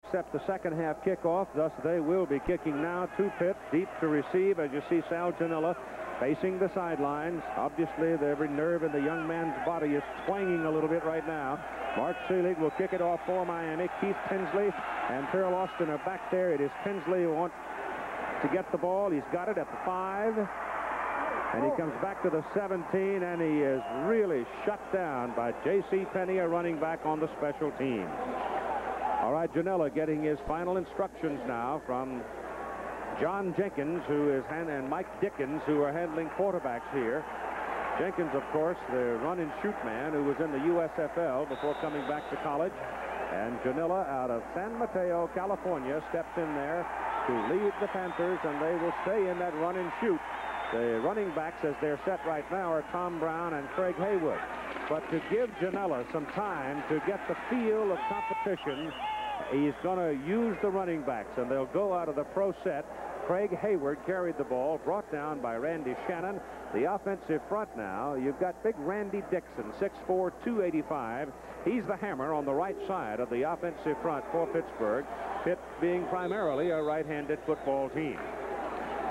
Except the second half kickoff, thus they will be kicking now to Pitt, deep to receive, as you see Sal Janella facing the sidelines. Obviously, every nerve in the young man's body is twanging a little bit right now. Mark Selig will kick it off for Miami. Keith Tinsley and Terrell Austin are back there. It is Tinsley who wants to get the ball. He's got it at the 5. And he comes back to the 17, and he is really shut down by J.C. Penney, a running back on the special teams. All right, Janella getting his final instructions now from John Jenkins, and Mike Dickens, who are handling quarterbacks here. Jenkins, of course, the run-and-shoot man who was in the USFL before coming back to college. And Janella out of San Mateo, California, steps in there to lead the Panthers, and they will stay in that run-and-shoot. The running backs, as they're set right now, are Tom Brown and Craig Haywood. But to give Janella some time to get the feel of competition, he's going to use the running backs, and they'll go out of the pro set. Craig Hayward carried the ball, brought down by Randy Shannon. The offensive front now, you've got big Randy Dixon, 6'4", 285. He's the hammer on the right side of the offensive front for Pittsburgh. Pitt being primarily a right-handed football team.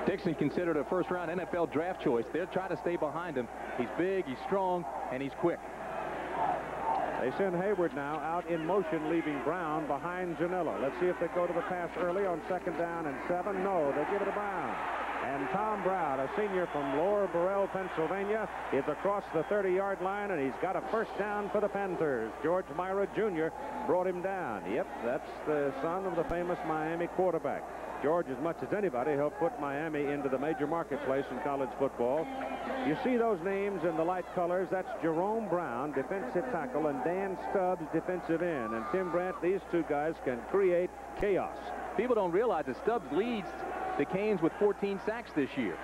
Dixon considered a first-round NFL draft choice. They're trying to stay behind him. He's big, he's strong, and he's quick. They send Hayward now out in motion, leaving Brown behind Janella. Let's see if they go to the pass early on 2nd down and 7. No, they give it to Brown. And Tom Brown, a senior from Lower Burrell, Pennsylvania, is across the 30-yard line, and he's got a first down for the Panthers. George Myra Jr. brought him down. Yep, that's the son of the famous Miami quarterback. George, as much as anybody, helped put Miami into the major marketplace in college football. You see those names in the light colors. That's Jerome Brown, defensive tackle, and Dan Stubbs, defensive end. And Tim Brandt, these two guys can create chaos. People don't realize that Stubbs leads the Canes with 14 sacks this year.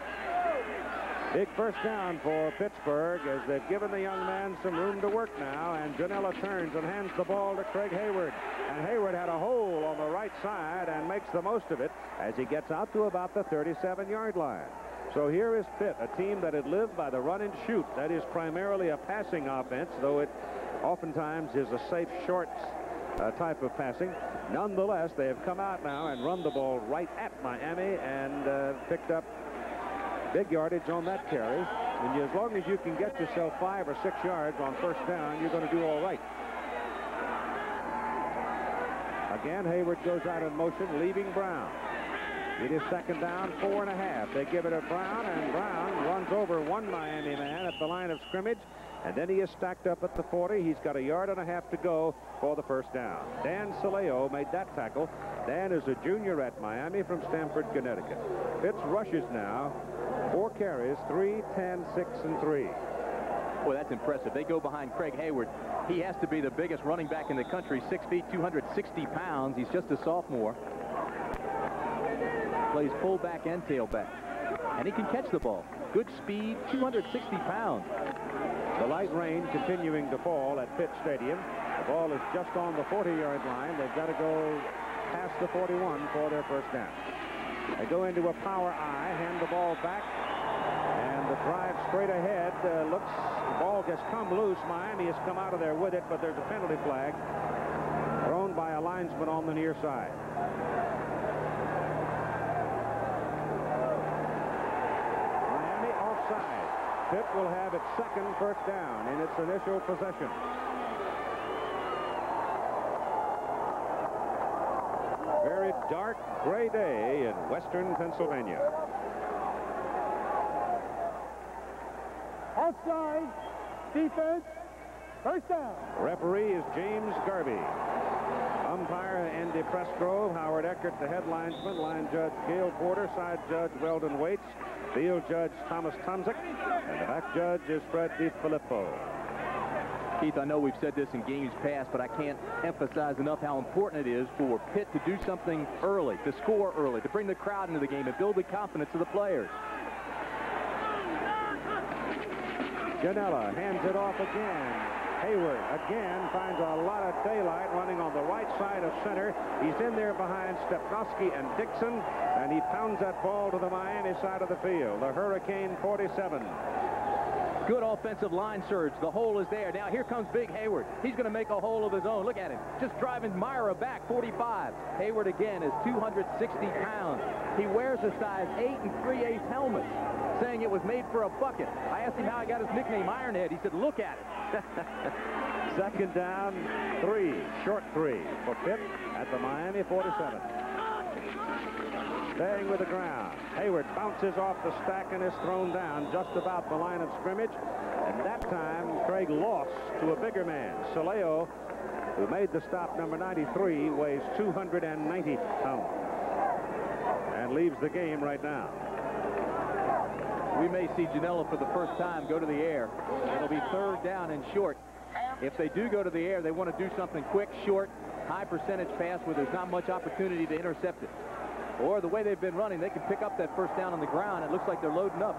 Big first down for Pittsburgh, as they've given the young man some room to work now, and Janella turns and hands the ball to Craig Hayward. And Hayward had a hole on the right side and makes the most of it as he gets out to about the 37-yard line. So here is Pitt, a team that had lived by the run and shoot. That is primarily a passing offense, though it oftentimes is a safe, short type of passing. Nonetheless, they have come out now and run the ball right at Miami and picked up big yardage on that carry. And as long as you can get yourself 5 or 6 yards on first down, you're going to do all right. Again, Hayward goes out in motion, leaving Brown. It is 2nd down, 4.5. They give it to Brown, and Brown runs over one Miami man at the line of scrimmage, and then he is stacked up at the 40. He's got 1.5 yards to go for the first down. Dan Saleo made that tackle. Dan is a junior at Miami from Stamford, Connecticut. Pitts rushes now. 4 carries, 3, 10, 6, and 3. Boy, that's impressive. They go behind Craig Hayward. He has to be the biggest running back in the country, 6 feet, 260 pounds. He's just a sophomore. Plays fullback and tailback. And he can catch the ball. Good speed, 260 pounds. The light rain continuing to fall at Pitt Stadium. The ball is just on the 40-yard line. They've got to go past the 41 for their first down. They go into a power I, hand the ball back, and the drive straight ahead. The ball has come loose. Miami has come out of there with it, but there's a penalty flag thrown by a linesman on the near side. Miami offside. Pitt will have its second first down in its initial possession. Very dark, gray day in western Pennsylvania. Offside, defense, first down. Referee is James Garvey. Umpire Andy Presgrove, Howard Eckert, the head linesman, line judge Gail Porter, side judge Weldon Waits, field judge Thomas Tomczyk, and the back judge is Fred DiFilippo. Keith, I know we've said this in games past, but I can't emphasize enough how important it is for Pitt to do something early, to score early, to bring the crowd into the game and build the confidence of the players. Janella hands it off again. Hayward again finds a lot of daylight running on the right side of center. He's in there behind Stepnowski and Dixon, and he pounds that ball to the Miami side of the field. The Hurricane 47. Good offensive line surge. The hole is there. Now here comes Big Hayward. He's going to make a hole of his own. Look at him. Just driving Myra back, 45. Hayward again is 260 pounds. He wears a size 8 3/8 helmet, saying it was made for a bucket. I asked him how he got his nickname Ironhead. He said, look at it. Second down, 3, short 3 for Pitt at the Miami 47. Staying with the ground. Hayward bounces off the stack and is thrown down just about the line of scrimmage. And that time, Craig lost to a bigger man. Soleo, who made the stop, number 93, weighs 290 pounds and leaves the game right now. We may see Janela for the first time go to the air. It'll be third down and short. If they do go to the air, they want to do something quick, short, high percentage pass where there's not much opportunity to intercept it. Or the way they've been running, they can pick up that first down on the ground. It looks like they're loading up.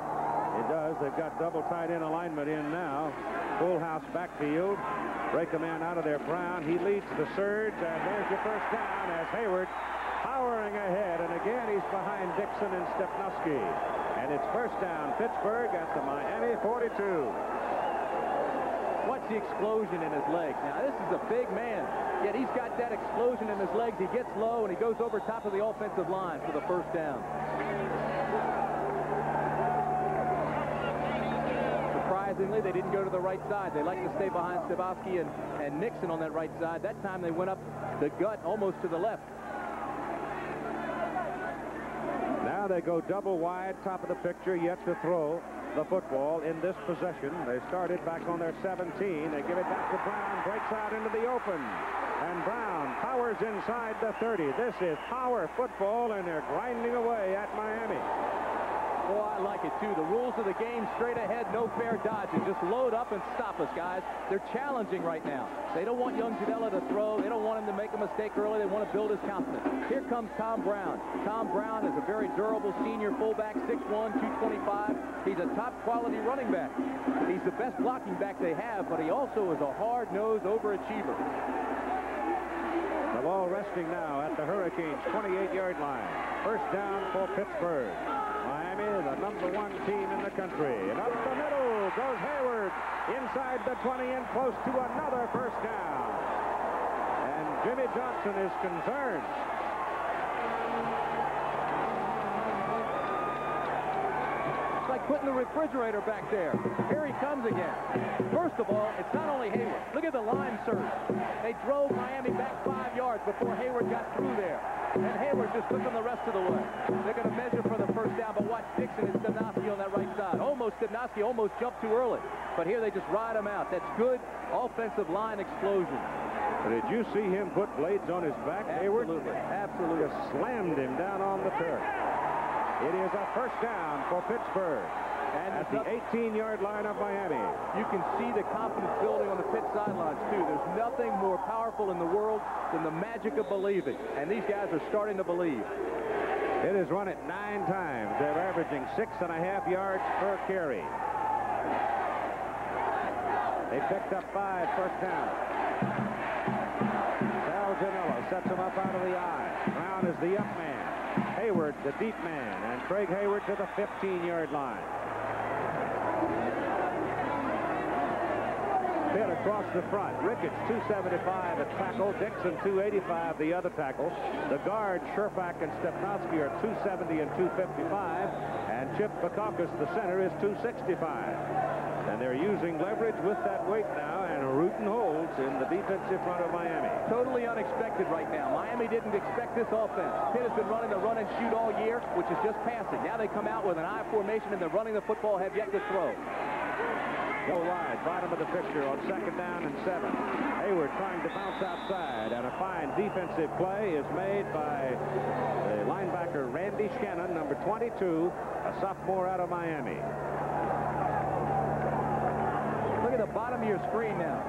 It does. They've got double tight end alignment in now. Full house backfield. Break a man out of there, Brown. He leads the surge, and there's your first down as Hayward powering ahead. And again, he's behind Dixon and Stepnoski. And it's first down, Pittsburgh at the Miami 42. Watch the explosion in his legs. Now, this is a big man, yet he's got that explosion in his legs. He gets low, and he goes over top of the offensive line for the first down. Surprisingly, they didn't go to the right side. They like to stay behind Stebowski and Nixon on that right side. That time they went up the gut almost to the left. Now they go double wide, top of the picture, yet to throw the football in this possession. They started back on their 17. They give it back to Brown, breaks out into the open. And Brown powers inside the 30. This is power football, and they're grinding away at Miami. Oh, I like it, too. The rules of the game, straight ahead, no fair dodging. Just load up and stop us, guys. They're challenging right now. They don't want young Janela to throw. They don't want him to make a mistake early. They want to build his confidence. Here comes Tom Brown. Tom Brown is a very durable senior fullback, 6'1", 225. He's a top-quality running back. He's the best blocking back they have, but he also is a hard-nosed overachiever. The ball resting now at the Hurricanes' 28-yard line. First down for Pittsburgh. Miami, the #1 team in the country. And up the middle goes Hayward. Inside the 20 and close to another first down. And Jimmy Johnson is concerned. It's like putting the refrigerator back there. Here he comes again. First of all, it's not only Hayward. Look at the line surge. They drove Miami back 5 yards before Hayward got through there. And Hayward just took them the rest of the way. They're going to measure for the first down, but watch Dixon and Stepnoski on that right side. Stepnoski almost jumped too early. But here they just ride him out. That's good offensive line explosion. Did you see him put blades on his back, Hayward? Absolutely. Absolutely. Just slammed him down on the turf. It is a first down for Pittsburgh. And at the 18-yard line of Miami. You can see the confidence building on the Pitt sidelines, too. There's nothing more powerful in the world than the magic of believing. And these guys are starting to believe. It is run it 9 times. They're averaging 6.5 yards per carry. They picked up 5 first down. Sal Janela sets him up out of the eye. Brown is the up man. Hayward, the deep man. And Craig Hayward to the 15-yard line. Pitt across the front. Ricketts, 275 at tackle. Dixon, 285 the other tackle. The guards, Sherfak and Stepnoski, are 270 and 255. And Chip Bukakis, the center, is 265. And they're using leverage with that weight now and rooting holes in the defensive front of Miami. Totally unexpected right now. Miami didn't expect this offense. Pitt has been running the run and shoot all year, which is just passing. Now they come out with an I formation and they're running the football, have yet to throw. Go wide, bottom of the picture on second down and 7. Hayward trying to bounce outside, and a fine defensive play is made by the linebacker Randy Shannon, number 22, a sophomore out of Miami. Look at the bottom of your screen now.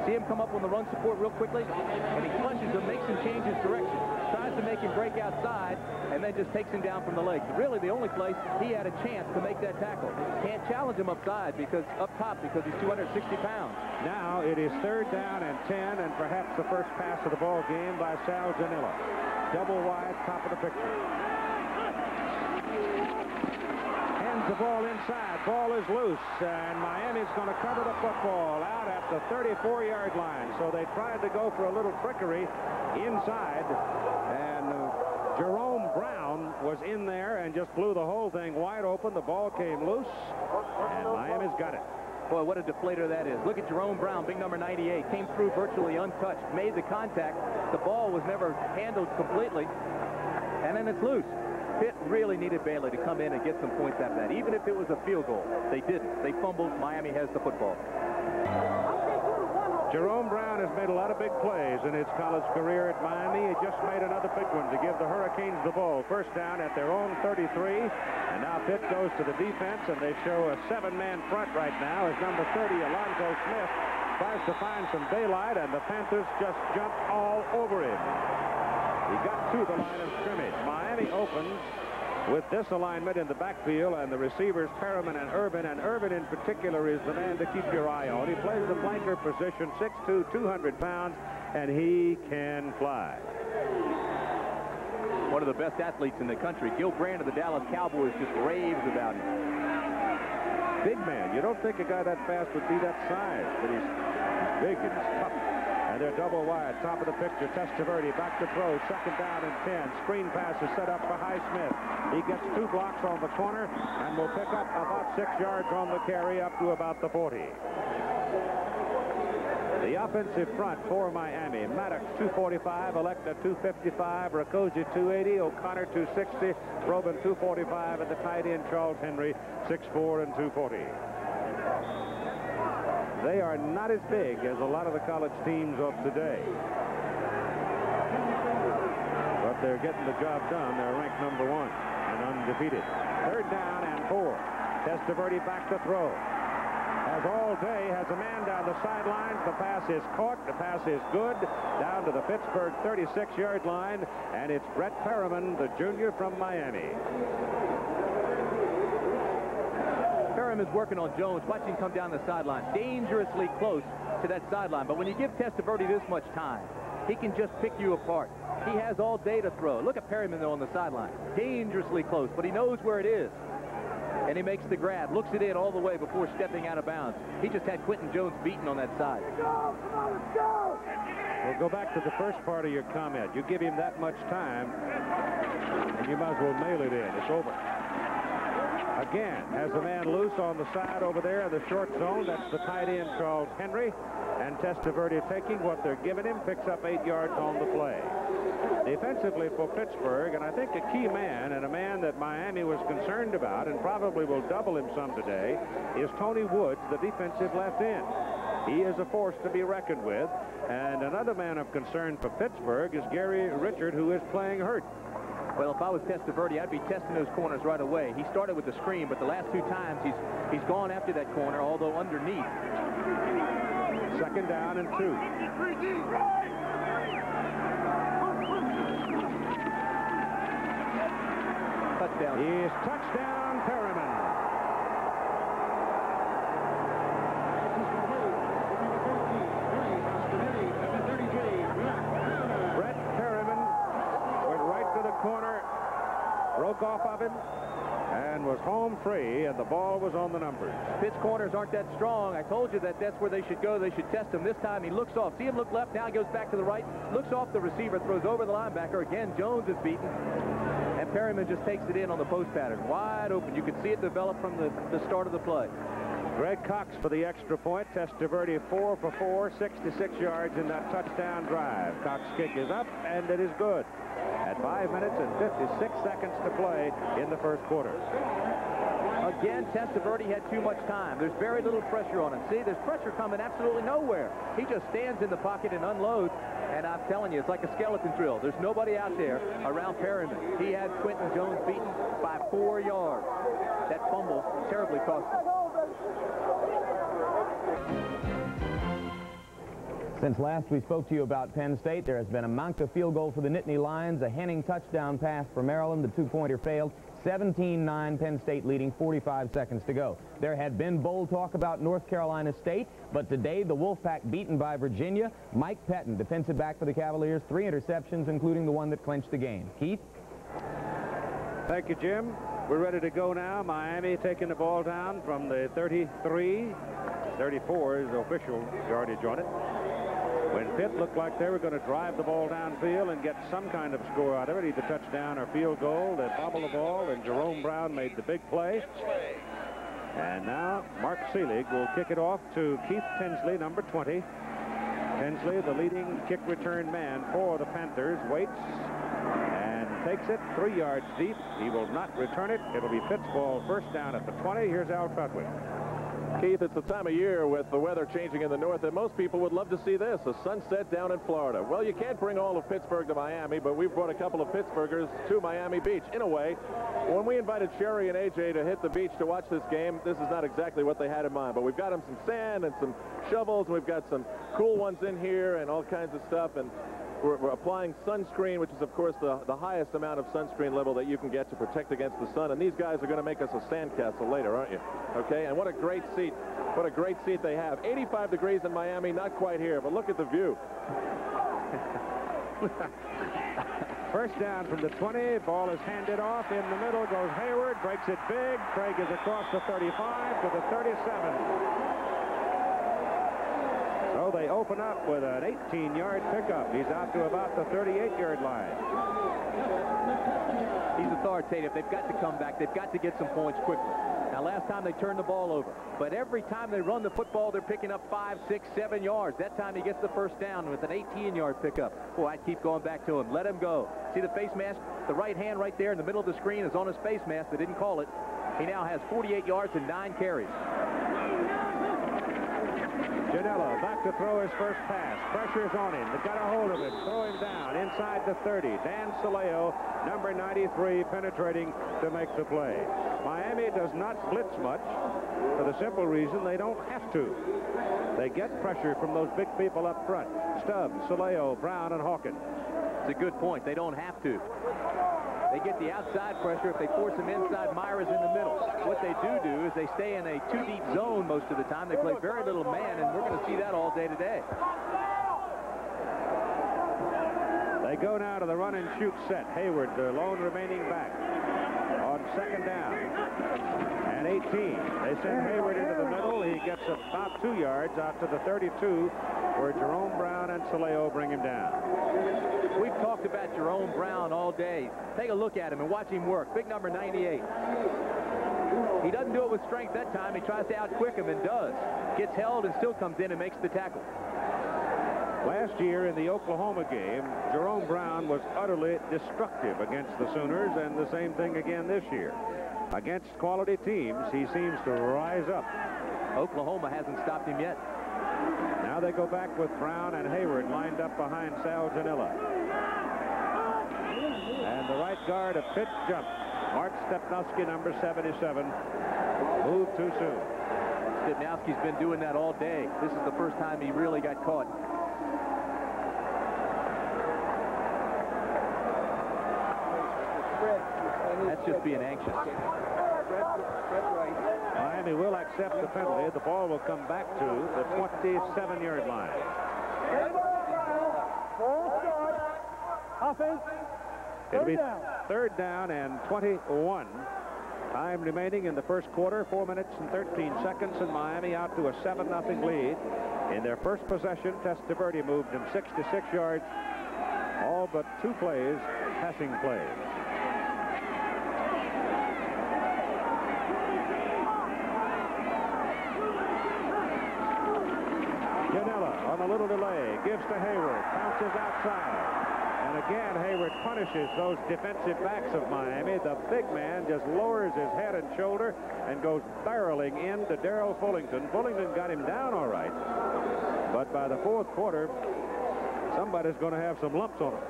See him come up on the run support real quickly, and he punches him, makes him change his direction. Tries to make him break outside, and then just takes him down from the legs. Really the only place he had a chance to make that tackle. Can't challenge him up top because he's 260 pounds. Now it is third down and 10, and perhaps the first pass of the ball game by Sal Janela. Double wide, top of the picture. Hands the ball inside. Ball is loose, and Miami's going to cover the football out at the 34-yard line. So they tried to go for a little trickery inside, and Jerome Brown was in there and just blew the whole thing wide open. The ball came loose, and Miami's got it. Boy, what a deflator that is. Look at Jerome Brown, big number 98, came through virtually untouched, made the contact. The ball was never handled completely, and then it's loose. Pitt really needed Bailey to come in and get some points after that, even if it was a field goal. They didn't. They fumbled. Miami has the football. Jerome Brown has made a lot of big plays in his college career at Miami. He just made another big one to give the Hurricanes the ball. First down at their own 33. And now Pitt goes to the defense, and they show a 7-man front right now as number 30, Alonzo Smith, tries to find some daylight, and the Panthers just jumped all over him. He got to the line of scrimmage. Miami opens with this alignment in the backfield, and the receivers Perriman and Urban, in particular is the man to keep your eye on. He plays the flanker position, 6'2", 200 pounds, and he can fly. One of the best athletes in the country. Gil Brandt of the Dallas Cowboys just raves about him. Big man. You don't think a guy that fast would be that size, but he's big and he's tough. And they're double wide. Top of the picture. Testaverde back to throw. Second down and 10. Screen pass is set up for Highsmith. He gets 2 blocks on the corner and will pick up about 6 yards on the carry up to about the 40. The offensive front for Miami. Maddox 245, Electa 255, Rakosi 280, O'Connor 260, Robin 245, and the tight end Charles Henry 6'4" and 240. They are not as big as a lot of the college teams of today. But they're getting the job done. They're ranked number 1 and undefeated. Third down and 4. Testaverde back to throw. As all day, has a man down the sidelines. The pass is caught. The pass is good. Down to the Pittsburgh 36-yard line. And it's Brett Perriman, the junior from Miami. Perriman's working on Jones. Watch him come down the sideline. Dangerously close to that sideline. But when you give Testaverde this much time, he can just pick you apart. He has all day to throw. Look at Perriman, though, on the sideline. Dangerously close, but he knows where it is. And he makes the grab, looks it in all the way before stepping out of bounds. He just had Quentin Jones beaten on that side. We'll go back to the first part of your comment. You give him that much time, and you might as well mail it in. It's over. Again, has a man loose on the side over there in the short zone. That's the tight end, Charles Henry. And Testaverde taking what they're giving him, picks up 8 yards on the play. Defensively for Pittsburgh, and I think a key man, and a man that Miami was concerned about and probably will double him some today, is Tony Woods, the defensive left end. He is a force to be reckoned with. And another man of concern for Pittsburgh is Gary Richard, who is playing hurt. Well, if I was Testaverde, I'd be testing those corners right away. He started with the screen, but the last 2 times he's gone after that corner, although underneath. Second down and 2. Touchdown. Is touchdown Perriman. Brett Perriman went right to the corner, broke off of him, and was home free, and the ball was on the numbers. Pitt's corners aren't that strong. I told you that that's where they should go. They should test him. This time he looks off. See him look left. Now he goes back to the right. Looks off the receiver. Throws over the linebacker. Again, Jones is beaten. And Perriman just takes it in on the post pattern. Wide open. You could see it develop from the start of the play. Greg Cox for the extra point. Testaverde 4 for 4, 66 yards in that touchdown drive. Cox's kick is up, and it is good. At 5 minutes and 56 seconds to play in the first quarter. Again, Testaverde had too much time. There's very little pressure on him. See, there's pressure coming absolutely nowhere. He just stands in the pocket and unloads. And I'm telling you, it's like a skeleton drill. There's nobody out there around Perriman. He had Quentin Jones beaten by 4 yards. That fumble terribly cost him. Since last we spoke to you about Penn State, there has been a Monka field goal for the Nittany Lions, a Henning touchdown pass for Maryland. The 2-pointer failed. 17-9, Penn State leading, 45 seconds to go. There had been bold talk about North Carolina State, but today the Wolfpack beaten by Virginia. Mike Pettin, defensive back for the Cavaliers, 3 interceptions, including the one that clinched the game. Keith? Thank you, Jim. We're ready to go now. Miami taking the ball down from the 33. 34 is official yardage on it. When Pitt looked like they were going to drive the ball downfield and get some kind of score out of it, either touchdown or field goal, they bobbled the ball, and Jerome Brown made the big play. And now Mark Selig will kick it off to Keith Tinsley, number 20. Tinsley, the leading kick return man for the Panthers, waits and takes it 3 yards deep. He will not return it. It'll be Pitt's ball, first down at the 20. Here's Al Trutwick. Keith, it's the time of year with the weather changing in the north that most people would love to see this, a sunset down in Florida. Well, you can't bring all of Pittsburgh to Miami, but we've brought a couple of Pittsburghers to Miami Beach. In a way, when we invited Sherry and AJ to hit the beach to watch this game, this is not exactly what they had in mind, but we've got them some sand and some shovels, and we've got some cool ones in here and all kinds of stuff, and we're applying sunscreen, which is, of course, the highest amount of sunscreen level that you can get to protect against the sun. And these guys are going to make us a sandcastle later, aren't you? Okay, and what a great seat. What a great seat they have. 85 degrees in Miami, not quite here, but look at the view. First down from the 20. Ball is handed off. In the middle goes Hayward. Breaks it big. Craig is across the 35 to the 37. So they open up with an 18-yard pickup. He's out to about the 38-yard line. He's authoritative. They've got to come back. They've got to get some points quickly. Now, last time they turned the ball over. But every time they run the football, they're picking up 5, 6, 7 yards. That time he gets the first down with an 18-yard pickup. Boy, I keep going back to him. Let him go. See the face mask? The right hand right there in the middle of the screen is on his face mask. They didn't call it. He now has 48 yards and 9 carries. Janela back to throw his first pass. Pressure's on him. They've got a hold of him. Throw him down inside the 30. Dan Saleo, number 93, penetrating to make the play. Miami does not blitz much for the simple reason they don't have to. They get pressure from those big people up front. Stubbs, Saleo, Brown, and Hawkins. It's a good point. They don't have to. They get the outside pressure if they force them inside. Myra's in the middle. What they do is they stay in a two-deep zone most of the time. They play very little man, and we're going to see that all day today. They go now to the run and shoot set. Hayward, the lone remaining back, on second down and 18. They send Hayward into the middle. He gets about 2 yards out to the 32, where Jerome Brown and Saleo bring him down. We've talked about Jerome Brown all day. Take a look at him and watch him work. Big number 98. He doesn't do it with strength that time. He tries to outquick him and does. Gets held and still comes in and makes the tackle. Last year in the Oklahoma game, Jerome Brown was utterly destructive against the Sooners, and the same thing again this year. Against quality teams, he seems to rise up. Oklahoma hasn't stopped him yet. Now they go back with Brown and Hayward lined up behind Sal Janela. And the right guard of Pitt jumped. Mark Stepnowski, number 77, moved too soon. Stepnowski's been doing that all day. This is the first time he really got caught. That's just being anxious. Miami will accept the penalty. The ball will come back to the 27-yard line. Offense. It'll be third down and 21. Time remaining in the first quarter, 4 minutes and 13 seconds, and Miami out to a 7-0 lead. In their first possession, Testaverde moved him 66 yards. All but 2 plays, passing plays. Janela on a little delay, gives to Hayward, bounces outside. And again, Hayward punishes those defensive backs of Miami. The big man just lowers his head and shoulder and goes barreling into Darrell Fullington. Fullington got him down all right, but by the fourth quarter, somebody's going to have some lumps on him.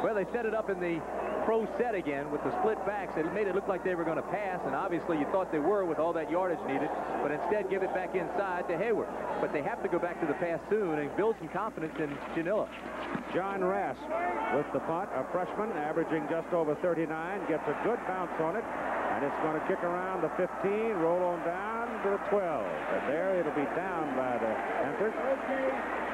Well, they set it up in the pro set again with the split backs. It made it look like they were going to pass, and obviously you thought they were with all that yardage needed, but instead give it back inside to Hayward. But they have to go back to the pass soon and build some confidence in Janela. John Rask with the punt, a freshman averaging just over 39, gets a good bounce on it, and it's going to kick around the 15, roll on down to the 12. And there it'll be down by the Panthers.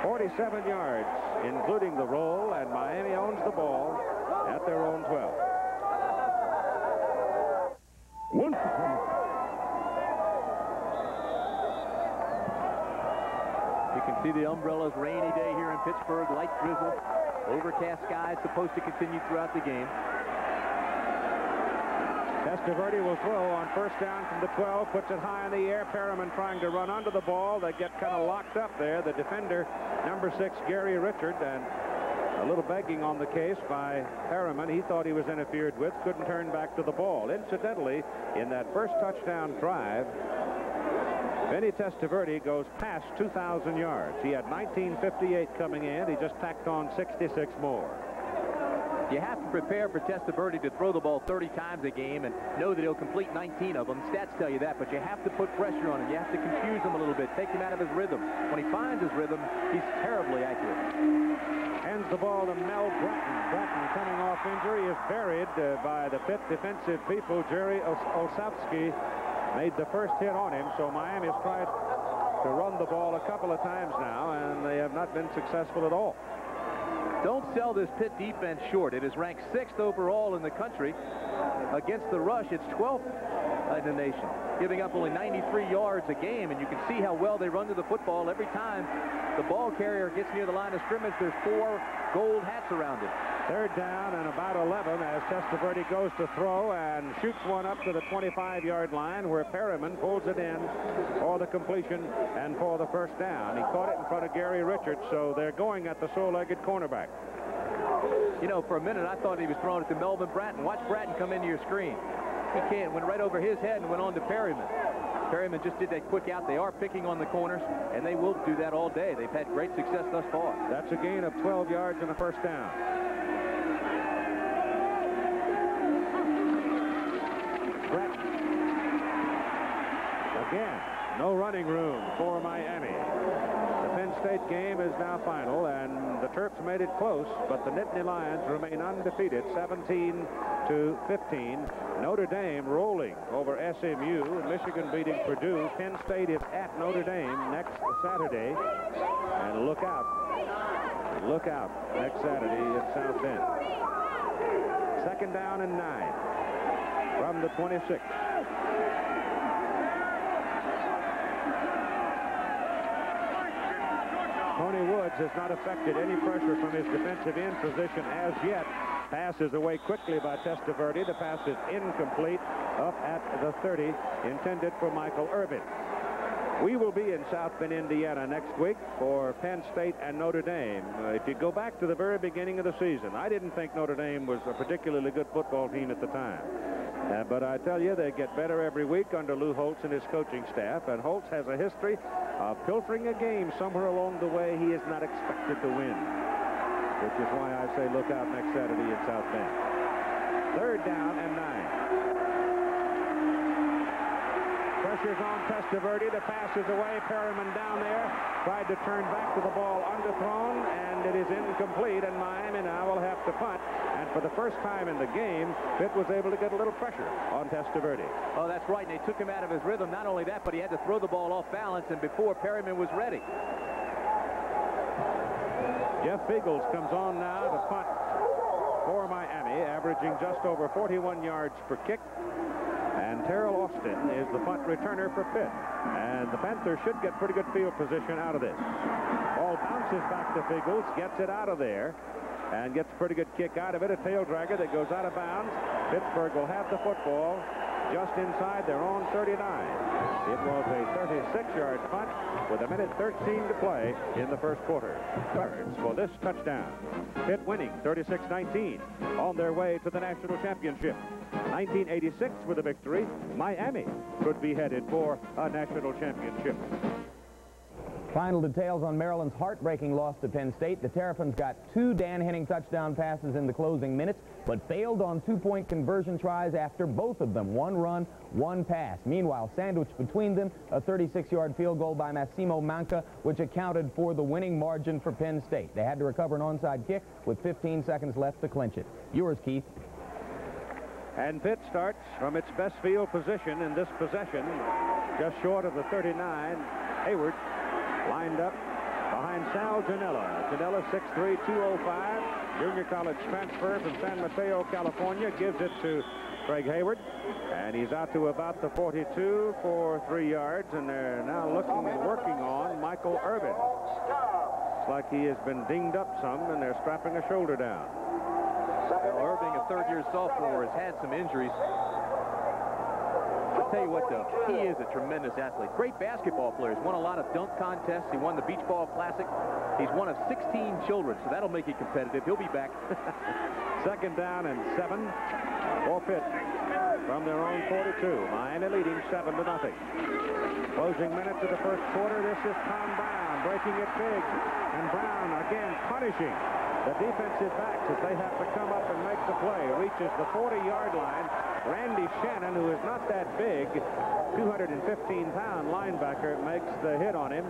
47 yards, including the roll, and Miami owns the ball at their own 12. can see the umbrellas. Rainy day here in Pittsburgh. Light drizzle. Overcast skies supposed to continue throughout the game. Testaverde will throw on first down from the 12, puts it high in the air. Perriman trying to run under the ball. They get kind of locked up there. The defender, number 6, Gary Richard, and a little begging on the case by Perriman. He thought he was interfered with, couldn't turn back to the ball. Incidentally, in that first touchdown drive, Vinny Testaverde goes past 2,000 yards. He had 1958 coming in. He just tacked on 66 more. You have to prepare for Testaverde to throw the ball 30 times a game and know that he'll complete 19 of them. Stats tell you that, but you have to put pressure on him. You have to confuse him a little bit, take him out of his rhythm. When he finds his rhythm, he's terribly accurate. Hands the ball to Mel Bratton. Bratton, coming off injury, is buried by the Pitt defensive people. Jerry Osowski made the first hit on him, so Miami has tried to run the ball a couple of times now, and they have not been successful at all. Don't sell this Pitt defense short. It is ranked 6th overall in the country. Against the rush, it's 12th in the nation, giving up only 93 yards a game, and you can see how well they run to the football. Every time the ball carrier gets near the line of scrimmage, there's 4 gold hats around it. Third down and about 11 as Testaverde goes to throw and shoots one up to the 25-yard line, where Perriman pulls it in for the completion and for the first down. He caught it in front of Gary Richards, so they're going at the sole-legged cornerback. You know, for a minute I thought he was throwing it to Melvin Bratton. Watch Bratton come into your screen. He can't. Went right over his head and went on to Perriman. Perriman just did that quick out. They are picking on the corners, and they will do that all day. They've had great success thus far. That's a gain of 12 yards and a first down. Bratton. Again, no running room for Miami. The Penn State game is now final, and the Terps made it close, but the Nittany Lions remain undefeated, 17-15. Notre Dame rolling over SMU, Michigan beating Purdue. Penn State is at Notre Dame next Saturday, and look out next Saturday in South Bend. Second down and 9 from the 26. Tony Woods has not affected any pressure from his defensive end position as yet. Pass is away quickly by Testaverde. The pass is incomplete up at the 30, intended for Michael Irvin. We will be in South Bend, Indiana next week for Penn State and Notre Dame. If you go back to the very beginning of the season, I didn't think Notre Dame was a particularly good football team at the time. But I tell you, they get better every week under Lou Holtz and his coaching staff. And Holtz has a history of pilfering a game somewhere along the way he is not expected to win, which is why I say look out next Saturday in South Bend. Third down and 9. Pressure's on Testaverde. The pass is away. Perriman down there. Tried to turn back to the ball underthrown, and it is incomplete, and Miami now will have to punt. And for the first time in the game, Pitt was able to get a little pressure on Testaverde. Oh, that's right, and they took him out of his rhythm. Not only that, but he had to throw the ball off balance, and before Perriman was ready. Jeff Beagles comes on now to punt for Miami, averaging just over 41 yards per kick. And Terrell Austin is the punt returner for Pitt. And the Panthers should get pretty good field position out of this. Ball bounces back to Beagles, gets it out of there, and gets a pretty good kick out of it. A tail dragger that goes out of bounds. Pittsburgh will have the football just inside their own 39. It was a 36-yard punt with 1:13 to play in the first quarter. Birds for this touchdown. Pitt winning 36-19 on their way to the national championship. 1986 with a victory. Miami could be headed for a national championship. Final details on Maryland's heartbreaking loss to Penn State. The Terrapins got 2 Dan Henning touchdown passes in the closing minutes, but failed on 2-point conversion tries after both of them. 1 run, 1 pass. Meanwhile, sandwiched between them, a 36-yard field goal by Massimo Manca, which accounted for the winning margin for Penn State. They had to recover an onside kick with 15 seconds left to clinch it. Yours, Keith. And Pitt starts from its best field position in this possession, just short of the 39. Hayward lined up behind Sal Janella. Janella 6'3", 205. junior college transfer from San Mateo, California, gives it to Craig Hayward, and he's out to about the 42 for 3 yards, and they're now looking and working on Michael Irvin. It's like he has been dinged up some, and they're strapping a shoulder down. Well, Irving, a third-year sophomore, has had some injuries. I'll tell you what, though, he is a tremendous athlete. Great basketball player. He's won a lot of dunk contests. He won the Beach Ball Classic. He's one of 16 children, so that'll make it competitive. He'll be back. Second down and 7 for Pitt from their own 42. Miami leading 7-0. Closing minutes of the first quarter. This is Tom Brown breaking it big, and Brown again punishing the defensive backs as they have to come up and make the play. Reaches the 40-yard line. Randy Shannon, who is not that big, 215-pound linebacker, makes the hit on him.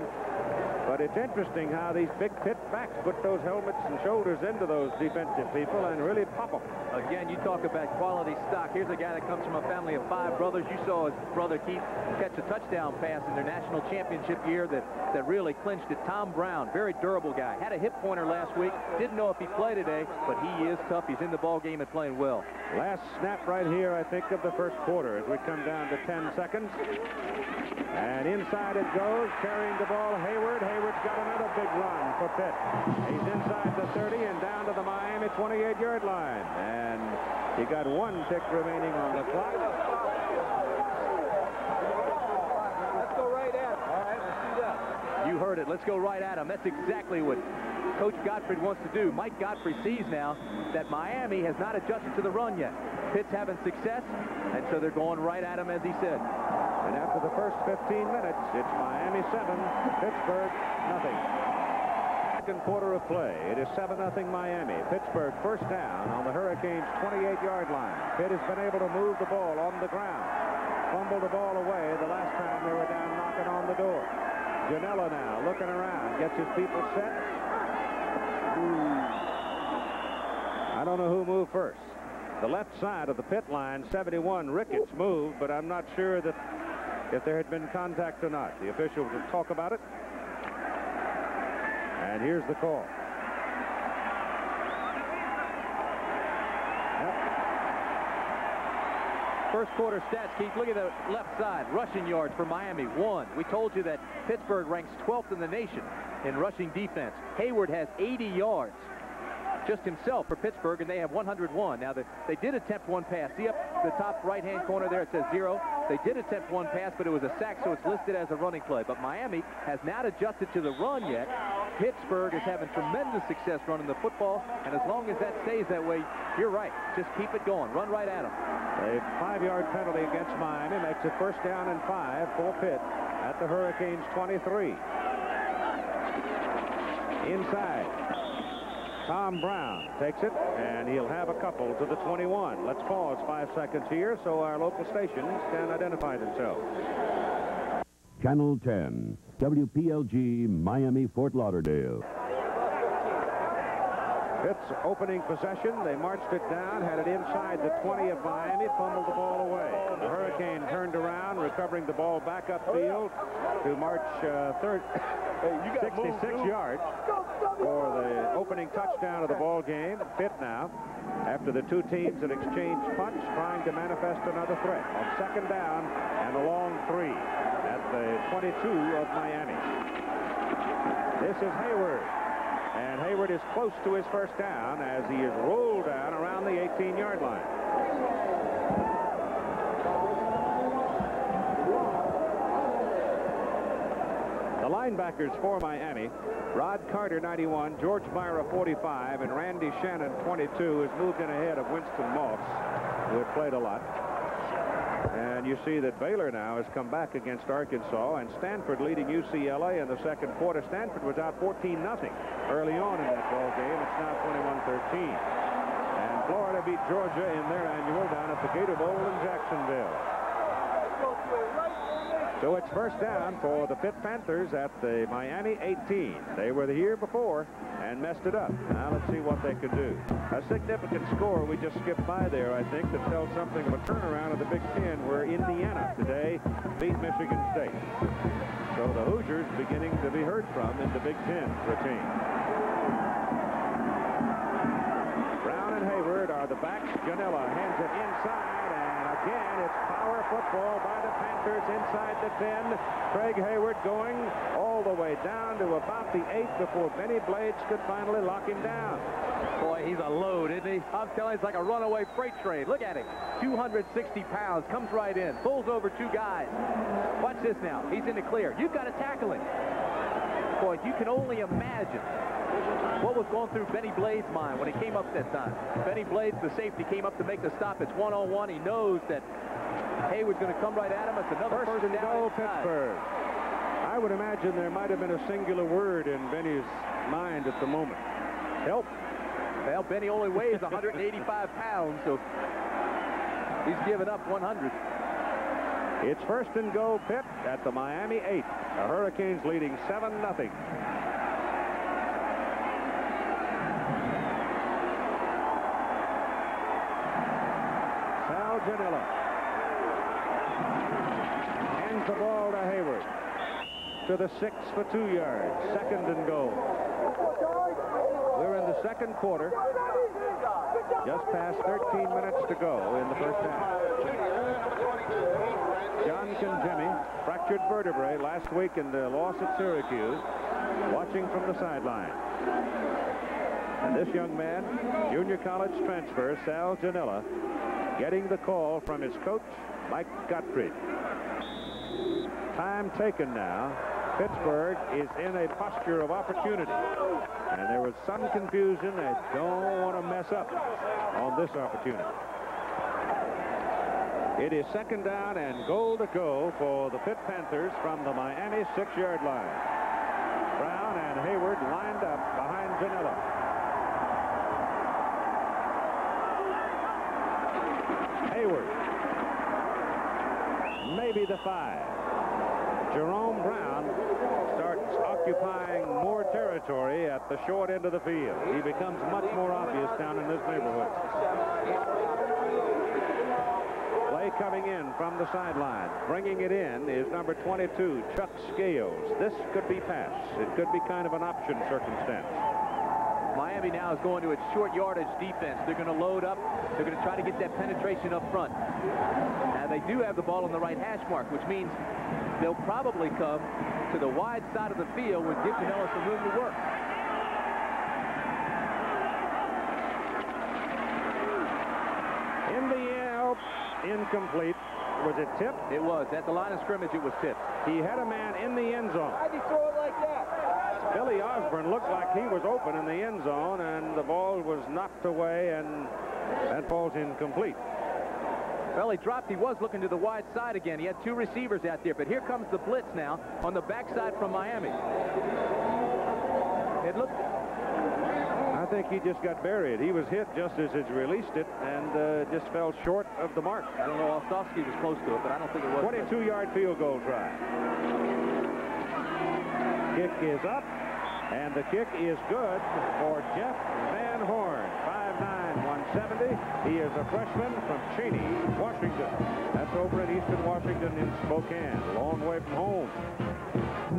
But it's interesting how these big Pitt backs put those helmets and shoulders into those defensive people and really pop them. Again, you talk about quality stock. Here's a guy that comes from a family of 5 brothers. You saw his brother Keith catch a touchdown pass in their national championship year that really clinched it. Tom Brown, very durable guy. Had a hip pointer last week. Didn't know if he'd play today, but he is tough. He's in the ball game and playing well. Last snap right here, I think, of the first quarter as we come down to 10 seconds. And inside it goes, carrying the ball, Hayward. Hayward's got another big run for Pitt. He's inside the 30 and down to the Miami 28-yard line. And he got 1 tick remaining on the clock. Let's go right at him. All right, let's do that. You heard it. Let's go right at him. That's exactly what Coach Gottfried wants to do. Mike Gottfried sees now that Miami has not adjusted to the run yet. Pitt's having success, and so they're going right at him, as he said. And after the first 15 minutes, it's Miami 7, Pittsburgh nothing. Second quarter of play. It is 7-0 Miami. Pittsburgh first down on the Hurricanes' 28-yard line. Pitt has been able to move the ball on the ground. Fumbled the ball away the last time they were down knocking on the door. Janella now looking around, gets his people set. I don't know who moved first. The left side of the Pitt line, 71, Ricketts moved, but I'm not sure that if there had been contact or not. The officials will talk about it. And here's the call. First quarter stats, Keith. Look at the left side. Rushing yards for Miami, 1. We told you that Pittsburgh ranks 12th in the nation in rushing defense. Hayward has 80 yards just himself for Pittsburgh, and they have 101. Now, they did attempt 1 pass. See up the top right-hand corner there, it says 0. They did attempt 1 pass, but it was a sack, so it's listed as a running play. But Miami has not adjusted to the run yet. Pittsburgh is having tremendous success running the football, and as long as that stays that way, you're right. Just keep it going. Run right at them. A 5-yard penalty against Miami makes it first down and 5 for Pitt at the Hurricanes' 23. Inside. Tom Brown takes it, and he'll have a couple to the 21. Let's pause 5 seconds here so our local stations can identify themselves. Channel 10, WPLG, Miami, Fort Lauderdale. Pitt's opening possession. They marched it down, had it inside the 20 of Miami, fumbled the ball away. The Hurricane turned around, recovering the ball back upfield to march 66 yards for the opening touchdown of the ball game. Pitt now, after the 2 teams had exchanged punts, trying to manifest another threat on second down and a long 3 at the 22 of Miami. This is Hayward. And Hayward is close to his first down as he is rolled down around the 18-yard line. The linebackers for Miami, Rod Carter, 91, George Myra, 45, and Randy Shannon, 22, has moved in ahead of Winston Moss, who had played a lot. And you see that Baylor now has come back against Arkansas, and Stanford leading UCLA in the second quarter. Stanford was out 14-0 early on in that ball game. It's now 21-13. And Florida beat Georgia in their annual down at the Gator Bowl in Jacksonville. So it's first down for the Pitt Panthers at the Miami 18. They were here before and messed it up. Now let's see what they can do. A significant score we just skipped by there, I think, that tells something of a turnaround of the Big Ten, where Indiana today beat Michigan State. So the Hoosiers beginning to be heard from in the Big Ten routine. the backs. Janela hands it inside, and again, it's power football by the Panthers inside the 10. Craig Hayward going all the way down to about the 8 before Benny Blades could finally lock him down. Boy, he's a load, isn't he? I'm telling you, it's like a runaway freight train. Look at him. 260 pounds, comes right in, pulls over 2 guys. Watch this now. He's in the clear. You've got to tackle him. Boy, you can only imagine what was going through Benny Blades' mind when he came up that time. Benny Blades, the safety, came up to make the stop. It's one-on-one. He knows that Hayward's going to come right at him. It's another first and down Pittsburgh. I would imagine there might have been a singular word in Benny's mind at the moment. Help. Well, Benny only weighs 185 pounds, so he's given up 100. It's first and goal, Pitt at the Miami 8. The Hurricanes leading 7-0. Sal Janela hands the ball to Hayward. To the 6 for 2 yards. Second and goal. We're in the second quarter. Just past 13 minutes to go in the first half. John Conjemi, fractured vertebrae last week in the loss at Syracuse, watching from the sideline. And this young man, junior college transfer, Sal Janela, getting the call from his coach, Mike Gottfried. Time taken now. Pittsburgh is in a posture of opportunity. And there was some confusion. They don't want to mess up on this opportunity. It is second down and goal to go for the Pitt Panthers from the Miami 6-yard line. Brown and Hayward lined up behind Janela. Hayward. Maybe the 5. Jerome Brown starts occupying more territory at the short end of the field. He becomes much more obvious down in this neighborhood. Play coming in from the sideline. Bringing it in is number 22, Chuck Scales. This could be pass. It could be kind of an option circumstance. Miami now is going to its short yardage defense. They're going to load up. They're going to try to get that penetration up front. Now they do have the ball on the right hash mark, which means they'll probably come to the wide side of the field, which gives Janela some room to work. In the air, incomplete. Was it tipped? It was. At the line of scrimmage, it was tipped. He had a man in the end zone. Why'd he throw it like that? Billy Osborne looked like he was open in the end zone, and the ball was knocked away, and that falls incomplete. Well, he dropped. He was looking to the wide side again. He had 2 receivers out there, but here comes the blitz now on the backside from Miami. It looked... I think he just got buried. He was hit just as it released it and just fell short of the mark. I don't know. Ostowski was close to it, but I don't think it was. 22-yard field goal try. Kick is up, and the kick is good for Jeff Van Horn. 5'9", 170. He is a freshman from Cheney, Washington. That's over in Eastern Washington in Spokane, a long way from home.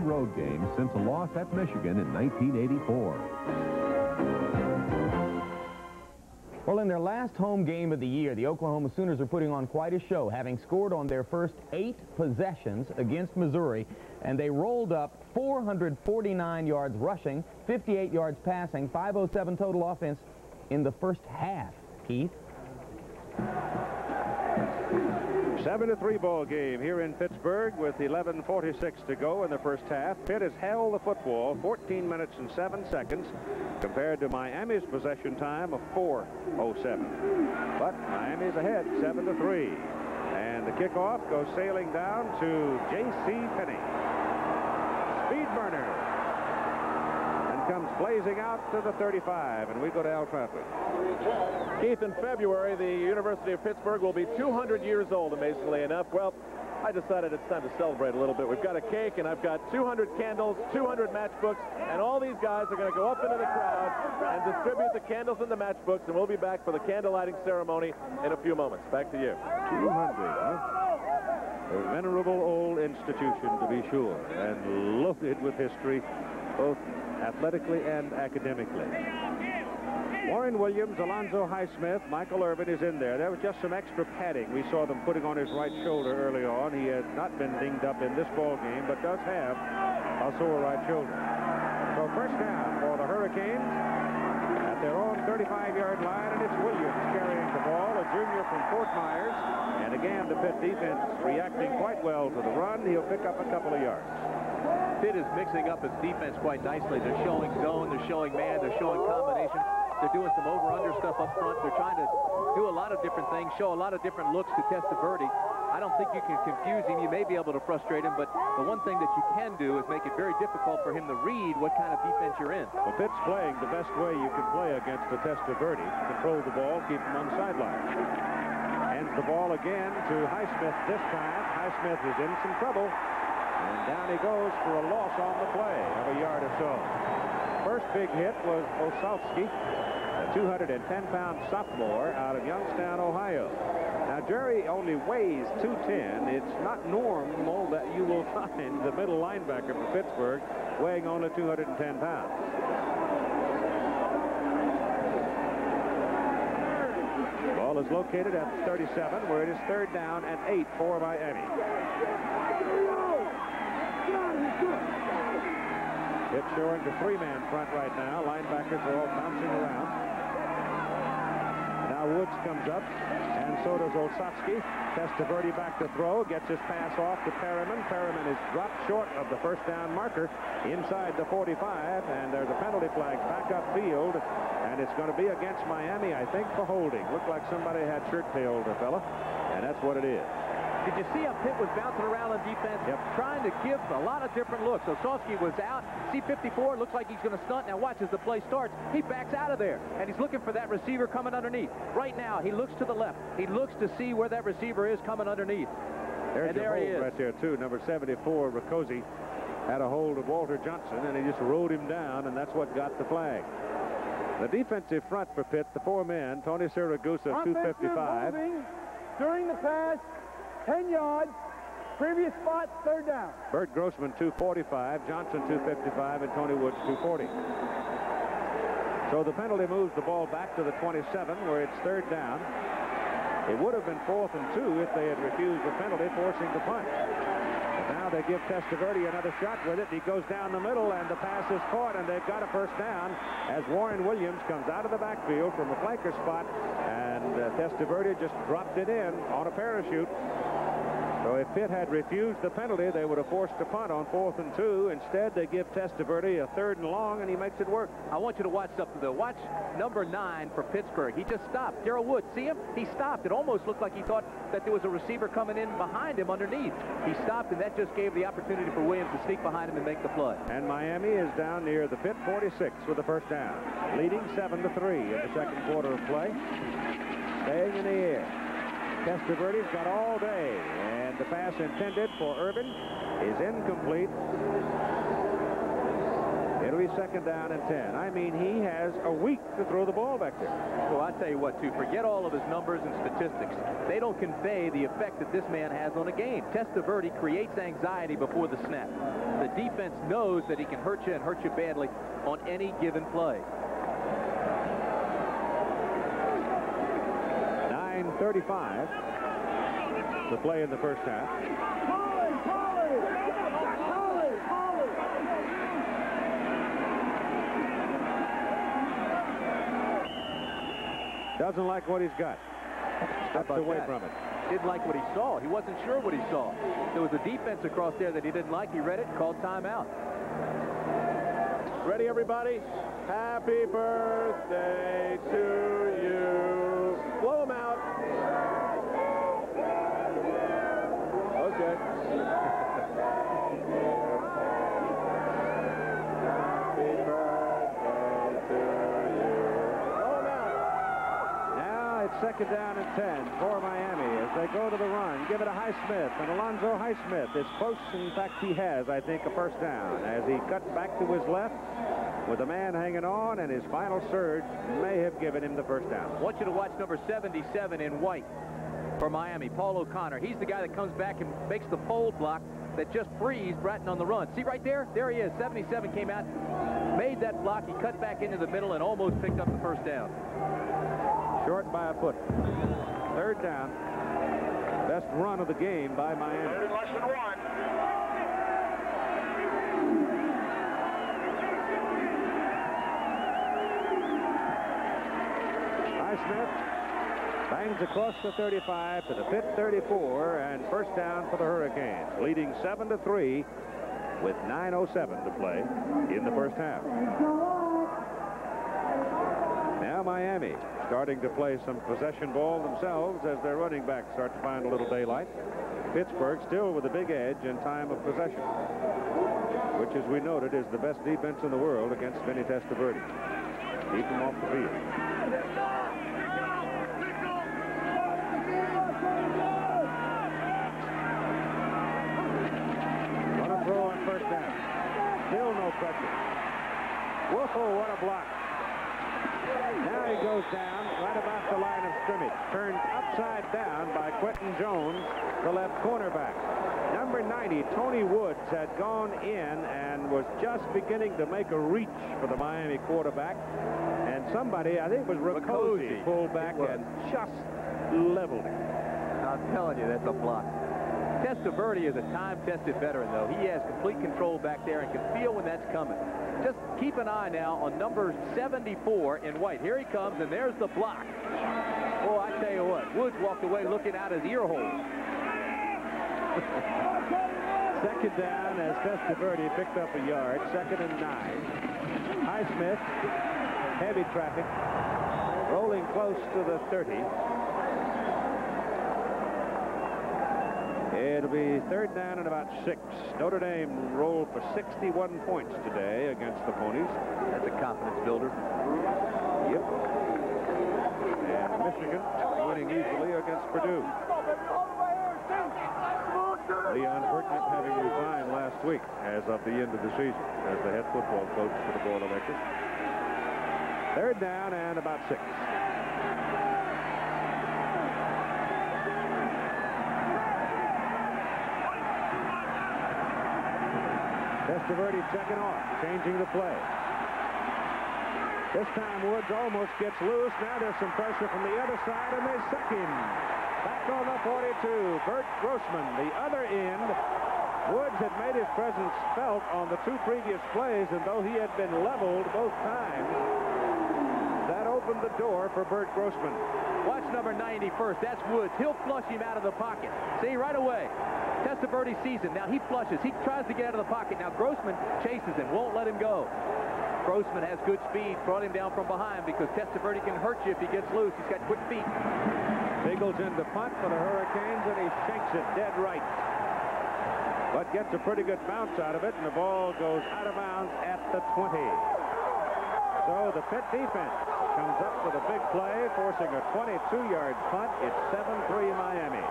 Road games since a loss at Michigan in 1984. Well, in their last home game of the year, the Oklahoma Sooners are putting on quite a show, having scored on their first 8 possessions against Missouri, and they rolled up 449 yards rushing, 58 yards passing, 507 total offense in the first half. Keith? 7-3 ball game here in Pittsburgh with 11:46 to go in the first half. Pitt has held the football 14 minutes and 7 seconds compared to Miami's possession time of 4:07. But Miami's ahead 7-3. And the kickoff goes sailing down to J.C. Penney. Speed burner. And comes blazing out to the 35, and we go to Al Trafford. Keith, in February, the University of Pittsburgh will be 200 years old, amazingly enough. Well, I decided it's time to celebrate a little bit. We've got a cake, and I've got 200 candles, 200 matchbooks, and all these guys are going to go up into the crowd and distribute the candles and the matchbooks, and we'll be back for the candle lighting ceremony in a few moments. Back to you. 200, huh? A venerable old institution, to be sure, and loaded with history, both athletically and academically. Warren Williams, Alonzo Highsmith, Michael Irvin is in there. There was just some extra padding. We saw them putting on his right shoulder early on. He has not been dinged up in this ball game, but does have a sore right shoulder. So first down for the Hurricanes at their own 35-yard line, and it's Williams carrying the ball, a junior from Fort Myers. And again, the Pitt defense reacting quite well to the run. He'll pick up a couple of yards. Pitt is mixing up its defense quite nicely. They're showing zone, they're showing man, they're showing combination. They're doing some over-under stuff up front. They're trying to do a lot of different things, show a lot of different looks to Testaverde. I don't think you can confuse him. You may be able to frustrate him, but the one thing that you can do is make it very difficult for him to read what kind of defense you're in. Well, Pitt's playing the best way you can play against the Testaverde. Control the ball, keep him on the sideline. Hands the ball again to Highsmith this time. Highsmith is in some trouble. And down he goes for a loss on the play of a yard or so. First big hit was Osowski, a 210-pound sophomore out of Youngstown, Ohio. Now, Jerry only weighs 210. It's not normal that you will find the middle linebacker for Pittsburgh weighing only 210 pounds. Ball is located at 37, where it is third down and 8 for Miami. Pitt showing the three-man front right now. Linebackers are all bouncing around. Now Woods comes up, and so does Olszewski. Testaverde back to throw, gets his pass off to Perriman. Perriman is dropped short of the first down marker inside the 45, and there's a penalty flag back upfield, and it's going to be against Miami, I think, for holding. Looked like somebody had shirt-tailed the fella, and that's what it is. Did you see how Pitt was bouncing around on defense? Yep. Trying to give a lot of different looks. Osowski was out. See 54, looks like he's going to stunt. Now watch as the play starts. He backs out of there, and he's looking for that receiver coming underneath. Right now, he looks to the left. He looks to see where that receiver is coming underneath. There's there he is. Right there, too. Number 74, Riccozzi, had a hold of Walter Johnson, and he just rode him down, and that's what got the flag. The defensive front for Pitt, the four men, Tony Siragusa, 255. During the pass, 10 yards, previous spot, third down. Bert Grossman, 245, Johnson, 255, and Tony Woods, 240. So the penalty moves the ball back to the 27, where it's third down. It would have been 4th and 2 if they had refused the penalty, forcing the punt. But now they give Testaverde another shot with it. He goes down the middle, and the pass is caught, and they've got a first down as Warren Williams comes out of the backfield from a flanker spot, and Testaverde just dropped it in on a parachute. So if Pitt had refused the penalty, they would have forced a punt on 4th and 2. Instead, they give Testaverde a 3rd and long, and he makes it work. I want you to watch something, though. Watch number 9 for Pittsburgh. He just stopped. Darrell Wood, see him? He stopped. It almost looked like he thought that there was a receiver coming in behind him underneath. He stopped, and that just gave the opportunity for Williams to sneak behind him and make the play. And Miami is down near the Pitt 46 with the first down, leading 7-3 in the second quarter of play. Staying in the air. Testaverde's got all day, and the pass intended for Irvin is incomplete. It'll be second down and 10. I mean, he has a week to throw the ball back there. Well, I tell you what, too, forget all of his numbers and statistics. They don't convey the effect that this man has on a game. Testaverde creates anxiety before the snap. The defense knows that he can hurt you and hurt you badly on any given play. 9:35 to play in the first half. Doesn't like what he's got. Steps away from it. Didn't like what he saw. He wasn't sure what he saw. There was a defense across there that he didn't like. He read it and called timeout. Ready, everybody? Happy birthday to you. Blow him out. Okay. Happy birthday to you. Blow him out. Now it's second down and 10 for Miami as they go to the run. Give it to Highsmith, and Alonzo Highsmith is close. In fact, he has, I think, a first down as he cuts back to his left with a man hanging on, and his final surge may have given him the first down. I want you to watch number 77 in white for Miami, Paul O'Connor. He's the guy that comes back and makes the fold block that just frees Bratton on the run. See right there? There he is. 77 came out, made that block. He cut back into the middle and almost picked up the first down. Short by a foot. Third down. Best run of the game by Miami. Less than one. Smith bangs across the 35 to the Pitt 34, and first down for the Hurricanes, leading 7-3 with 9:07 to play in the first half. Now Miami starting to play some possession ball themselves as their running backs start to find a little daylight. Pittsburgh still with a big edge in time of possession, which, as we noted, is the best defense in the world against Vinny Testaverde. Keep him off the field. Throw on first down. Still no pressure. Whoa, what a block. Now he goes down right about the line of scrimmage. Turned upside down by Quentin Jones, the left cornerback. Number 90, Tony Woods, had gone in and was just beginning to make a reach for the Miami quarterback. And somebody, I think it was Riccozzi, pulled back and just leveled him. I'm telling you, that's a block. Testaverde is a time-tested veteran, though. He has complete control back there and can feel when that's coming. Just keep an eye now on number 74 in white. Here he comes, and there's the block. Oh, I tell you what, Woods walked away looking out his ear hole. Second down as Testaverde picked up a yard. 2nd and 9. Highsmith, heavy traffic, rolling close to the 30. It'll be 3rd down and about 6. Notre Dame rolled for 61 points today against the Ponies. That's a confidence builder. Yep. And Michigan winning easily against Purdue. Leon Burkett having resigned last week as of the end of the season as the head football coach for the Boilermakers. 3rd down and about 6. Testaverde checking off, changing the play. This time Woods almost gets loose. Now there's some pressure from the other side, and they sack him. Back on the 42, Bert Grossman, the other end. Woods had made his presence felt on the 2 previous plays, and though he had been leveled both times, that opened the door for Bert Grossman. Watch number 90 first. That's Woods. He'll flush him out of the pocket. See, right away. Testaverde sees him. Now he flushes. He tries to get out of the pocket. Now Grossman chases him, won't let him go. Grossman has good speed, brought him down from behind because Testaverde can hurt you if he gets loose. He's got quick feet. Biggles into punt for the Hurricanes, and he shanks it dead right. But gets a pretty good bounce out of it, and the ball goes out of bounds at the 20. So the Pitt defense comes up with a big play, forcing a 22-yard punt. It's 7-3 Miami.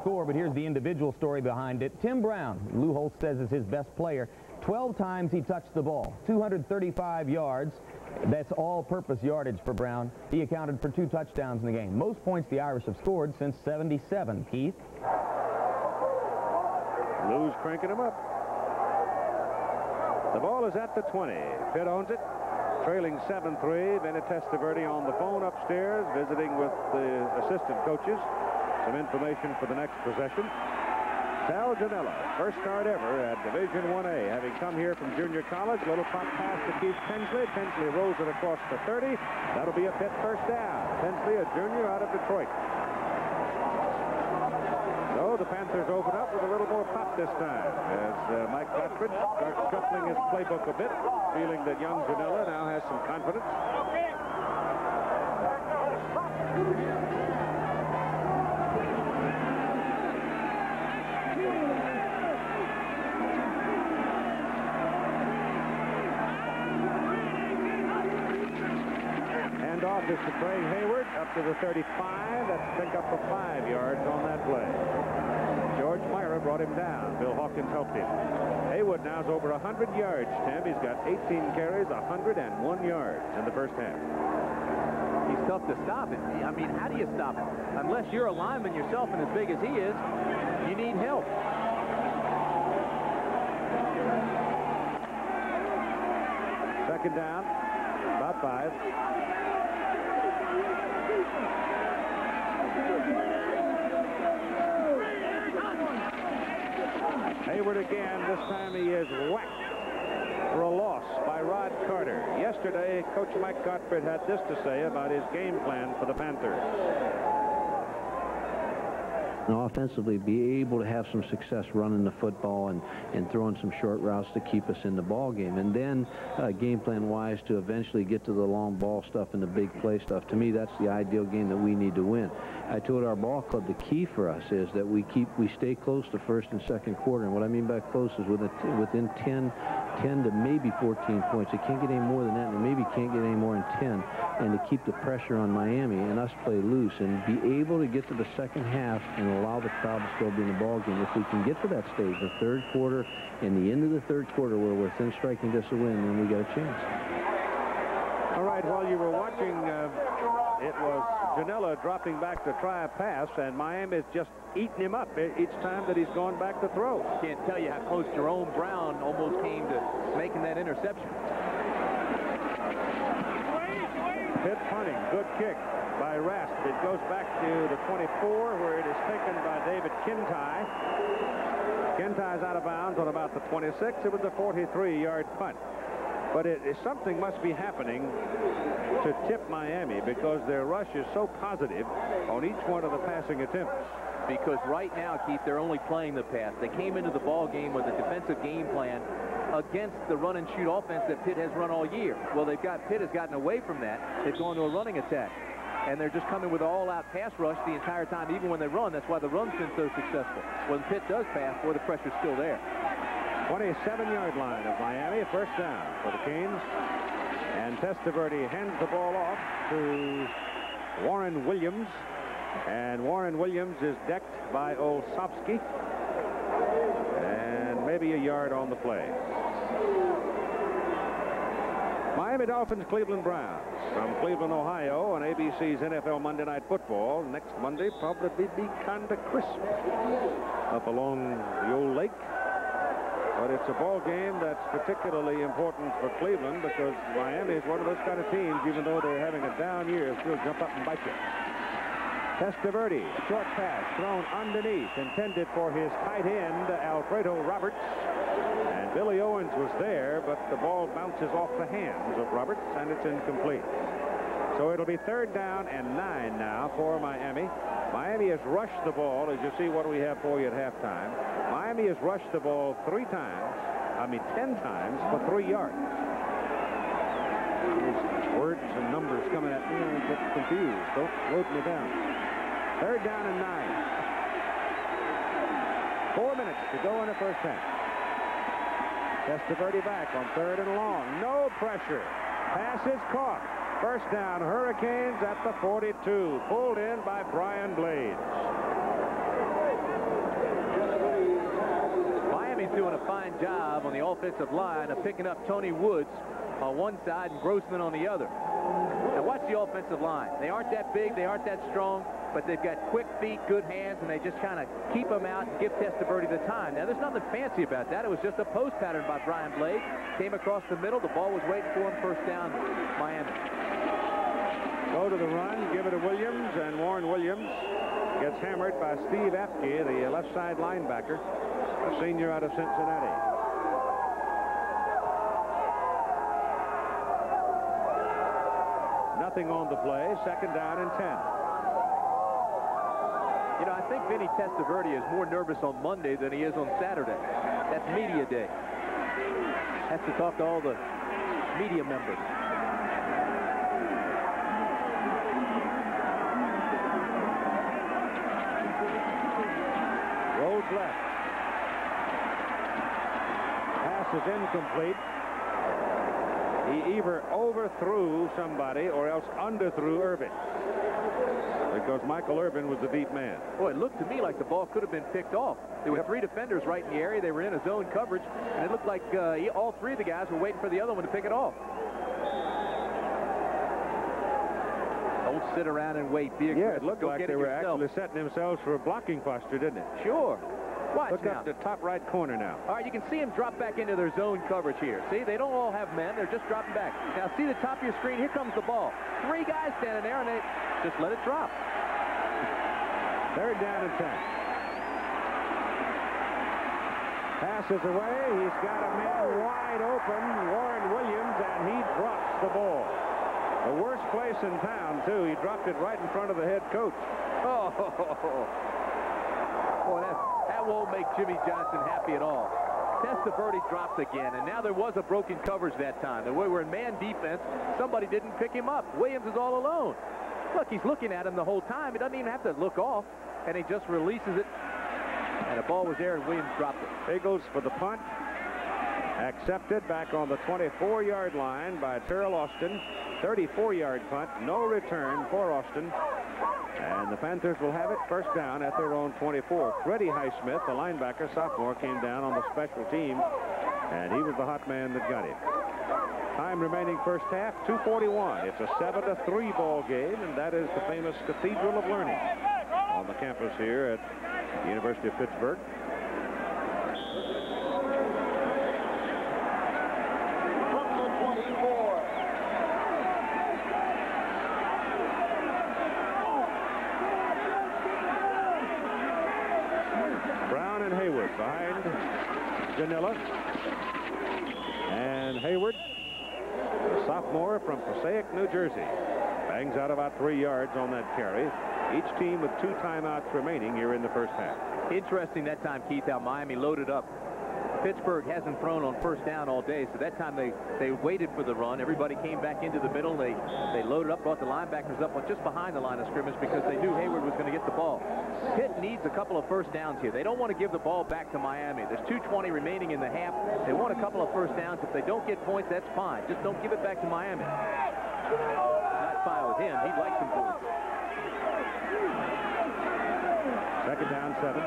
Score, but here's the individual story behind it. Tim Brown, Lou Holtz says is his best player. 12 times he touched the ball, 235 yards. That's all-purpose yardage for Brown. He accounted for 2 touchdowns in the game. Most points the Irish have scored since '77. Keith? Lou's cranking him up. The ball is at the 20. Pitt owns it, trailing 7-3. Vinny Testaverde on the phone upstairs, visiting with the assistant coaches. Some information for the next possession. Sal Janella, first start ever at Division 1A, having come here from junior college. Little pop pass to Keith Pensley. Pensley rolls it across the 30. That'll be a Pitt first down. Pensley, a junior out of Detroit. So the Panthers open up with a little more pop this time as Mike Gottfried starts shuffling his playbook a bit, feeling that young Janella now has some confidence. Off is to Craig Hayward up to the 35. That's a pick up for 5 yards on that play. George Myra brought him down. Bill Hawkins helped him. Hayward now's over 100 yards, Tim. He's got 18 carries, 101 yards in the first half. He's tough to stop it. I mean, how do you stop him? Unless you're a lineman yourself and as big as he is, you need help. Second down, about 5. Hayward again. This time he is whacked for a loss by Rod Carter. Yesterday, Coach Mike Gottfried had this to say about his game plan for the Panthers. And offensively, be able to have some success running the football and throwing some short routes to keep us in the ball game. And then game plan wise to eventually get to the long ball stuff and the big play stuff. To me, that's the ideal game that we need to win. I told our ball club the key for us is that we stay close to first and second quarter. And what I mean by close is within 10 to maybe 14 points. It can't get any more than that, and maybe can't get any more than 10. And to keep the pressure on Miami and us play loose and be able to get to the second half and allow the crowd to still be in the ball game. If we can get to that stage, the third quarter and the end of the third quarter where we're within striking distance of win, then we got a chance. All right, while you were watching, it was Janela dropping back to try a pass, and Miami's just eating him up each time that he's gone back to throw. Can't tell you how close Jerome Brown almost came to making that interception. Pitt punting, good kick by Rast. It goes back to the 24 where it is taken by David Kintai. Kintai's out of bounds on about the 26. It was a 43-yard punt. But something must be happening to tip Miami because their rush is so positive on each one of the passing attempts. Because right now, Keith, they're only playing the pass. They came into the ball game with a defensive game plan against the run-and-shoot offense that Pitt has run all year. Well, Pitt has gotten away from that. They've gone to a running attack. And they're just coming with an all-out pass rush the entire time, even when they run. That's why the run's been so successful. When Pitt does pass, boy, the pressure's still there. 27-yard line of Miami, first down for the Canes. And Testaverde hands the ball off to Warren Williams. And Warren Williams is decked by Olsovsky. And maybe a yard on the play. Miami Dolphins, Cleveland Browns. From Cleveland, Ohio, on ABC's NFL Monday Night Football. Next Monday probably be kind of crisp up along the old lake. But it's a ball game that's particularly important for Cleveland because Miami is one of those kind of teams, even though they're having a down year, still jump up and bite you. Testaverde, short pass thrown underneath, intended for his tight end, Alfredo Roberts. And Billy Owens was there, but the ball bounces off the hands of Roberts, and it's incomplete. So it'll be third down and 9 now for Miami. Miami has rushed the ball, as you see what we have for you at halftime. Miami has rushed the ball 10 times for 3 yards. These words and numbers coming at me, I get confused. Don't load me down. Third down and 9. 4 minutes to go in the first half. Testaverde back on third and long. No pressure. Pass is caught. First down, Hurricanes at the 42. Pulled in by Brian Blades. Miami's doing a fine job on the offensive line of picking up Tony Woods on one side and Grossman on the other. Now watch the offensive line. They aren't that big, they aren't that strong, but they've got quick feet, good hands, and they just kind of keep them out and give Testaverde the time. Now there's nothing fancy about that. It was just a post pattern by Brian Blades. Came across the middle, the ball was waiting for him, first down, Miami. Go to the run, give it to Williams, and Warren Williams gets hammered by Steve Apke, the left side linebacker, a senior out of Cincinnati. Nothing on the play, second down and 10. You know, I think Vinny Testaverde is more nervous on Monday than he is on Saturday. That's media day. Has to talk to all the media members. Rolls left. Pass is incomplete. He either overthrew somebody or else underthrew Irvin. Because Michael Irvin was the deep man. Boy, it looked to me like the ball could have been picked off. There were 3 defenders right in the area. They were in a zone coverage, and it looked like all 3 of the guys were waiting for the other one to pick it off. Don't sit around and wait. Be aggressive. Yeah, it looked like they were actually setting themselves for a blocking posture, didn't it? Sure. Watch Look now. up the top right corner now. All right, you can see him drop back into their zone coverage here. See, they don't all have men. They're just dropping back. Now, see the top of your screen? Here comes the ball. 3 guys standing there, and they just let it drop. 3rd down and 10. Passes away. He's got a man wide open, Warren Williams, and he drops the ball. The worst place in town, too. He dropped it right in front of the head coach. Oh, boy, that won't make Jimmy Johnson happy at all. Testaverde drops again, and now there was a broken coverage that time. The way we're in man defense, somebody didn't pick him up. Williams is all alone. Look, he's looking at him the whole time. He doesn't even have to look off, and he just releases it. And the ball was there, and Williams dropped it. Eagles for the punt. Accepted back on the 24-yard line by Terrell Austin. 34-yard punt. No return for Austin. And the Panthers will have it first down at their own 24. Freddie Highsmith, the linebacker, sophomore, came down on the special team, and he was the hot man that got it. Time remaining first half, 2:41. It's a 7-3 ball game, and that is the famous Cathedral of Learning on the campus here at the University of Pittsburgh. Brown and Hayward behind Janilla. And Hayward, a sophomore from Passaic, New Jersey, bangs out about 3 yards on that carry. Each team with 2 timeouts remaining here in the first half. Interesting that time, Keith, how Miami loaded up. Pittsburgh hasn't thrown on first down all day, so that time they waited for the run. Everybody came back into the middle. They loaded up, brought the linebackers up just behind the line of scrimmage because they knew Hayward was going to get the ball. Pitt needs a couple of first downs here. They don't want to give the ball back to Miami. There's 2:20 remaining in the half. They want a couple of first downs. If they don't get points, that's fine. Just don't give it back to Miami. Not fine with him. He'd like some points. 2nd down, 7.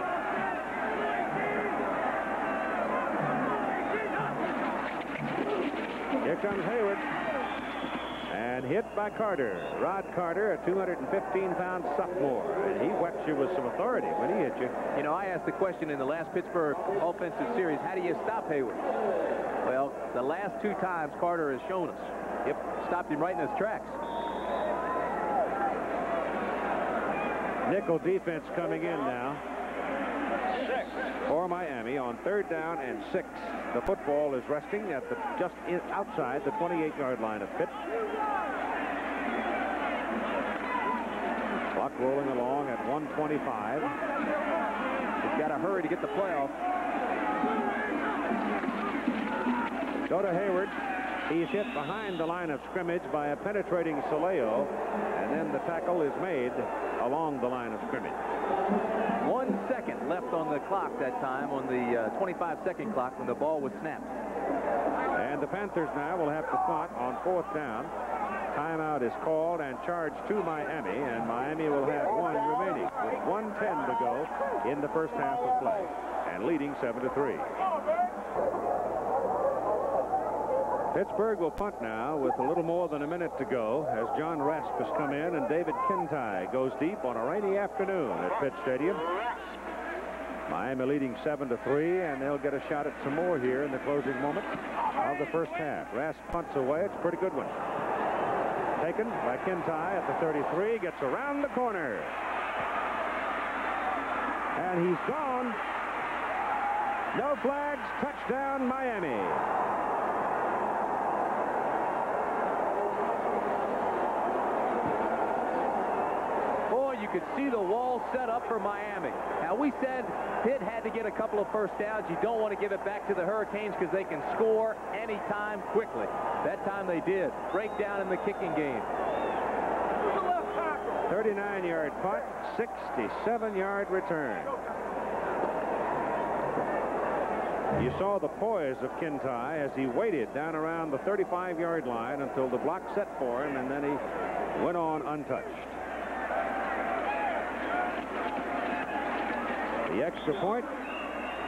Here comes Hayward. And hit by Carter. Rod Carter, a 215-pound sophomore. And he whacks you with some authority when he hits you. You know, I asked the question in the last Pittsburgh offensive series, how do you stop Hayward? Well, the last 2 times Carter has shown us. Yep, stopped him right in his tracks. Nickel defense coming in now for Miami on 3rd down and 6. The football is resting at just outside the 28-yard line of Pitt. Clock rolling along at 1:25. He's got to hurry to get the playoff. Go to Hayward. He's hit behind the line of scrimmage by a penetrating Soleo, and then the tackle is made along the line of scrimmage. 1 second left on the clock that time, on the 25-second clock when the ball was snapped. And the Panthers now will have to punt on 4th down. Timeout is called and charged to Miami, and Miami will have 1 remaining with 1:10 to go in the first half of play, and leading 7-3. Pittsburgh will punt now with a little more than a minute to go as John Rasp has come in and David Kintai goes deep on a rainy afternoon at Pitt Stadium. Miami leading 7-3, and they'll get a shot at some more here in the closing moments of the first half. Rasp punts away. It's a pretty good one. Taken by Kintai at the 33, gets around the corner. And he's gone. No flags, touchdown Miami. You could see the wall set up for Miami. Now, we said Pitt had to get a couple of first downs. You don't want to give it back to the Hurricanes because they can score anytime quickly. That time they did. Breakdown in the kicking game. 39-yard punt, 67-yard return. You saw the poise of Kintai as he waited down around the 35-yard line until the block set for him, and then he went on untouched. The extra point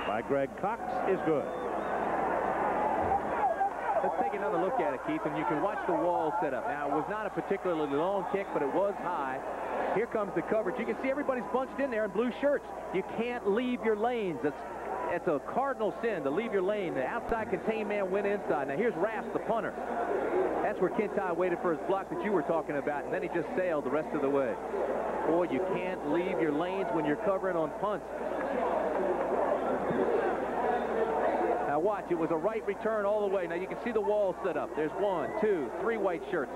by Greg Cox is good. Let's take another look at it, Keith, and you can watch the wall set up. Now, it was not a particularly long kick, but it was high. Here comes the coverage. You can see everybody's bunched in there in blue shirts. You can't leave your lanes. It's a cardinal sin to leave your lane. The outside contained man went inside. Now here's Raps, the punter. That's where Kintai waited for his block that you were talking about, and then he just sailed the rest of the way. Boy, you can't leave your lanes when you're covering on punts. Now watch, it was a right return all the way. Now you can see the wall set up. There's 1, 2, 3 white shirts.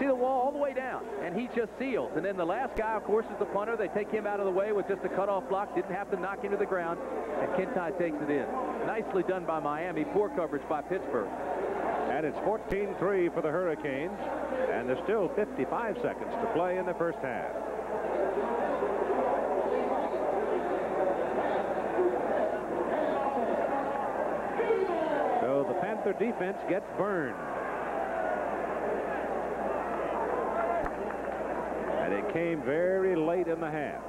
See the wall all the way down, and he just seals. And then the last guy, of course, is the punter. They take him out of the way with just a cutoff block. Didn't have to knock him to the ground, and Kintai takes it in. Nicely done by Miami. Poor coverage by Pittsburgh. And it's 14-3 for the Hurricanes, and there's still 55 seconds to play in the first half. So the Panther defense gets burned. And it came very late in the half.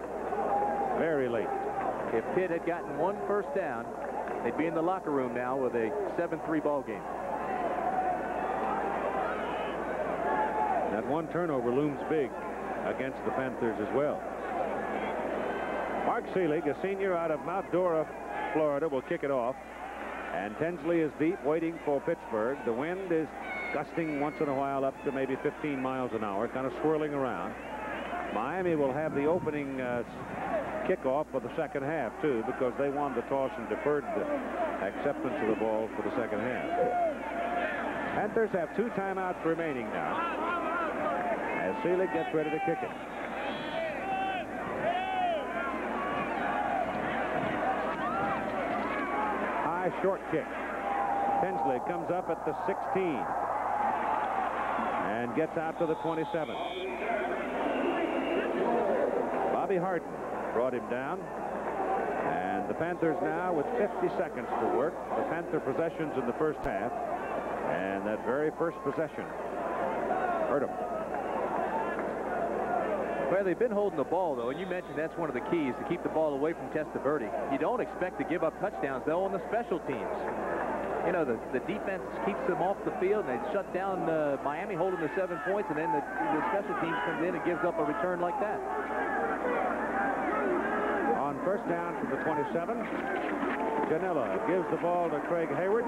Very late. If Pitt had gotten 1 first down, they'd be in the locker room now with a 7-3 ball game. That 1 turnover looms big against the Panthers as well. Mark Seelig, a senior out of Mount Dora, Florida, will kick it off. And Tinsley is deep, waiting for Pittsburgh. The wind is gusting once in a while up to maybe 15 miles an hour, kind of swirling around. Miami will have the opening kickoff for the second half, too, because they won the toss and deferred the acceptance of the ball for the second half. Panthers have 2 timeouts remaining now as Seelig gets ready to kick it. High short kick. Tinsley comes up at the 16 and gets out to the 27. Bobby Harden brought him down, and the Panthers now with 50 seconds to work. The Panther possessions in the first half, and that very first possession hurt them. Well, they've been holding the ball, though, and you mentioned that's one of the keys, to keep the ball away from Testaverde. You don't expect to give up touchdowns, though, on the special teams. You know, the defense keeps them off the field, and they shut down Miami, holding the 7 points, and then the special teams comes in and gives up a return like that. On first down from the 27, Janela gives the ball to Craig Hayward,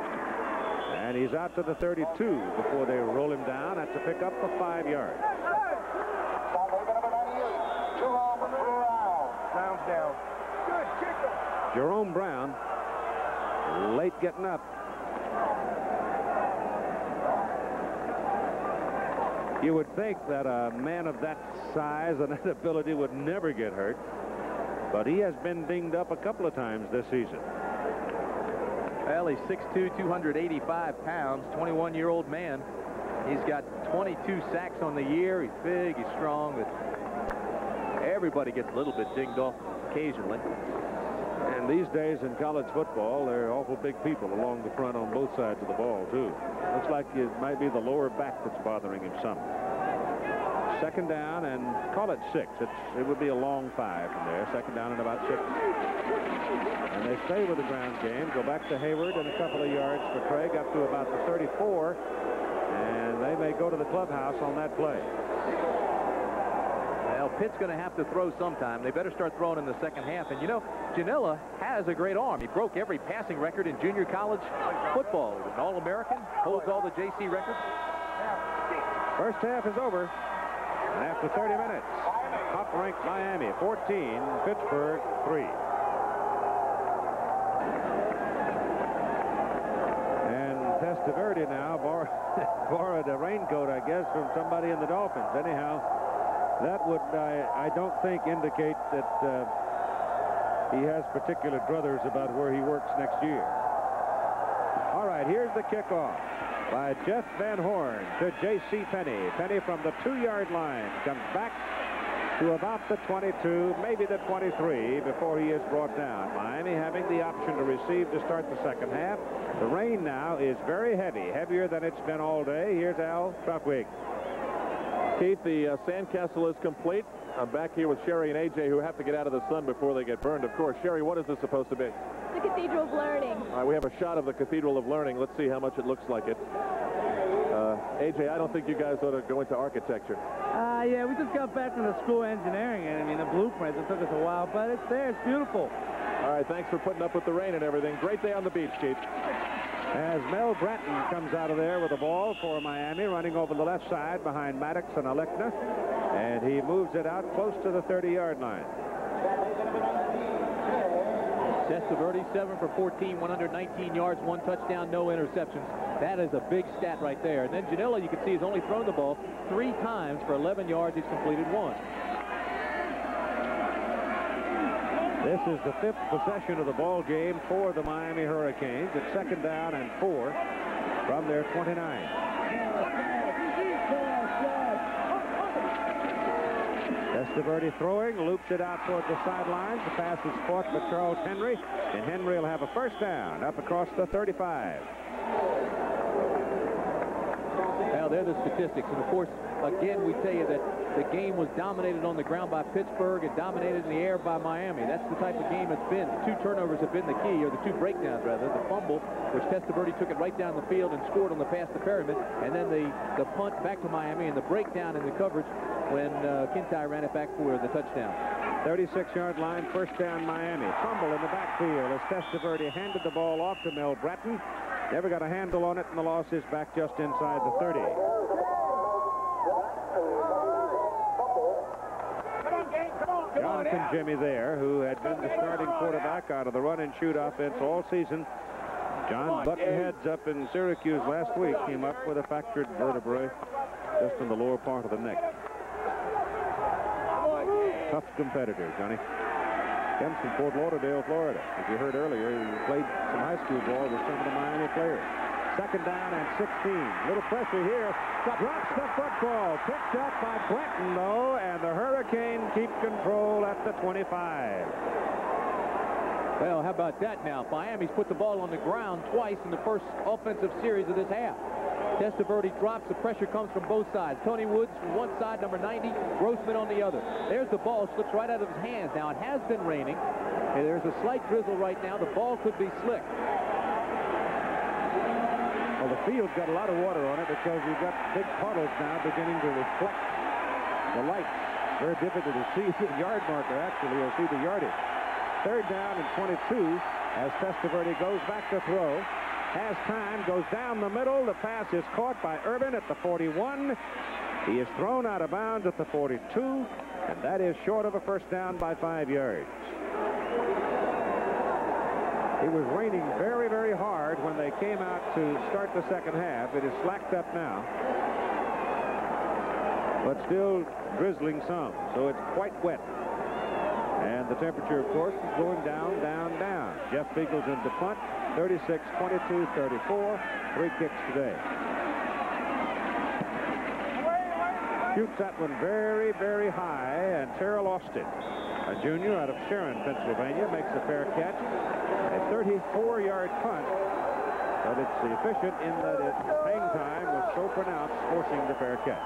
and he's out to the 32 before they roll him down. That's a pickup for 5 yards. Brown's down. Good kicker. Jerome Brown, late getting up. You would think that a man of that size and that ability would never get hurt, but he has been dinged up a couple of times this season. Well, he's 6'2", 285 pounds, 21-year-old man. He's got 22 sacks on the year. He's big, he's strong, but everybody gets a little bit dinged off occasionally. And these days in college football, they're awful big people along the front on both sides of the ball, too. Looks like it might be the lower back that's bothering him some. Second down, and call it 6. It would be a long 5 from there. Second down and about 6. And they stay with the ground game. Go back to Hayward and a couple of yards for Craig up to about the 34. And they may go to the clubhouse on that play. Well, Pitt's going to have to throw sometime. They better start throwing in the second half. And, you know, Janela has a great arm. He broke every passing record in junior college football. He's an All-American, holds all the JC records. First half is over. And after 30 minutes, top-ranked Miami 14, Pittsburgh 3. And Testaverde now borrowed a raincoat, I guess, from somebody in the Dolphins. Anyhow, that would, I don't think, indicate that he has particular druthers about where he works next year. All right, here's the kickoff by Jeff Van Horn to J.C. Penney. Penney from the 2-yard line comes back to about the 22, maybe the 23, before he is brought down. Miami having the option to receive to start the second half. The rain now is very heavy, heavier than it's been all day. Here's Al Truckwig. Keith, the sandcastle is complete. I'm back here with Sherry and AJ, who have to get out of the sun before they get burned, of course. Sherry, what is this supposed to be? The Cathedral of Learning. All right, we have a shot of the Cathedral of Learning. Let's see how much it looks like it. A.J., I don't think you guys ought to go into architecture. Yeah, we just got back from the school of engineering, and I mean, the blueprints, it took us a while, but it's there. It's beautiful. All right, thanks for putting up with the rain and everything. Great day on the beach, Chief. As Mel Bratton comes out of there with the ball for Miami, running over the left side behind Maddox and Alekna, and he moves it out close to the 30-yard line. Testaverde, 7 for 14, 119 yards, 1 touchdown, no interceptions. That is a big stat right there. And then Janela, you can see, has only thrown the ball 3 times for 11 yards. He's completed 1. This is the 5th possession of the ball game for the Miami Hurricanes. It's 2nd down and 4 from their 29. Testaverde throwing, loops it out toward the sidelines. The pass is caught by Charles Henry, and Henry will have a first down up across the 35. Well, they're the statistics. And, of course, again, we tell you that the game was dominated on the ground by Pittsburgh and dominated in the air by Miami. That's the type of game it's been. The 2 turnovers have been the key, or the 2 breakdowns, rather. The fumble, which Testaverde took it right down the field and scored on the pass to Perryman, and then the punt back to Miami and the breakdown in the coverage when Kintai ran it back for the touchdown. 36-yard line, first down Miami. Fumble in the backfield as Testaverde handed the ball off to Mel Bratton. Never got a handle on it, and the loss is back just inside the 30. Jonathan Jimmy there, who had been the starting quarterback out of the run-and-shoot offense all season. John button heads up in Syracuse last week, came up with a fractured vertebrae just in the lower part of the neck. Tough competitor, Johnny. Comes from Fort Lauderdale, Florida. As you heard earlier, he played some high school ball with some of the Miami players. 2nd down and 16. Little pressure here. Drops the football. Picked up by Bratton, though, and the Hurricanes keep control at the 25. Well, how about that now? Miami's put the ball on the ground twice in the first offensive series of this half. Testaverde drops. The pressure comes from both sides. Tony Woods from one side, number 90. Grossman on the other. There's the ball. Slips right out of his hands. Now, it has been raining. And there's a slight drizzle right now. The ball could be slick. Well, the field's got a lot of water on it because you've got big puddles now beginning to reflect the light. Very difficult to see the yard marker, actually. You'll see the yardage. 3rd down and 22 as Testaverde goes back to throw. Has time, goes down the middle. The pass is caught by Urban at the 41. He is thrown out of bounds at the 42, and that is short of a first down by 5 yards. It was raining very, very hard when they came out to start the second half. It is slacked up now, but still drizzling some, so it's quite wet. And the temperature, of course, is going down, down, down. Jeff Beagle's in the punt. 36, 22, 34. 3 kicks today. Shoots that one very, very high, and Terrell Austin, a junior out of Sharon, Pennsylvania, makes a fair catch. A 34-yard punt, but it's efficient in that its hang time was so pronounced, forcing the fair catch.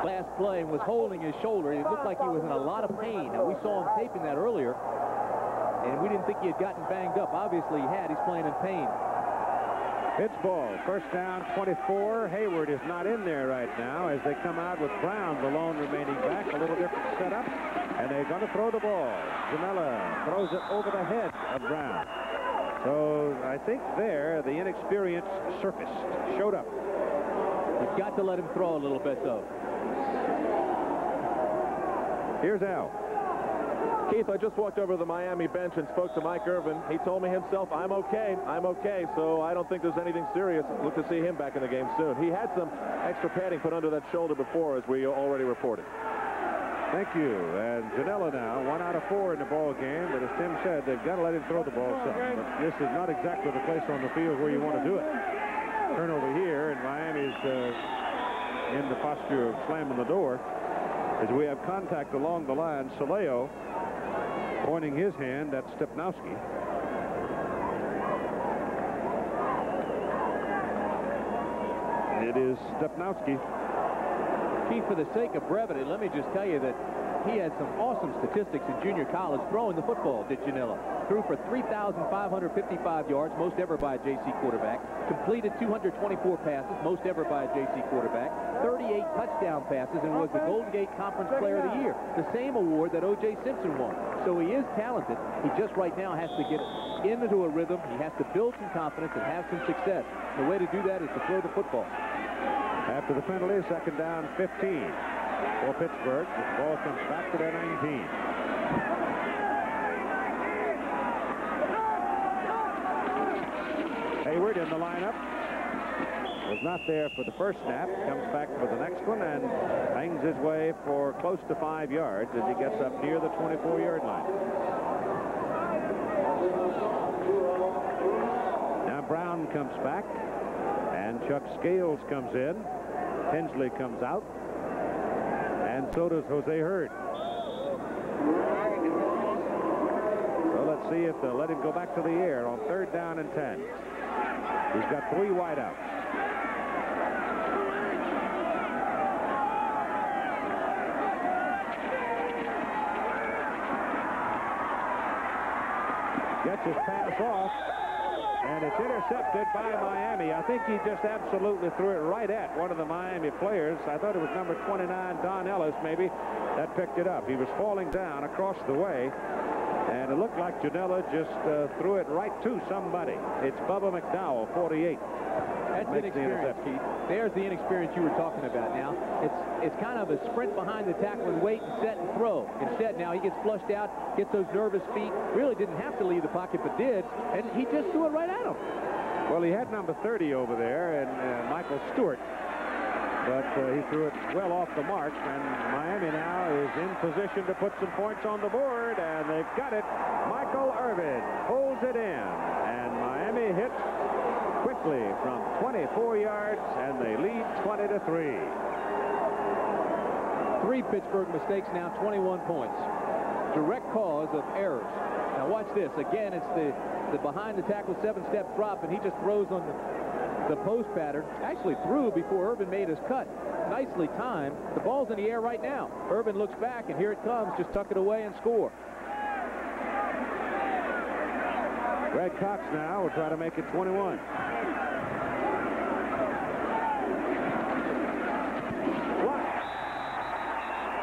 Last play was holding his shoulder. It looked like he was in a lot of pain. Now, we saw him taping that earlier, and we didn't think he had gotten banged up. Obviously, he had. He's playing in pain. It's ball. First down, 24. Hayward is not in there right now as they come out with Brown, the lone remaining back. A little different setup, and they're going to throw the ball. Jamela throws it over the head of Brown. So I think there the inexperience surfaced, showed up. You've got to let him throw a little bit, though. Here's Al. Keith, I just walked over to the Miami bench and spoke to Mike Irvin. He told me himself, I'm okay, so I don't think there's anything serious. Look to see him back in the game soon. He had some extra padding put under that shoulder before, as we already reported. Thank you. And Janela now, 1 out of 4 in the ball game, but as Tim said, they've got to let him throw the ball some. But this is not exactly the place on the field where you want to do it. Turnover here, and Miami's in the posture of slamming the door as we have contact along the line. Soleo pointing his hand at Stepnowski. It is Stepnowski. Keith, for the sake of brevity, let me just tell you that He had some awesome statistics in junior college throwing the football, did Janela. Threw for 3,555 yards, most ever by a JC quarterback. Completed 224 passes, most ever by a JC quarterback. 38 touchdown passes, and was the Golden Gate Conference Player of the Year, the same award that O.J. Simpson won. So he is talented. He just right now has to get into a rhythm. He has to build some confidence and have some success. The way to do that is to throw the football. After the penalty, second down 15 for Pittsburgh. The ball comes back to their 19. Hayward in the lineup. Was not there for the first snap. Comes back for the next one and hangs his way for close to 5 yards as he gets up near the 24-yard line. Now Brown comes back, and Chuck Scales comes in. Tinsley comes out, and so does Jose Hurd. So let's see if they'll let him go back to the air on third down and 10. He's got 3 wideouts. Gets his pass off, and it's intercepted by Miami. I think he just absolutely threw it right at one of the Miami players. I thought it was number 29, Don Ellis, maybe, that picked it up. He was falling down across the way, and it looked like Janela just threw it right to somebody. It's Bubba McDowell, 48. That's inexperience, Keith. There's the inexperience you were talking about now. It's kind of a sprint behind the tackle and wait and set and throw. Instead, now he gets flushed out, gets those nervous feet. Really didn't have to leave the pocket, but did, and he just threw it right at him. Well, he had number 30 over there, and Michael Stewart, but he threw it well off the mark, and Miami now is in position to put some points on the board, and they've got it. Michael Irvin pulls it in, and Miami hits quickly from 24 yards, and they lead 20-3. 3 Pittsburgh mistakes now, 21 points. Direct cause of errors. Now watch this. Again, it's the behind the tackle 7-step drop, and he just throws on the post pattern. Actually threw before Irvin made his cut. Nicely timed. The ball's in the air right now. Irvin looks back, and here it comes. Just tuck it away and score. Greg Cox now will try to make it 21.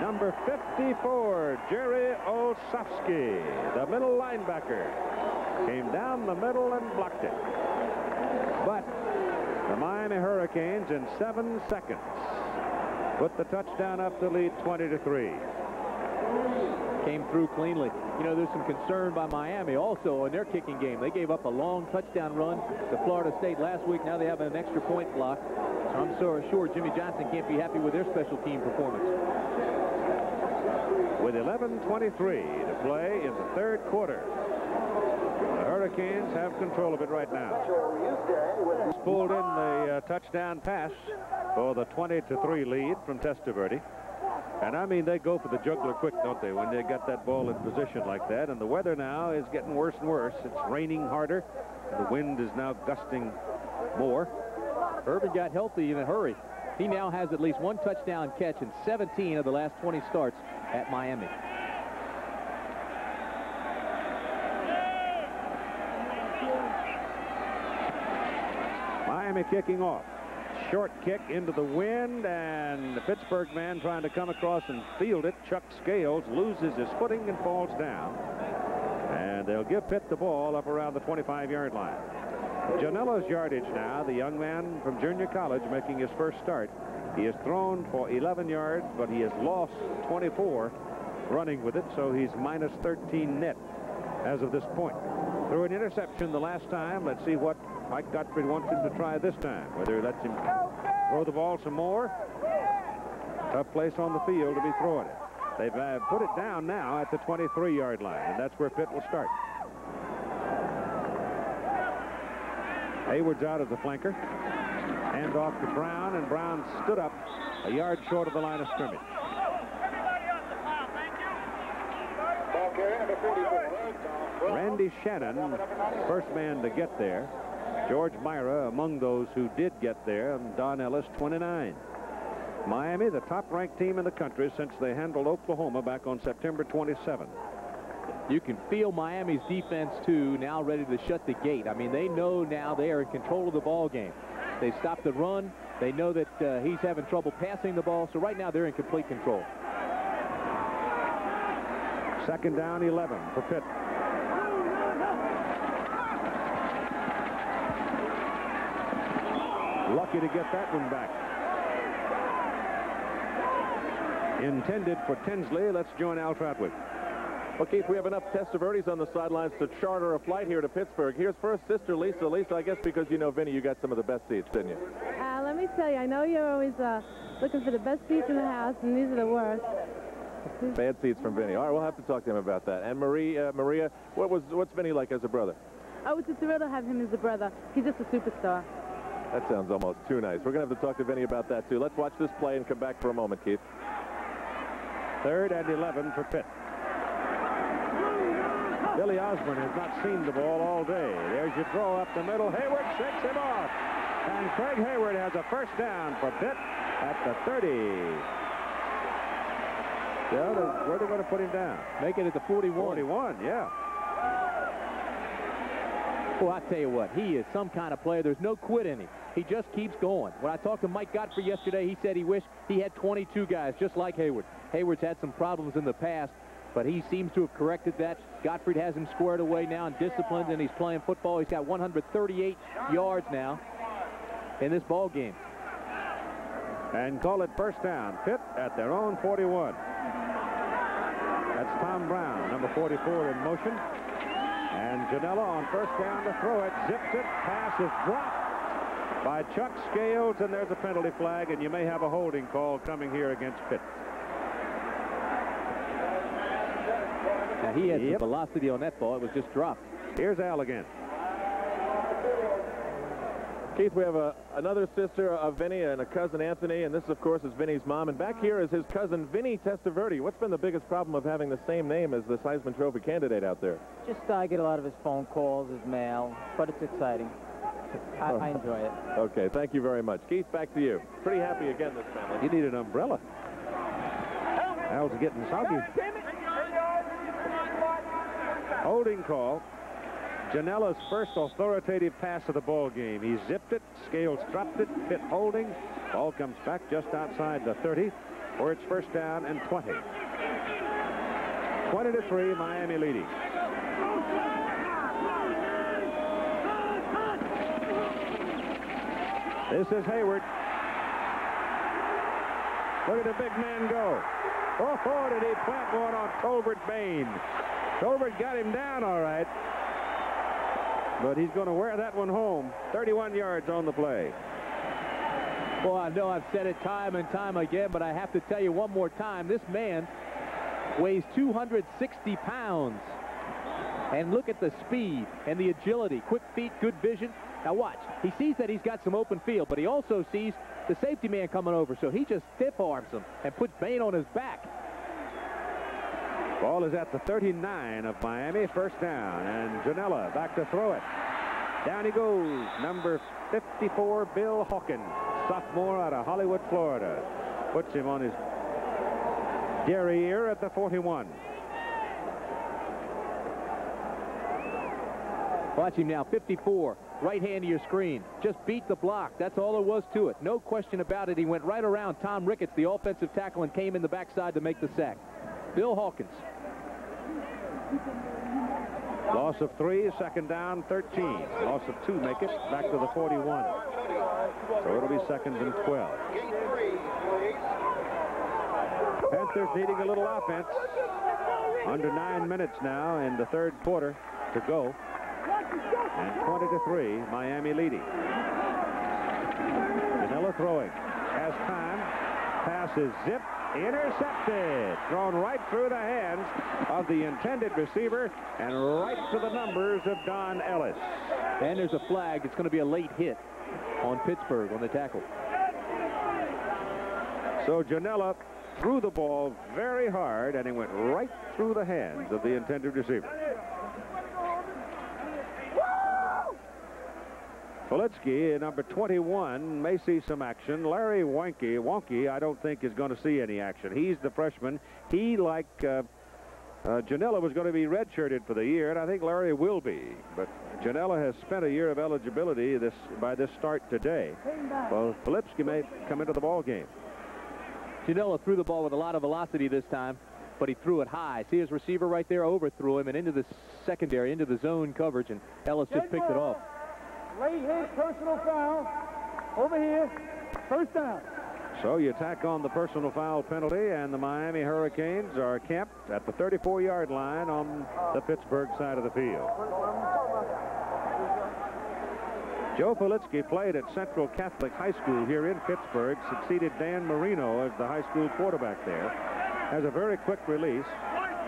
Number 54, Jerry Osofsky, the middle linebacker, came down the middle and blocked it. But the Miami Hurricanes in 7 seconds put the touchdown up to lead 20-3. Came through cleanly. You know, there's some concern by Miami also in their kicking game. They gave up a long touchdown run to Florida State last week. Now they have an extra point block. So I'm so sure Jimmy Johnson can't be happy with their special team performance. With 11:23 to play in the third quarter, the Hurricanes have control of it right now. Pulled in the touchdown pass for the 20-3 lead from Testaverde. And I mean, they go for the juggler quick, don't they, when they got that ball in position like that. And the weather now is getting worse and worse. It's raining harder. The wind is now gusting more. Irvin got healthy in a hurry. He now has at least 1 touchdown catch in 17 of the last 20 starts at Miami. Miami kicking off. Short kick into the wind, and the Pittsburgh man trying to come across and field it. Chuck Scales loses his footing and falls down. And they'll give Pitt the ball up around the 25-yard line. Janela's yardage now, the young man from junior college making his first start. He has thrown for 11 yards, but he has lost 24 running with it, so he's minus 13 net as of this point. Threw an interception the last time. Let's see what Mike Gottfried wants him to try this time, whether he lets him throw the ball some more. Tough place on the field to be throwing it. They've put it down now at the 23-yard line, and that's where Pitt will start. Hayward's out as a flanker. Hand off to Brown, and Brown stood up a yard short of the line of scrimmage. Randy Shannon, first man to get there. George Myra among those who did get there, and Don Ellis, 29. Miami, the top-ranked team in the country since they handled Oklahoma back on September 27th. You can feel Miami's defense, too, now ready to shut the gate. I mean, they know now they are in control of the ball game. They stopped the run. They know that he's having trouble passing the ball. So right now they're in complete control. Second down, 11 for Pitt. Lucky to get that one back. Intended for Tinsley. Let's join Al Trautwig. Well, Keith, we have enough Testaverdes on the sidelines to charter a flight here to Pittsburgh. Here's first sister Lisa. Lisa, I guess because you know Vinny, you got some of the best seats, didn't you? Let me tell you, I know you're always looking for the best seats in the house, and these are the worst. Bad seats from Vinny. All right, we'll have to talk to him about that. And Maria, what's Vinny like as a brother? Oh, it's a thrill to have him as a brother. He's just a superstar. That sounds almost too nice. We're going to have to talk to Vinny about that, too. Let's watch this play and come back for a moment, Keith. 3rd and 11 for Pitt. Billy Osborne has not seen the ball all day. There's your throw up the middle. Hayward shakes him off. And Craig Hayward has a first down for Pitt at the 30. Yeah, where are they going to put him down? Make it at the 41. 41, yeah. Well, I tell you what, he is some kind of player. There's no quit in him. He just keeps going. When I talked to Mike Godfrey yesterday, he said he wished he had 22 guys just like Hayward. Hayward's had some problems in the past, but he seems to have corrected that. Godfrey has him squared away now and disciplined, and he's playing football. He's got 138 yards now in this ball game. And call it first down. Pitt at their own 41. That's Tom Brown, number 44 in motion. And Janela on first down to throw it. Zips it. Pass is dropped by Chuck Scales, and there's a penalty flag, and you may have a holding call coming here against Pitt. Now, he had some velocity on that ball. It was just dropped. Here's Al again. Keith, we have another sister of Vinny and a cousin Anthony, and this, of course, is Vinny's mom. And back here is his cousin Vinny Testaverde. What's been the biggest problem of having the same name as this Heisman Trophy candidate out there? Just I get a lot of his phone calls, his mail, but it's exciting. I enjoy it. Okay, thank you very much. Keith, back to you. Pretty happy again, this family. You need an umbrella. Al's getting soggy. Holding call. Janela's first authoritative pass of the ball game. He zipped it. Scales dropped it. Pitt holding. Ball comes back just outside the 30 for its first down and 20. 20-3, Miami leading. This is Hayward. Look at the big man go. Oh, did he plant one on Tolbert Bain? Tolbert got him down all right. But he's going to wear that one home. 31 yards on the play. Well, I know I've said it time and time again, but I have to tell you one more time. This man weighs 260 pounds. And look at the speed and the agility. Quick feet, good vision. Now watch. He sees that he's got some open field, but he also sees the safety man coming over. So he just stiff arms him and puts Bain on his back. Ball is at the 39 of Miami. First down. And Janela back to throw it. Down he goes. Number 54, Bill Hawkins. Sophomore out of Hollywood, Florida. Puts him on his derriere at the 41. Watch him now, 54, right hand to your screen. Just beat the block. That's all there was to it. No question about it. He went right around Tom Ricketts, the offensive tackle, and came in the backside to make the sack. Bill Hawkins. Loss of 3, second down, 13. Loss of 2 make it back to the 41. So it'll be second and 12. Panthers needing a little offense. Under 9 minutes now in the third quarter to go. And 20-3, Miami leading. Janela throwing. Has time. Pass is zipped. Intercepted. Thrown right through the hands of the intended receiver and right to the numbers of Don Ellis. And there's a flag. It's going to be a late hit on Pittsburgh on the tackle. So Janela threw the ball very hard, and he went right through the hands of the intended receiver. Politsky, number 21, may see some action. Larry Wonky, I don't think is going to see any action. He's the freshman. He, like Janela, was going to be redshirted for the year, and I think Larry will be. But Janela has spent a year of eligibility by this start today. Well, Politsky may come into the ball game. Janela threw the ball with a lot of velocity this time, but he threw it high. See his receiver right there overthrew him and into the secondary, into the zone coverage, and Ellis just picked it off. Late hit, personal foul. Over here, first down. So you tack on the personal foul penalty, and the Miami Hurricanes are camped at the 34-yard line on the Pittsburgh side of the field. Joe Politsky played at Central Catholic High School here in Pittsburgh, succeeded Dan Marino as the high school quarterback there. Has a very quick release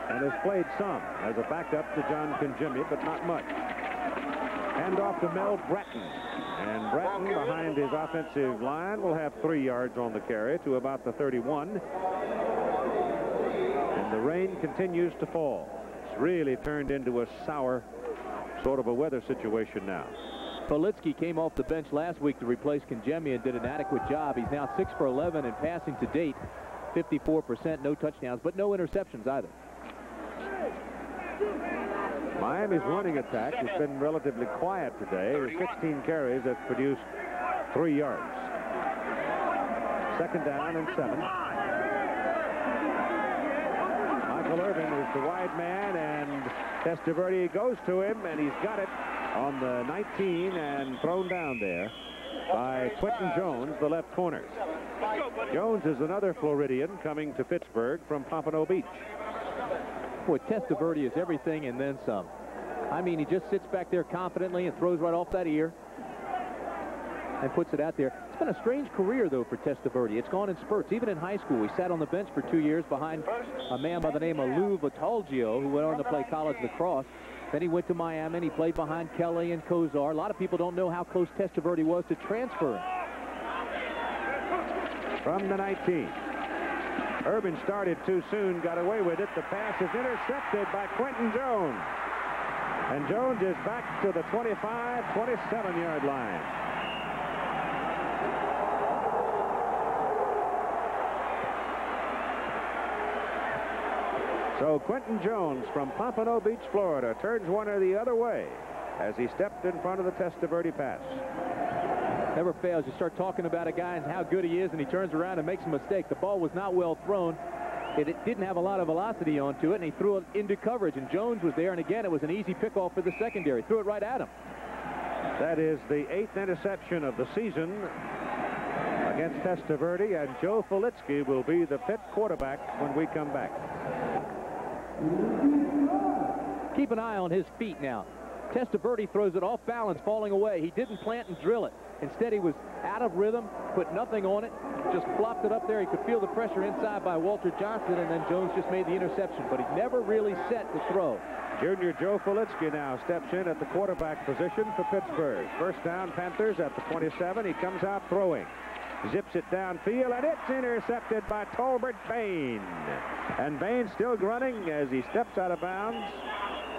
and has played some as a backup to John Congemi, but not much. Hand off to Mel Bratton. And Bratton, behind his offensive line, will have 3 yards on the carry to about the 31. And the rain continues to fall. It's really turned into a sour sort of a weather situation now. Politsky came off the bench last week to replace Congemi and did an adequate job. He's now 6 for 11 in passing to date, 54%, no touchdowns, but no interceptions either. Miami's running attack has been relatively quiet today. With 16 carries, that's produced 3 yards. Second down and 7. Michael Irvin is the wide man, and Testaverde goes to him, and he's got it on the 19 and thrown down there by Quentin Jones, the left corner. Jones is another Floridian coming to Pittsburgh from Pompano Beach. Boy, Testaverde is everything and then some. I mean, he just sits back there confidently and throws right off that ear and puts it out there. It's been a strange career, though, for Testaverde. It's gone in spurts. Even in high school, he sat on the bench for 2 years behind a man by the name of Lou Vitalgio, who went on to play college lacrosse. Then he went to Miami, and he played behind Kelly and Kozar. A lot of people don't know how close Testaverde was to transferring. From the 19. Urban started too soon, got away with it. The pass is intercepted by Quentin Jones. And Jones is back to the 25, 27-yard line. So Quentin Jones from Pompano Beach, Florida, turns one or the other way as he stepped in front of the Testaverde pass. Never fails. You start talking about a guy and how good he is, and he turns around and makes a mistake. The ball was not well thrown. It didn't have a lot of velocity onto it, and he threw it into coverage, and Jones was there, and again, it was an easy pickoff for the secondary. Threw it right at him. That is the 8th interception of the season against Testaverde, and Joe Politsky will be the Pitt quarterback when we come back. Keep an eye on his feet now. Testaverde throws it off balance, falling away. He didn't plant and drill it. Instead, he was out of rhythm, put nothing on it, just flopped it up there. He could feel the pressure inside by Walter Johnson, and then Jones just made the interception, but he never really set the throw. Junior Joe Politsky now steps in at the quarterback position for Pittsburgh. First down, Panthers at the 27. He comes out throwing. Zips it downfield, and it's intercepted by Tolbert Bain. And Bain still grunting as he steps out of bounds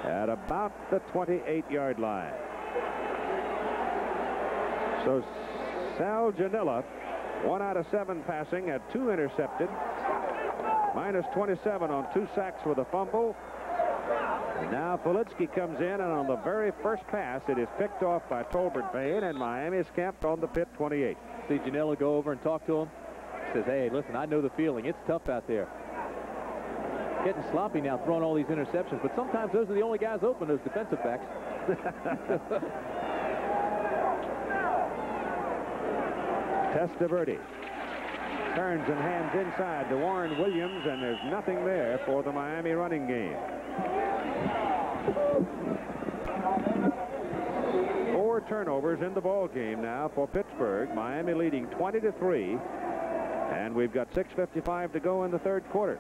at about the 28-yard line. So Sal Janela, 1 out of 7 passing, had 2 intercepted, minus 27 on 2 sacks with a fumble. And now Politsky comes in, and on the very first pass, it is picked off by Tolbert Bain, and Miami is camped on the Pitt 28. See Janela go over and talk to him. He says, hey, listen, I know the feeling. It's tough out there. Getting sloppy now, throwing all these interceptions, but sometimes those are the only guys open, those defensive backs. Testaverde turns and hands inside to Warren Williams, and there's nothing there for the Miami running game. 4 turnovers in the ball game now for Pittsburgh. Miami leading 20-3, and we've got 6:55 to go in the third quarter.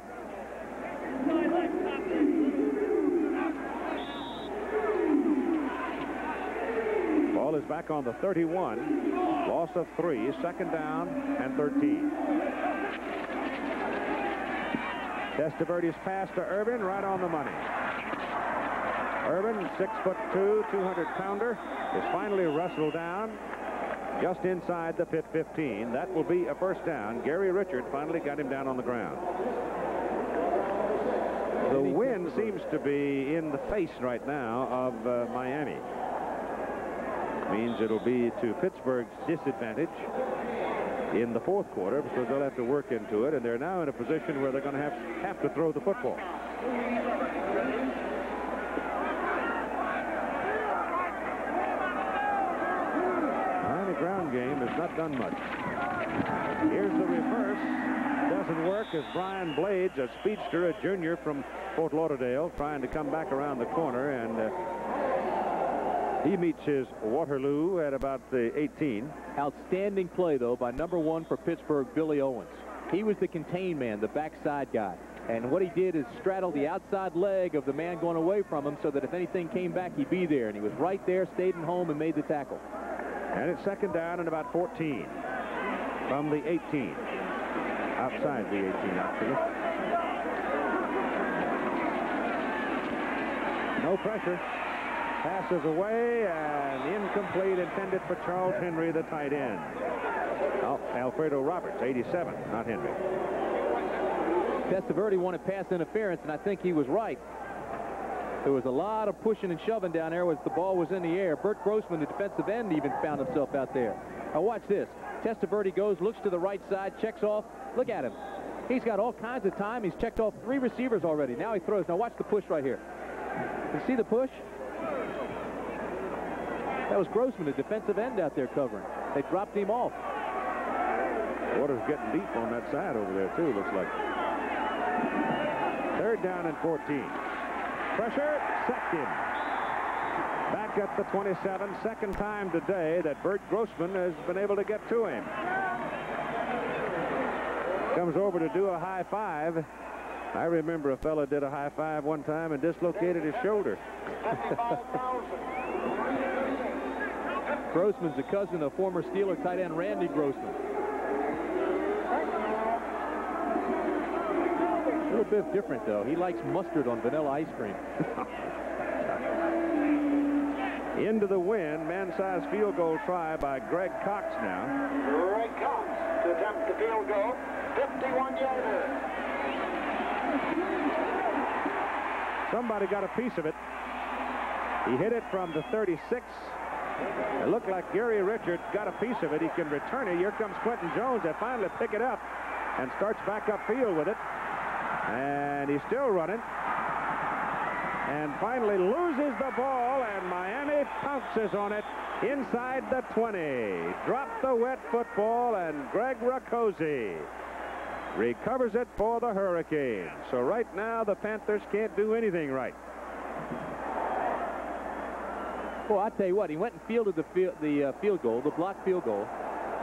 Ball is back on the 31. Loss of 3, second down and 13. Testaverde's pass to Irvin, right on the money. Urban, 6'2", 200-pounder, is finally wrestled down just inside the Pitt 15. That will be a first down. Gary Richard finally got him down on the ground. The wind seems to be in the face right now of Miami. Means it'll be to Pittsburgh's disadvantage in the fourth quarter because they'll have to work into it, and they're now in a position where they're going to have to throw the football. Miami ground game has not done much. Here's the reverse. Doesn't work as Brian Blades, a speedster, a junior from Fort Lauderdale, trying to come back around the corner, and he meets his Waterloo at about the 18. Outstanding play, though, by number 1 for Pittsburgh, Billy Owens. He was the contain man, the backside guy. And what he did is straddle the outside leg of the man going away from him so that if anything came back, he'd be there. And he was right there, stayed at home, and made the tackle. And it's second down and about 14 from the 18. Outside the 18, actually. No pressure. Passes away and incomplete, intended for Charles Henry, the tight end. Oh, Alfredo Roberts, 87, not Henry. Testaverde wanted pass interference, and I think he was right. There was a lot of pushing and shoving down there as the ball was in the air. Bert Grossman, the defensive end, even found himself out there. Now watch this. Testaverde goes, looks to the right side, checks off. Look at him. He's got all kinds of time. He's checked off 3 receivers already. Now he throws. Now watch the push right here. You see the push? That was Grossman, the defensive end out there covering. They dropped him off. Water's getting deep on that side over there, too, looks like. Third down and 14. Pressure, sacked him. Back at the 27, second time today that Bert Grossman has been able to get to him. Comes over to do a high five. I remember a fella did a high five one time and dislocated his shoulder. Grossman's a cousin of former Steeler tight end Randy Grossman. A little bit different, though. He likes mustard on vanilla ice cream. Into the wind, man-sized field goal try by Greg Cox now. Greg Cox to attempt the field goal, 51-yarder. Somebody got a piece of it. He hit it from the 36. It looked like Gary Richards got a piece of it. He can return it. Here comes Quentin Jones. They finally pick it up and starts back upfield with it. And he's still running. And finally loses the ball, and Miami pounces on it inside the 20. Dropped the wet football, and Greg Rakosi recovers it for the Hurricanes. So right now the Panthers can't do anything right. Well, I tell you what, he went and fielded the field goal, the blocked field goal,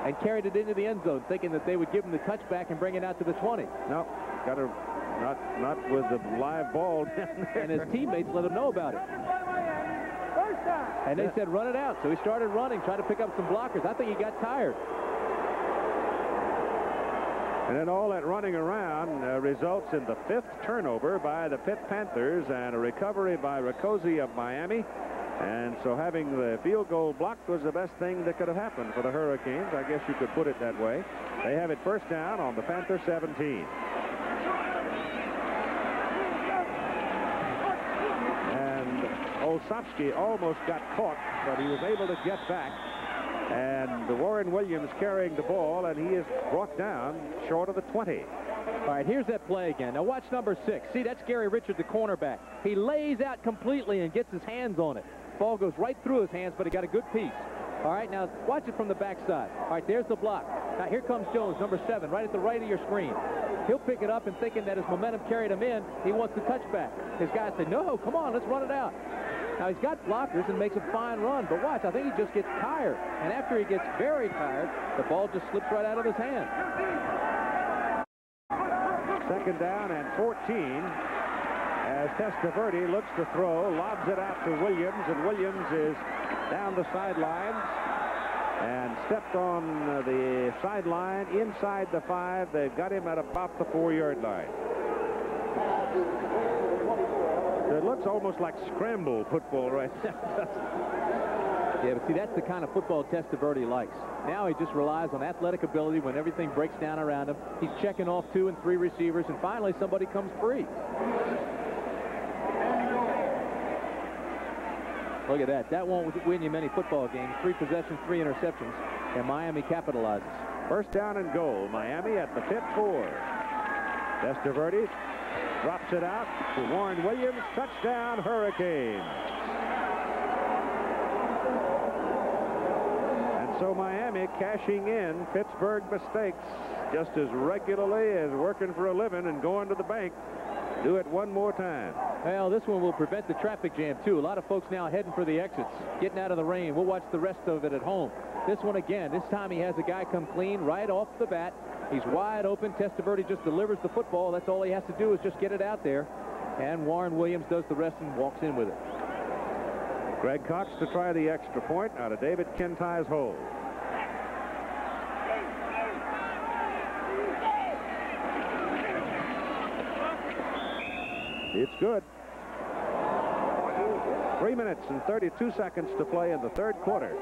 and carried it into the end zone, thinking that they would give him the touchback and bring it out to the 20. No, got to not with the live ball down there. And his teammates let him know about it. And they said, run it out. So he started running, trying to pick up some blockers. I think he got tired. And then all that running around results in the 5th turnover by the Pitt Panthers and a recovery by Rakosi of Miami. And so having the field goal blocked was the best thing that could have happened for the Hurricanes. I guess you could put it that way. They have it first down on the Panther 17. Olszewski almost got caught, but he was able to get back. And Warren Williams carrying the ball, and he is brought down short of the 20. All right, here's that play again. Now watch number 6. See, that's Gary Richard, the cornerback. He lays out completely and gets his hands on it. Ball goes right through his hands, but he got a good piece. All right, now watch it from the backside. All right, there's the block. Now here comes Jones, number 7, right at the right of your screen. He'll pick it up and thinking that his momentum carried him in, he wants the touchback. His guys say, no, come on, let's run it out. Now he's got blockers and makes a fine run, but watch, I think he just gets tired. And after he gets very tired, the ball just slips right out of his hand. Second down and 14 as Testaverde looks to throw, lobs it out to Williams, and Williams is down the sidelines and stepped on the sideline inside the 5. They've got him at about the 4-yard line. The looks almost like scramble football right now. Yeah, but see, that's the kind of football Testaverde likes. Now he just relies on athletic ability when everything breaks down around him. He's checking off 2 and 3 receivers, and finally somebody comes free. Look at that. That won't win you many football games. 3 possessions, 3 interceptions, and Miami capitalizes. First down and goal. Miami at the Pitt 4. Testaverde drops it out to Warren Williams. Touchdown, Hurricanes. And so Miami cashing in Pittsburgh mistakes just as regularly as working for a living and going to the bank. Do it one more time. Well, this one will prevent the traffic jam, too. A lot of folks now heading for the exits, getting out of the rain. We'll watch the rest of it at home. This one again. This time he has a guy come clean right off the bat. He's wide open. Testaverde just delivers the football. That's all he has to do is just get it out there. And Warren Williams does the rest and walks in with it. Greg Cox to try the extra point out of David Kentai's hole. It's good. 3 minutes and 32 seconds to play in the third quarter.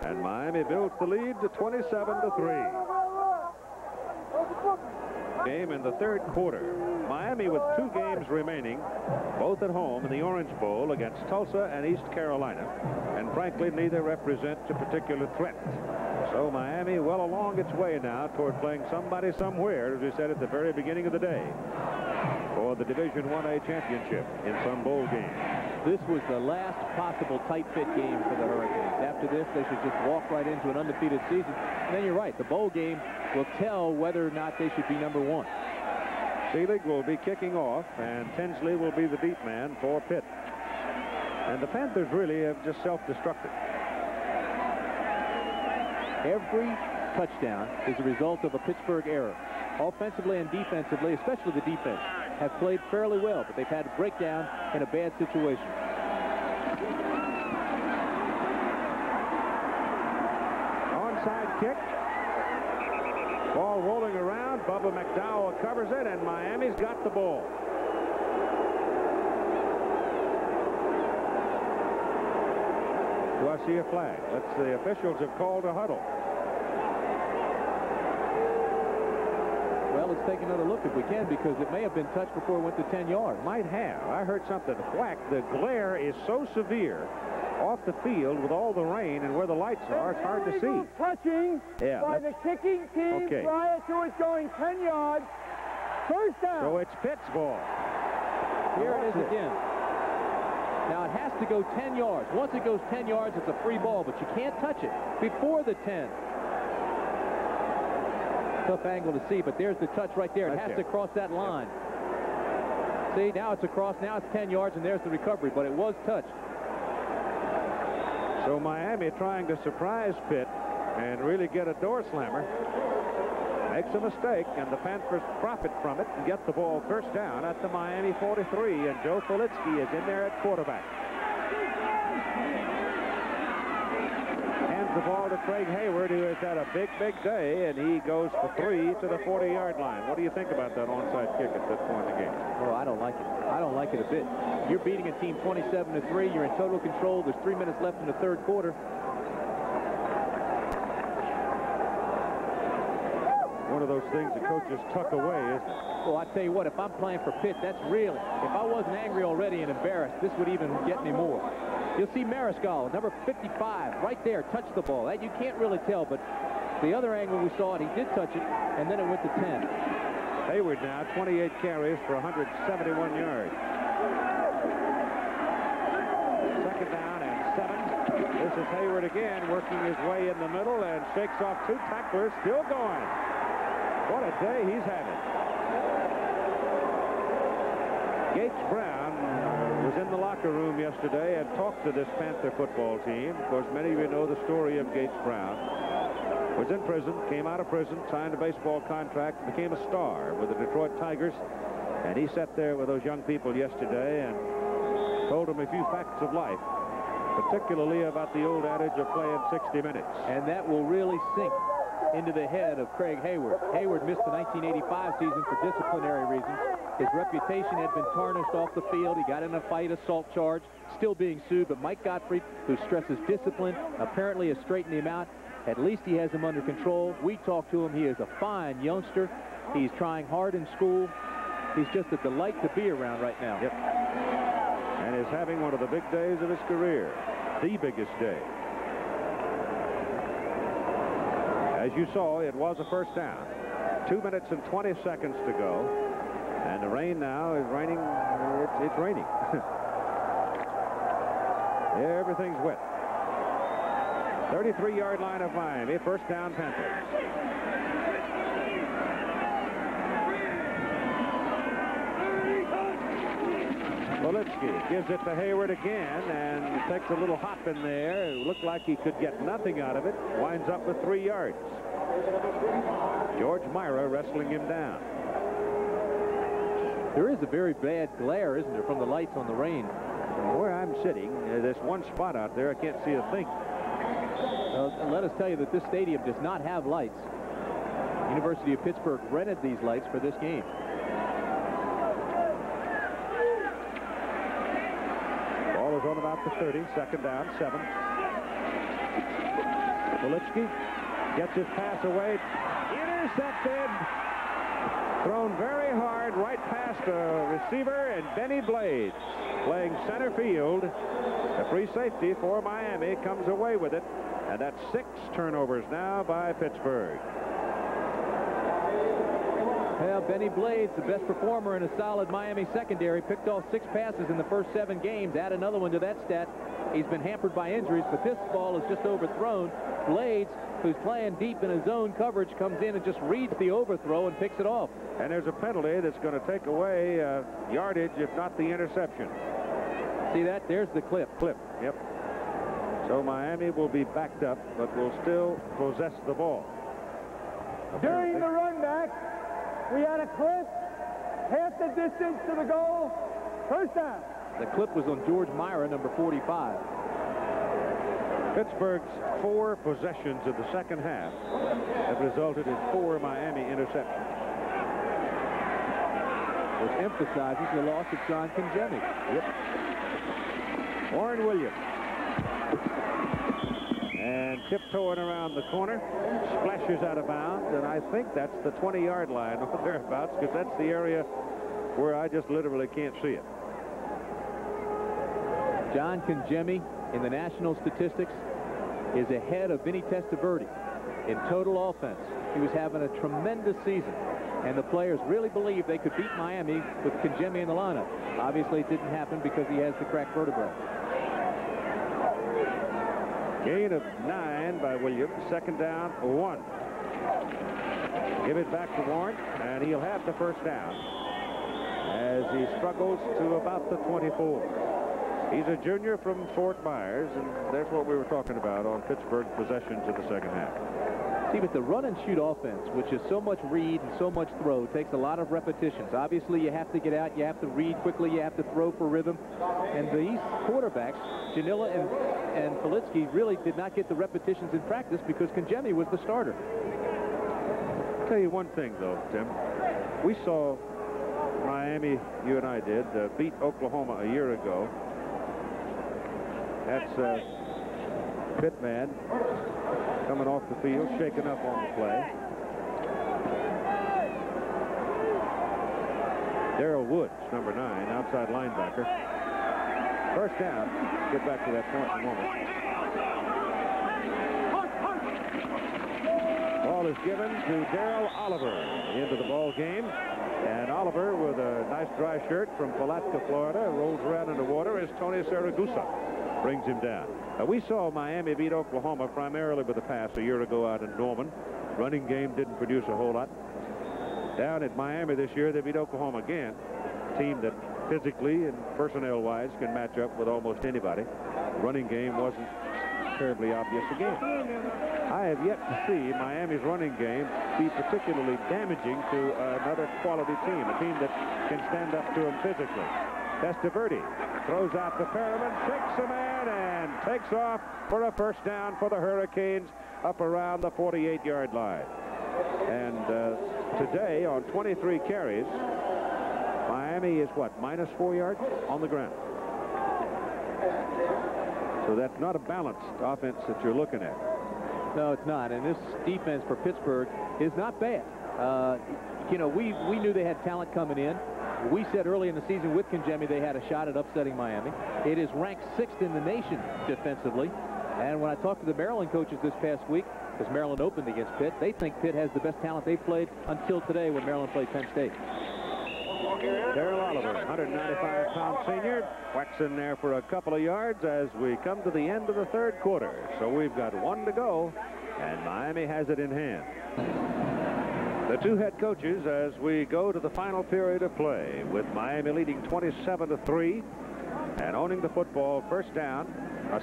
And Miami builds the lead to 27-3. Game in the third quarter. Miami with 2 games remaining, both at home in the Orange Bowl against Tulsa and East Carolina. And frankly, neither represent a particular threat. So Miami well along its way now toward playing somebody somewhere, as we said at the very beginning of the day, for the Division 1A championship in some bowl game. This was the last possible tight-fit game for the Hurricanes. After this, they should just walk right into an undefeated season. And then you're right, the bowl game will tell whether or not they should be number 1. Seelig will be kicking off, and Tinsley will be the deep man for Pitt. And the Panthers really have just self-destructed. Every touchdown is a result of a Pittsburgh error. Offensively and defensively, especially the defense, have played fairly well, but they've had to break down in a bad situation. Onside kick. Ball rolling around. Bubba McDowell covers it, and Miami's got the ball. Do I see a flag? The officials have called a huddle. Well, let's take another look if we can, because it may have been touched before it went to 10 yards. Might have. I heard something whack. The glare is so severe off the field with all the rain and where the lights are, it's hard to see. Touching by the kicking team prior to it going 10 yards. First down. So it's Pitt's ball. Here it is again. Now it has to go 10 yards. Once it goes 10 yards, it's a free ball, but you can't touch it before the 10. Tough angle to see, but there's the touch right there. It has to cross that line. See, now it's across. Now it's 10 yards, and there's the recovery, but it was touched. So Miami trying to surprise Pitt and really get a door slammer. Makes a mistake, and the Panthers profit from it and get the ball first down at the Miami 43, and Joe Politsky is in there at quarterback. Hands the ball to Craig Hayward, who has had a big day, and he goes for 3 to the 40-yard line. What do you think about that onside kick at this point in the game? Oh, I don't like it. I don't like it a bit. You're beating a team 27-3. You're in total control. There's 3 minutes left in the third quarter. One of those things the coaches tuck away, isn't it? Well, I tell you what, if I'm playing for Pitt, that's really, if I wasn't angry already and embarrassed, this would even get me more. You'll see Mariscal, number 55, right there, touch the ball. That you can't really tell, but the other angle we saw it, he did touch it, and then it went to 10. Hayward now, 28 carries for 171 yards. Second down and 7. This is Hayward again, working his way in the middle and shakes off 2 tacklers, still going. What a day he's having. Gates Brown was in the locker room yesterday and talked to this Panther football team. Of course, many of you know the story of Gates Brown. Was in prison, came out of prison, signed a baseball contract, became a star with the Detroit Tigers. And he sat there with those young people yesterday and told them a few facts of life, particularly about the old adage of playing 60 minutes. And that will really sink into the head of Craig Hayward. Hayward missed the 1985 season for disciplinary reasons. His reputation had been tarnished off the field. He got in a fight, assault charge, still being sued. But Mike Gottfried, who stresses discipline, apparently has straightened him out. At least he has him under control. We talked to him. He is a fine youngster. He's trying hard in school. He's just a delight to be around right now. Yep. And is having one of the big days of his career. The biggest day. As you saw, it was a first down. 2 minutes and 20 seconds to go. And the rain now is raining. It's raining. Everything's wet. 33-yard line of Miami. First down, Panthers. Politsky gives it to Hayward again and takes a little hop in there. It looked like he could get nothing out of it. Winds up with 3 yards. George Myra wrestling him down. There is a very bad glare, isn't there, from the lights on the rain? From where I'm sitting, there's one spot out there I can't see a thing. Let us tell you that this stadium does not have lights. University of Pittsburgh rented these lights for this game. Ball is on about the 30. Second down, 7. Politsky gets his pass away. Intercepted. Thrown very hard right past a receiver, and Benny Blades playing center field. The free safety for Miami comes away with it, and that's 6 turnovers now by Pittsburgh. Well, Benny Blades, the best performer in a solid Miami secondary, picked off 6 passes in the first 7 games. Add another one to that stat. He's been hampered by injuries, but this ball is just overthrown. Blades, who's playing deep in his zone coverage, comes in and just reads the overthrow and picks it off. And there's a penalty that's going to take away yardage, if not the interception. See that? There's the clip. Yep. So Miami will be backed up, but will still possess the ball. During the run back, we had a clip, half the distance to the goal, first down. The clip was on George Myra, number 45. Pittsburgh's 4 possessions of the second half have resulted in 4 Miami interceptions. Which emphasizes the loss of John Congemi. Yep. Warren Williams. And tiptoeing around the corner, splashes out of bounds, and I think that's the 20-yard line or thereabouts, because that's the area where I just literally can't see it. John Congemi, in the national statistics, is ahead of Vinny Testaverde in total offense. He was having a tremendous season, and the players really believed they could beat Miami with Congemi in the lineup. Obviously, it didn't happen because he has the cracked vertebrae. Gain of 9 by Williams. Second down, 1. Give it back to Warren, and he'll have the first down as he struggles to about the 24. He's a junior from Fort Myers, and that's what we were talking about on Pittsburgh possessions in the second half. See, but the run-and-shoot offense, which is so much read and so much throw, takes a lot of repetitions. Obviously, you have to get out, you have to read quickly, you have to throw for rhythm. And these quarterbacks, Janilla and Politsky, really did not get the repetitions in practice because Congemi was the starter. I'll tell you one thing, though, Tim. We saw Miami, you and I did, beat Oklahoma a year ago. That's Pittman coming off the field, shaken up on the play. Darrell Woods, number 9, outside linebacker. First down. Get back to that point in a moment. Ball is given to Darrell Oliver into the ball game. And Oliver, with a nice dry shirt from Palatka, Florida, rolls around in the water as Tony Saragusa brings him down. We saw Miami beat Oklahoma primarily with a pass a year ago out in Norman. Running game didn't produce a whole lot. Down at Miami this year, they beat Oklahoma again. A team that physically and personnel-wise can match up with almost anybody. Running game wasn't terribly obvious again. I have yet to see Miami's running game be particularly damaging to another quality team, a team that can stand up to them physically. Testaverde throws out the Perriman, shakes a man, and takes off for a first down for the Hurricanes up around the 48-yard line. And today, on 23 carries, Miami is what, -4 yards on the ground. So that's not a balanced offense that you're looking at. No, it's not. And this defense for Pittsburgh is not bad. You know, we knew they had talent coming in. We said early in the season with Kangemi they had a shot at upsetting Miami. It is ranked 6th in the nation defensively. And when I talked to the Maryland coaches this past week, because Maryland opened against Pitt, they think Pitt has the best talent they've played until today when Maryland played Penn State. Darrell Oliver, 195-pound senior, whacks in there for a couple of yards as we come to the end of the 3rd quarter. So we've got 1 to go, and Miami has it in hand. The two head coaches as we go to the final period of play, with Miami leading 27-3 and owning the football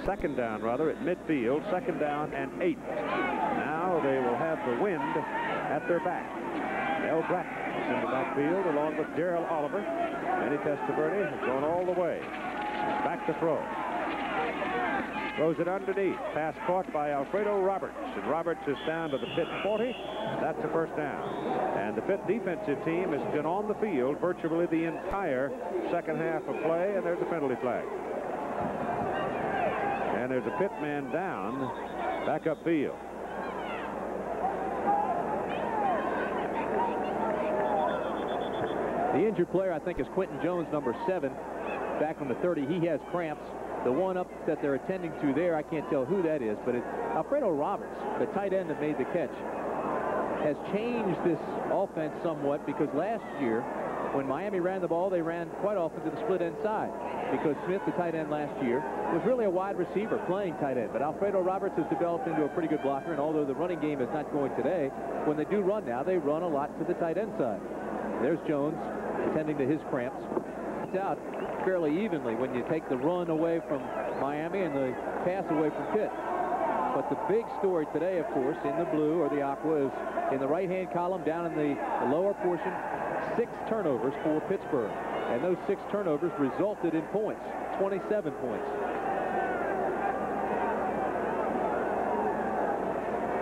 second down rather, at midfield, 2nd down and 8. Now they will have the wind at their back. Mel Bratton is in the backfield along with Darrell Oliver. Manny Testaverde has gone all the way. Back to throw. Throws it underneath. Pass caught by Alfredo Roberts. And Roberts is down to the Pitt 40. That's a 1st down. And the Pitt defensive team has been on the field virtually the entire second half of play, and there's a penalty flag. And there's a Pitt man down back upfield. The injured player, I think, is Quentin Jones, number 7, back on the 30. He has cramps. The one up that they're attending to there, I can't tell who that is, but it's Alfredo Roberts, the tight end that made the catch, has changed this offense somewhat, because last year, when Miami ran the ball, they ran quite often to the split end side, because Smith, the tight end last year, was really a wide receiver playing tight end. But Alfredo Roberts has developed into a pretty good blocker, and although the running game is not going today, when they do run now, they run a lot to the tight end side. There's Jones attending to his cramps. It's out fairly evenly when you take the run away from Miami and the pass away from Pitt. But the big story today, of course, in the blue or the aqua, is in the right-hand column down in the lower portion, 6 turnovers for Pittsburgh. And those 6 turnovers resulted in points, 27 points.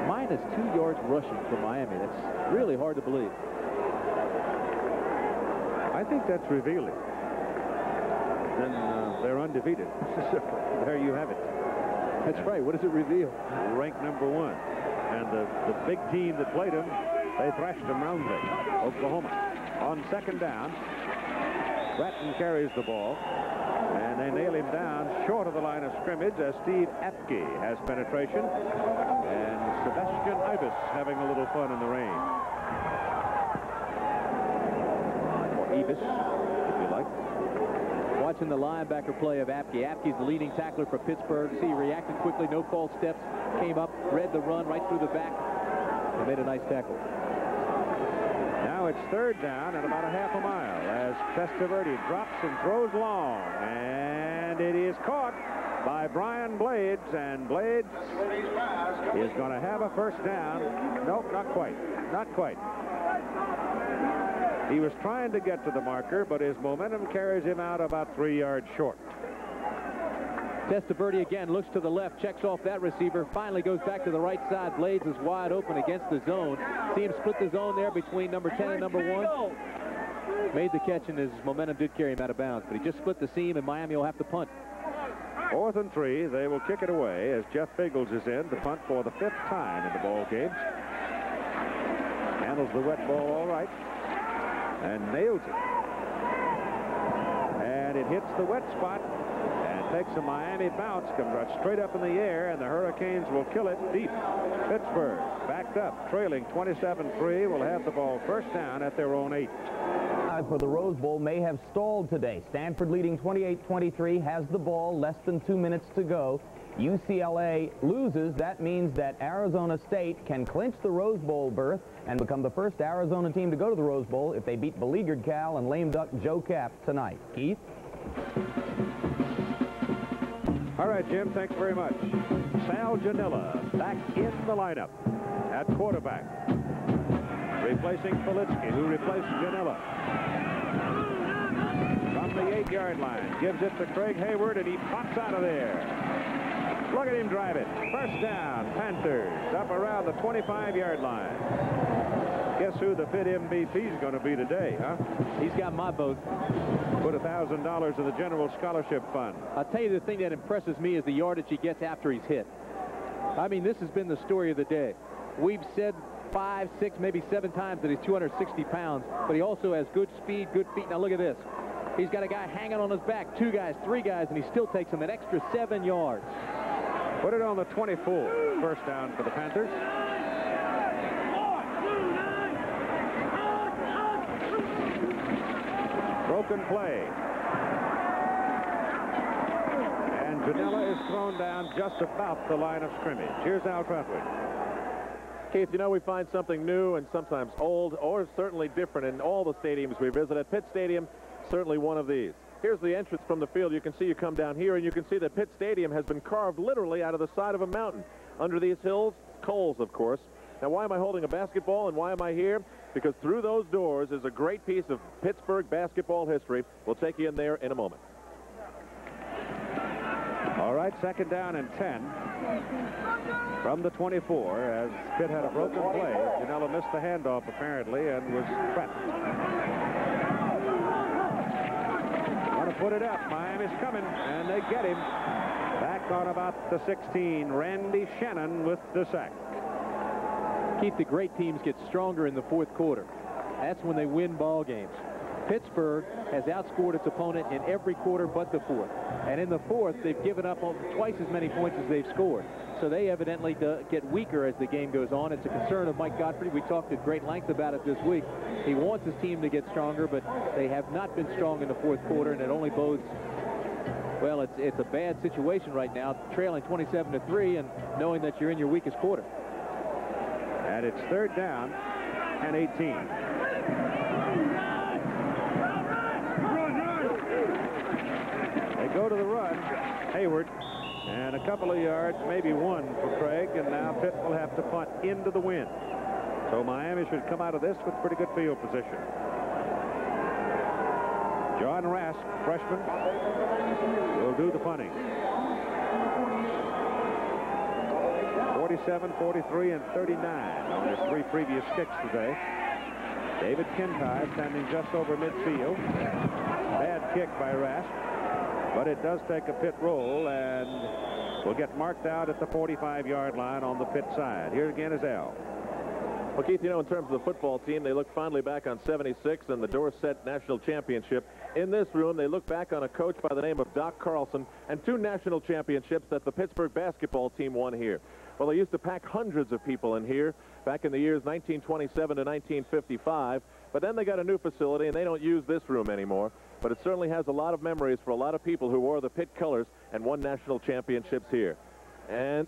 -2 yards rushing for Miami. That's really hard to believe. I think that's revealing. Then they're undefeated. There you have it. That's right. What does it reveal? Ranked number 1. And the big team that played them, they thrashed them roundly. Oklahoma. On 2nd down, Bratton carries the ball, and they nail him down short of the line of scrimmage as Steve Apke has penetration, and Sebastian Ibis having a little fun in the rain. Or Ibis, if you like. Watching the linebacker play of Apke. Apke's the leading tackler for Pittsburgh. See, he reacted quickly, no false steps, came up, read the run right through the back, and made a nice tackle. Now it's 3rd down and about a half a mile as Testaverde drops and throws long, and it is caught by Brian Blades, and Blades is going to have a 1st down. Nope, not quite. Not quite. He was trying to get to the marker, but his momentum carries him out about 3 yards short. Testaverde again looks to the left, checks off that receiver, finally goes back to the right side. Blades is wide open against the zone. See him split the zone there between number 10 and number 1. Made the catch, and his momentum did carry him out of bounds, but he just split the seam, and Miami will have to punt. 4th and 3. They will kick it away as Jeff Biggles is in to punt for the 5th time in the ball game. Handles the wet ball all right and nails it. And it hits the wet spot and takes a Miami bounce, comes right straight up in the air, and the Hurricanes will kill it deep. Pittsburgh backed up, trailing 27-3, will have the ball 1st down at their own 8. For the Rose Bowl may have stalled today. Stanford leading 28-23, has the ball, less than 2 minutes to go. UCLA loses. That means that Arizona State can clinch the Rose Bowl berth and become the first Arizona team to go to the Rose Bowl if they beat beleaguered Cal and lame duck Joe Cap tonight. Keith? All right, Jim, thanks very much. Sal Janilla back in the lineup at quarterback, replacing Politsky, who replaced Janilla. From the 8-yard line, gives it to Craig Hayward, and he pops out of there. Look at him drive it. 1st down, Panthers, up around the 25-yard line. Guess who the Pitt MVP is going to be today, huh? He's got my vote. Put $1,000 in the General Scholarship Fund. I'll tell you the thing that impresses me is the yardage he gets after he's hit. I mean, this has been the story of the day. We've said 5, 6, maybe 7 times that he's 260 pounds, but he also has good speed, good feet. Now look at this. He's got a guy hanging on his back, 2 guys, 3 guys, and he still takes him an extra 7 yards. Put it on the 24. First down for the Panthers. Broken play. And Janela is thrown down just about the line of scrimmage. Here's Al Trentwood. Keith, you know, we find something new and sometimes old, or certainly different in all the stadiums we visit. At Pitt Stadium, certainly one of these. Here's the entrance from the field. You can see, you come down here, and you can see that Pitt Stadium has been carved literally out of the side of a mountain. Under these hills, coals, of course. Now, why am I holding a basketball, and why am I here? Because through those doors is a great piece of Pittsburgh basketball history. We'll take you in there in a moment. All right, second down and 10 from the 24 as Pitt had a broken play. Janela missed the handoff apparently and was trapped. Want to put it up. Miami's coming, and they get him. Back on about the 16. Randy Shannon with the sack. Keith, the great teams get stronger in the fourth quarter. That's when they win ball games. Pittsburgh has outscored its opponent in every quarter but the fourth. And in the fourth, they've given up twice as many points as they've scored. So they evidently get weaker as the game goes on. It's a concern of Mike Godfrey. We talked at great length about it this week. He wants his team to get stronger, but they have not been strong in the fourth quarter, and it only bodes, well, it's a bad situation right now, trailing 27-3 and knowing that you're in your weakest quarter. And it's third down and 18. They go to the run. Hayward, and a couple of yards, maybe 1 for Craig, and now Pitt will have to punt into the wind. So Miami should come out of this with pretty good field position. John Rask, freshman, will do the punting. 47, 43, and 39 on his 3 previous kicks today. David Kintyre standing just over midfield. Bad kick by Rask, but it does take a Pitt roll and will get marked out at the 45-yard line on the Pitt side. Here again is Al. Well, Keith, you know, in terms of the football team, they look fondly back on '76 and the Dorset National Championship. In this room, they look back on a coach by the name of Doc Carlson and 2 national championships that the Pittsburgh basketball team won here. Well, they used to pack hundreds of people in here back in the years 1927 to 1955, but then they got a new facility, and they don't use this room anymore. But it certainly has a lot of memories for a lot of people who wore the Pitt colors and won national championships here. And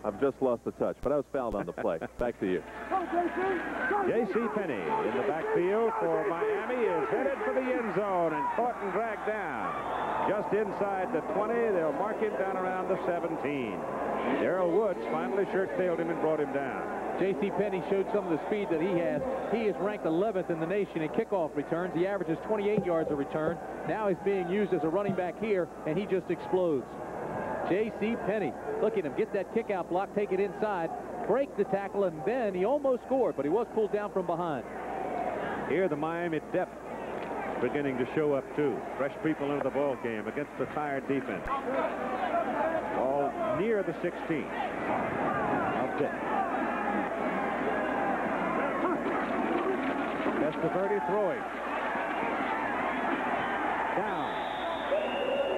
I've just lost the touch, but I was fouled on the play. Back to you. J.C. Penney in the backfield for Miami is headed for the end zone and caught and dragged down. Just inside the 20, they'll mark him down around the 17. Darrell Woods finally shirt-tailed him and brought him down. J.C. Penney showed some of the speed that he has. He is ranked 11th in the nation in kickoff returns. He averages 28 yards a return. Now he's being used as a running back here, and he just explodes. J.C. Penney, look at him, get that kick-out block, take it inside, break the tackle, and then he almost scored, but he was pulled down from behind. Here the Miami depth beginning to show up too. Fresh people into the ball game against a tired defense. All near the 16. Of Pitt. Testaverde throwing. Down.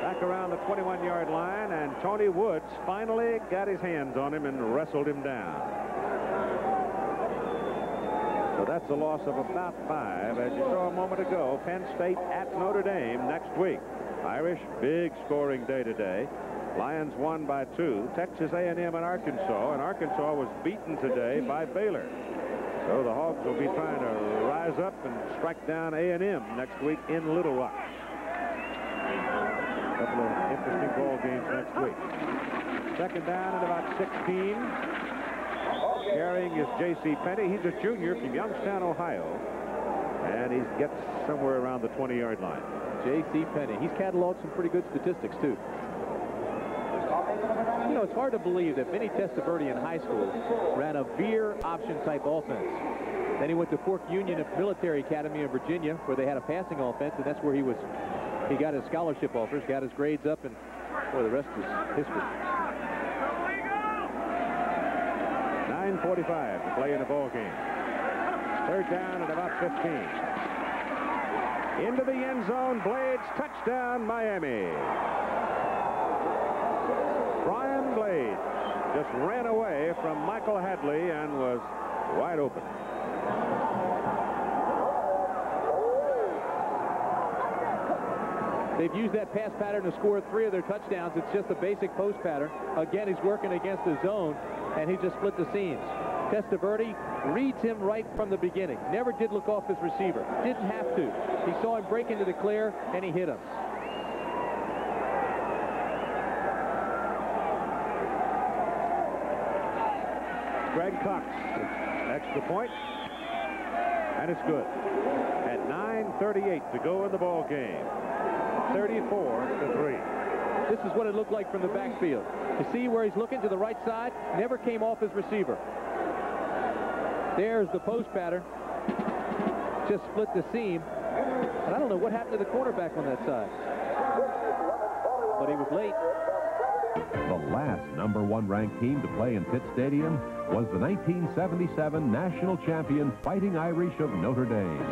Back around the 21-yard line, and Tony Woods finally got his hands on him and wrestled him down. So that's a loss of about 5. As you saw a moment ago, Penn State at Notre Dame next week. Irish, big scoring day today. Lions won by 2. Texas A&M and Arkansas was beaten today by Baylor. So the Hogs will be trying to rise up and strike down A&M next week in Little Rock. A couple of interesting ball games next week. Second down at about 16. Carrying is J.C. Penney. He's a junior from Youngstown, Ohio. And he gets somewhere around the 20-yard line. J.C. Penney. He's cataloged some pretty good statistics, too. You know, it's hard to believe that Vinny Testaverde in high school ran a veer option type offense. Then he went to Fork Union Military Academy in Virginia, where they had a passing offense, and that's where he got his scholarship offers, got his grades up, and boy, the rest is history. 9:45 to play in the ball game. Third down at about 15. Into the end zone, Blades, touchdown, Miami. Brian Blades just ran away from Michael Hadley and was wide open. They've used that pass pattern to score 3 of their touchdowns. It's just a basic post pattern. Again, he's working against the zone, and he just split the seams. Testaverde reads him right from the beginning. Never did look off his receiver. Didn't have to. He saw him break into the clear, and he hit him. Greg Cox, extra point, and it's good. At 9:38 to go in the ball game. 34-3. This is what it looked like from the backfield. You see where he's looking to the right side? Never came off his receiver. There's the post pattern. Just split the seam. And I don't know what happened to the quarterback on that side. But he was late. The last #1 ranked team to play in Pitt Stadium was the 1977 national champion Fighting Irish of Notre Dame.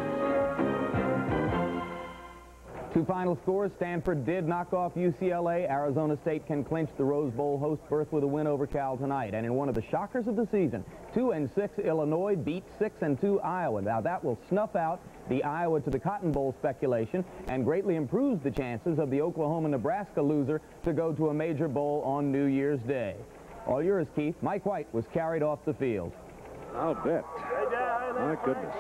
2 final scores. Stanford did knock off UCLA. Arizona State can clinch the Rose Bowl host berth with a win over Cal tonight. And in one of the shockers of the season, 2-6 Illinois beat 6-2 Iowa. Now that will snuff out the Iowa to the Cotton Bowl speculation and greatly improves the chances of the Oklahoma-Nebraska loser to go to a major bowl on New Year's Day. All yours, Keith. Mike White was carried off the field. I'll bet. My goodness.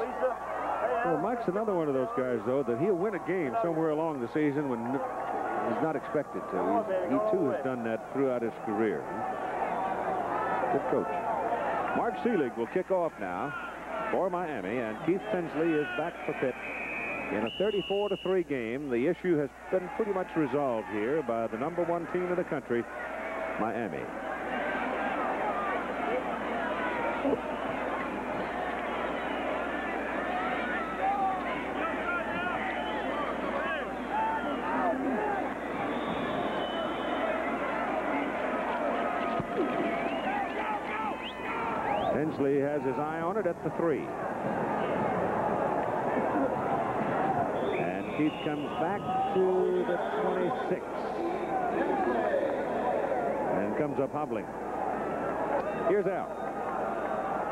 Well, Mike's another one of those guys, though, that he'll win a game somewhere along the season when he's not expected to. He too, has done that throughout his career. Good coach. Mark Seelig will kick off now for Miami, and Keith Tinsley is back for Pitt in a 34-3 game. The issue has been pretty much resolved here by the #1 team in the country, Miami. Tinsley has his eye on it at the 3. And Keith comes back to the 26. And comes up hobbling. Here's Al.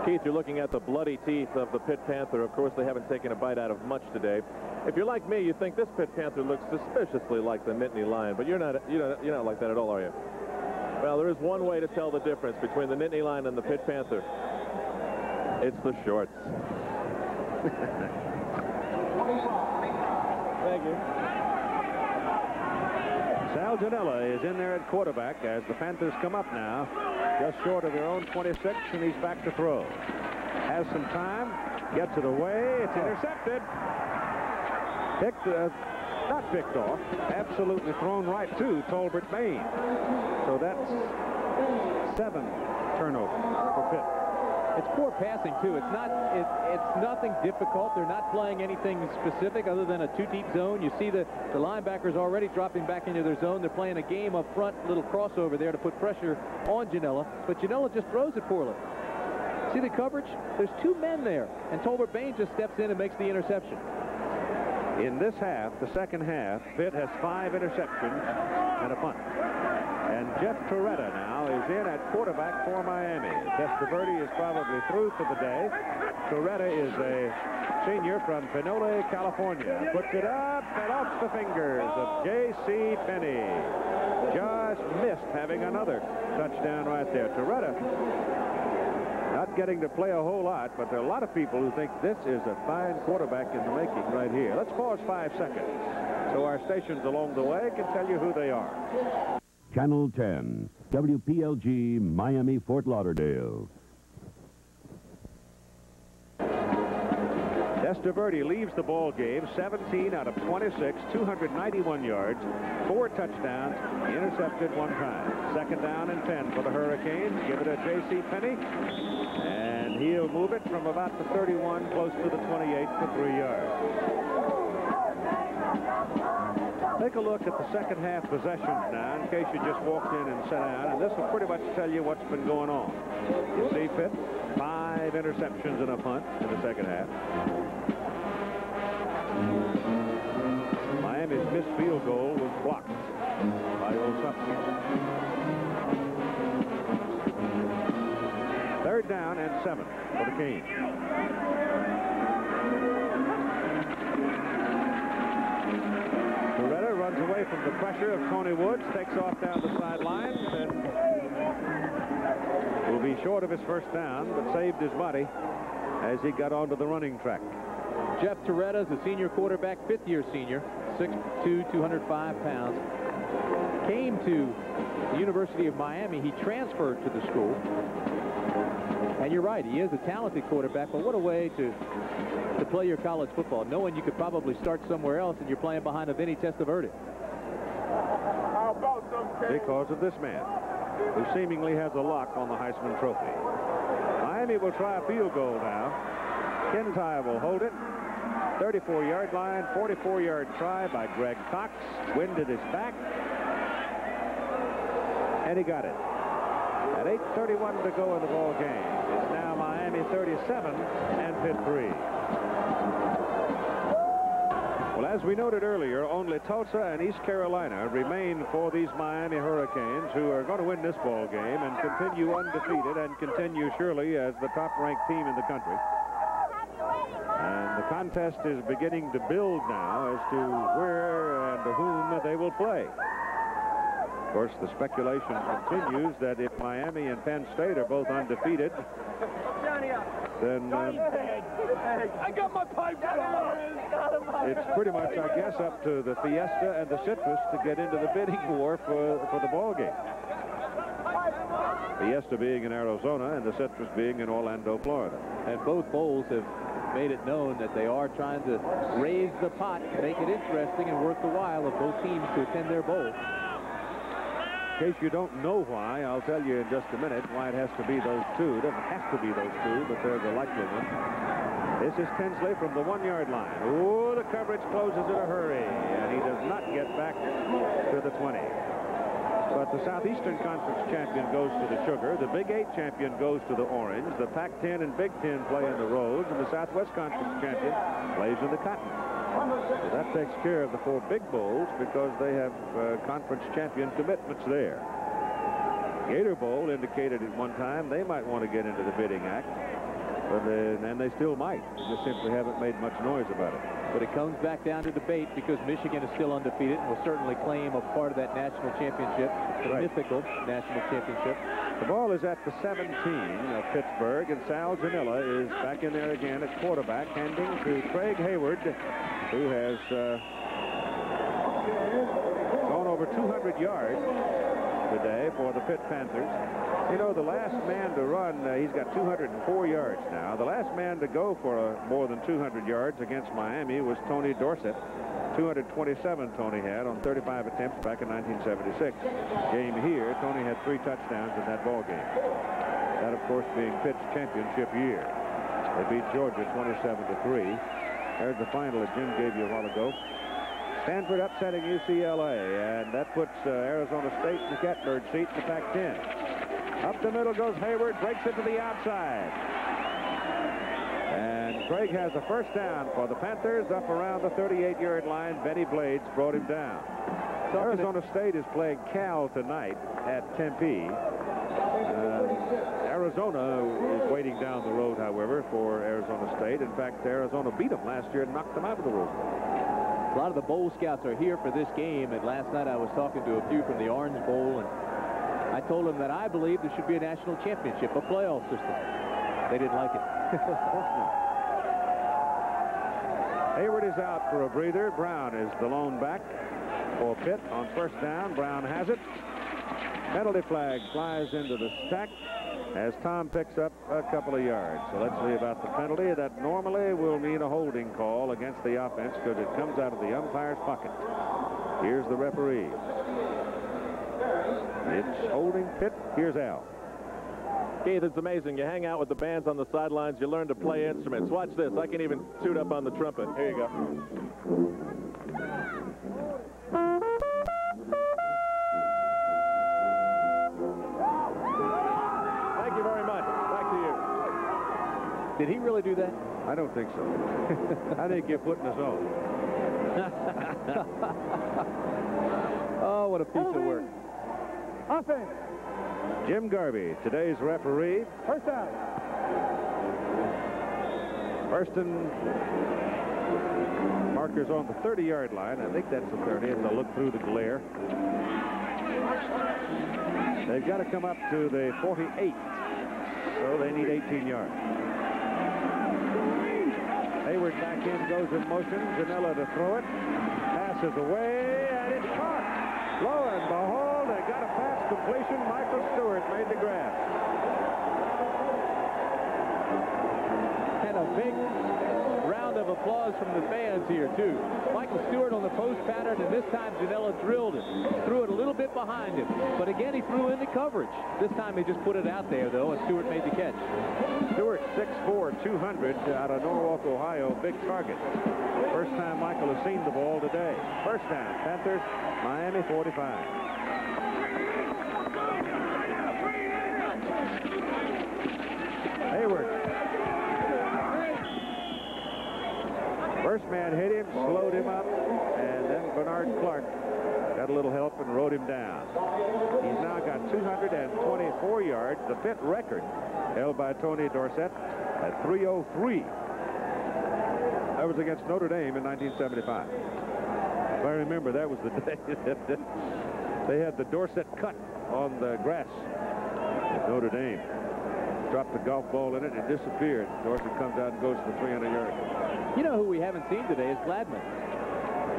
Keith, you're looking at the bloody teeth of the Pitt Panther. Of course, they haven't taken a bite out of much today. If you're like me, you think this Pitt Panther looks suspiciously like the Nittany Lion, but you're not like that at all, are you? Well, there is one way to tell the difference between the Nittany Lion and the Pitt Panther. It's the shorts. Thank you. Sal Janella is in there at quarterback as the Panthers come up now, just short of their own 26, and he's back to throw. Has some time, gets it away, it's intercepted. Not picked off, absolutely thrown right to Tolbert Bain. So that's 7 turnovers for Pitt. It's poor passing, too. It's nothing difficult. They're not playing anything specific other than a 2-deep zone. You see the linebackers already dropping back into their zone. They're playing a game up front, little crossover there to put pressure on Janella. But Janella just throws it poorly. See the coverage? There's 2 men there. And Tolbert Bain just steps in and makes the interception. In this half, the second half, Pitt has 5 interceptions and a punt. And Jeff Torretta now is in at quarterback for Miami. Testaverde is probably through for the day. Torretta is a senior from Pinole, California. Puts it up and off the fingers of J.C. Penney. Just missed having another touchdown right there. Torretta not getting to play a whole lot, but there are a lot of people who think this is a fine quarterback in the making right here. Let's pause 5 seconds so our stations along the way can tell you who they are. Channel 10, WPLG, Miami, Fort Lauderdale. Testaverde leaves the ball game 17 out of 26, 291 yards, 4 touchdowns, intercepted 1 time. Second down and 10 for the Hurricanes. Give it to J.C. Penney, and he'll move it from about the 31 close to the 28 for 3 yards. Take a look at the second half possessions now, in case you just walked in and sat down, and this will pretty much tell you what's been going on. You see Pitt, 5 interceptions and a punt in the second half. Miami's missed field goal was blocked by Osupki. Third down and 7 for the Canes. Toretta runs away from the pressure of Tony Woods, takes off down the sidelines, and will be short of his first down, but saved his body as he got onto the running track. Jeff Toretta is a senior quarterback, 5th-year senior, 6'2", 205 pounds. Came to the University of Miami. He transferred to the school. And you're right, he is a talented quarterback, but what a way to play your college football, knowing you could probably start somewhere else and you're playing behind a Vinny Testaverde. Because of this man, who seemingly has a lock on the Heisman Trophy. Miami will try a field goal now. Kintyre will hold it. 34-yard line, 44-yard try by Greg Cox. Wind at his back. And he got it. At 8:31 to go in the ball game. It's now Miami 37 and Pitt 3. Well, as we noted earlier, only Tulsa and East Carolina remain for these Miami Hurricanes, who are going to win this ball game and continue undefeated and continue surely as the top-ranked team in the country. And the contest is beginning to build now as to where and to whom they will play. Of course, the speculation continues that if Miami and Penn State are both undefeated, then I got my pipe. It's pretty much, I guess, up to the Fiesta and the Citrus to get into the bidding war for the ball game. Fiesta being in Arizona and the Citrus being in Orlando, Florida. And both bowls have made it known that they are trying to raise the pot, make it interesting and worth the while of both teams to attend their bowl. In case you don't know why, I'll tell you in just a minute why it has to be those two. It doesn't have to be those two, but there's a likely one. This is Tinsley from the 1-yard line. Oh, the coverage closes in a hurry, and he does not get back to the 20. But the Southeastern Conference champion goes to the Sugar. The Big 8 champion goes to the Orange. The Pac-10 and Big 10 play in the Rose, and the Southwest Conference champion plays in the Cotton. So that takes care of the 4 big bowls because they have conference champion commitments there. Gator Bowl indicated at one time they might want to get into the bidding act, and they still might. Just simply haven't made much noise about it. But it comes back down to debate because Michigan is still undefeated and will certainly claim a part of that national championship, the mythical national championship. The ball is at the 17 of Pittsburgh, and Sal Janilla is back in there again at quarterback, handing to Craig Hayward, who has gone over 200 yards today for the Pitt Panthers. You know, the last man to run, he's got 204 yards now. The last man to go for more than 200 yards against Miami was Tony Dorsett. 227 Tony had on 35 attempts back in 1976. Game here, Tony had 3 touchdowns in that ball game. That, of course, being Pitt's championship year. They beat Georgia 27-3. There's the final that Jim gave you a while ago. Stanford upsetting UCLA, and that puts Arizona State in the catbird seat in the Pac-10. Up the middle goes Hayward, breaks it to the outside. And Craig has a first down for the Panthers up around the 38-yard line. Benny Blades brought him down. Arizona State is playing Cal tonight at Tempe. Arizona is waiting down the road, however, for Arizona State. In fact, Arizona beat them last year and knocked them out of the Rose Bowl. A lot of the bowl scouts are here for this game, and last night I was talking to a few from the Orange Bowl, and I told them that I believe there should be a national championship, a playoff system. They didn't like it. Hayward is out for a breather. Brown is the lone back for Pitt on first down. Brown has it. Penalty flag flies into the stack. as Tom picks up a couple of yards. So let's see about the penalty. That normally will mean a holding call against the offense because it comes out of the umpire's pocket. Here's the referee. It's holding Pitt. Here's Al. Keith, it's amazing. You hang out with the bands on the sidelines. You learn to play instruments. Watch this. I can even tune up on the trumpet. Here you go. Thank you very much. Back to you. Did he really do that? I don't think so. I think you're putting us on. Oh, what a piece of work. Offense. Jim Garvey, today's referee. First down. First and markers on the 30-yard line. I think that's the 30 as I look through the glare. They've got to come up to the 48, so they need 18 yards. Hayward back in, goes in motion. Janela to throw it. Passes away, and it's caught. Lo and behold, they got a pass completion. Michael Stewart made the grab. And a big round of applause from the fans here, too. Michael Stewart on the post pattern, and this time Janela drilled it. Threw it a little bit behind him. But again, he threw into coverage. This time he just put it out there, though, and Stewart made the catch. Stewart, 6'4", 200, out of Norwalk, Ohio. Big target. First time Michael has seen the ball today. First down, Panthers, Miami 45. Hayward. First man hit him, slowed him up, and then Bernard Clark got a little help and rode him down. He's now got 224 yards, the Pitt record held by Tony Dorsett at 303. That was against Notre Dame in 1975. If I remember, that was the day that they had the Dorsett cut on the grass at Notre Dame. Dropped the golf ball in it and it disappeared. Dorsett comes out and goes for 300 yards. You know who we haven't seen today is Gladman.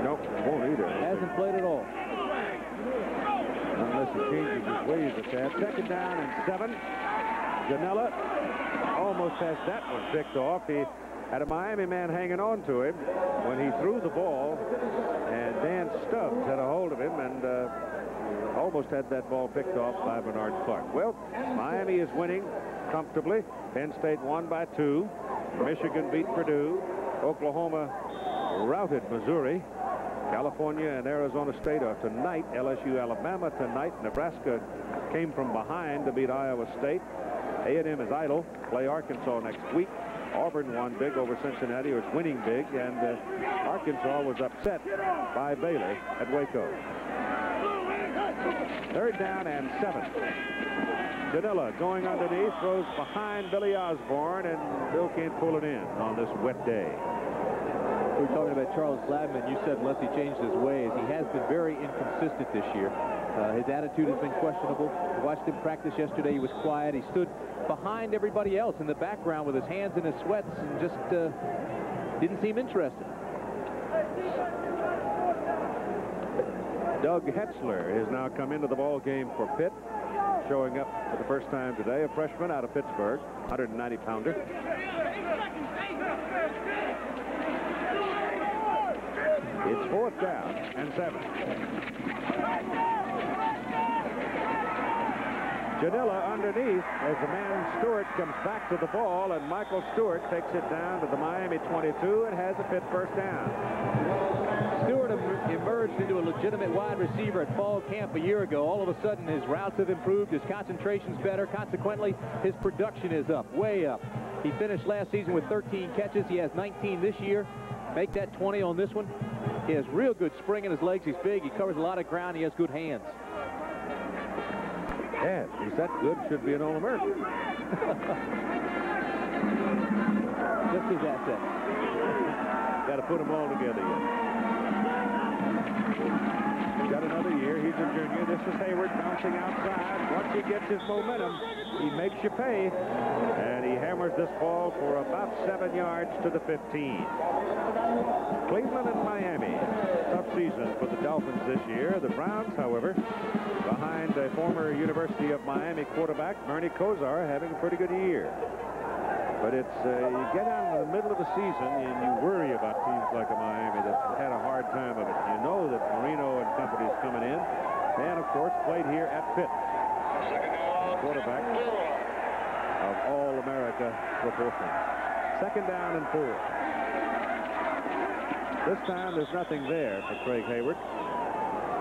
Nope, won't either. Hasn't played at all. Unless he changes his ways a tad. Second down and 7. Janela almost has that one picked off. He had a Miami man hanging on to him when he threw the ball, and Dan Stubbs had a hold of him and almost had that ball picked off by Bernard Clark. Well, Miami is winning comfortably. Penn State won by 2. Michigan beat Purdue. Oklahoma routed Missouri. California and Arizona State are tonight. LSU, Alabama tonight. Nebraska came from behind to beat Iowa State. A&M is idle. Play Arkansas next week. Auburn won big over Cincinnati, or it's winning big, and Arkansas was upset by Baylor at Waco. Third down and 7. Janela going underneath, throws behind Billy Osborne, and Bill can't pull it in on this wet day. We were talking about Charles Gladman. You said unless he changed his ways, he has been very inconsistent this year. His attitude has been questionable. I watched him practice yesterday. He was quiet. He stood behind everybody else in the background with his hands in his sweats and just didn't seem interested. Doug Hetzler has now come into the ball game for Pitt, showing up for the first time today, a freshman out of Pittsburgh, 190-pounder. It's 4th down and 7. Janela underneath as the man Stewart comes back to the ball, and Michael Stewart takes it down to the Miami 22 and has a Pitt first down. Stewart emerged into a legitimate wide receiver at fall camp a year ago. All of a sudden, his routes have improved, his concentration's better. Consequently, his production is up, way up. He finished last season with 13 catches. He has 19 this year. Make that 20 on this one. He has real good spring in his legs. He's big. He covers a lot of ground. He has good hands. Yeah, he's that good. Should be an All-American. Just his asset. Got to put them all together yet. Got another year. He's a junior. This is Hayward bouncing outside. Once he gets his momentum, he makes you pay. And he hammers this ball for about 7 yards to the 15. Cleveland and Miami. Tough season for the Dolphins this year. The Browns, however, behind and a former University of Miami quarterback, Bernie Kosar, having a pretty good year. But it's you get out in the middle of the season and you worry about teams like a Miami that's had a hard time of it. You know that Marino and company is coming in. And, of course, played here at Pitt. Quarterback of All-America proportions. 2nd down and 4. This time there's nothing there for Craig Hayward.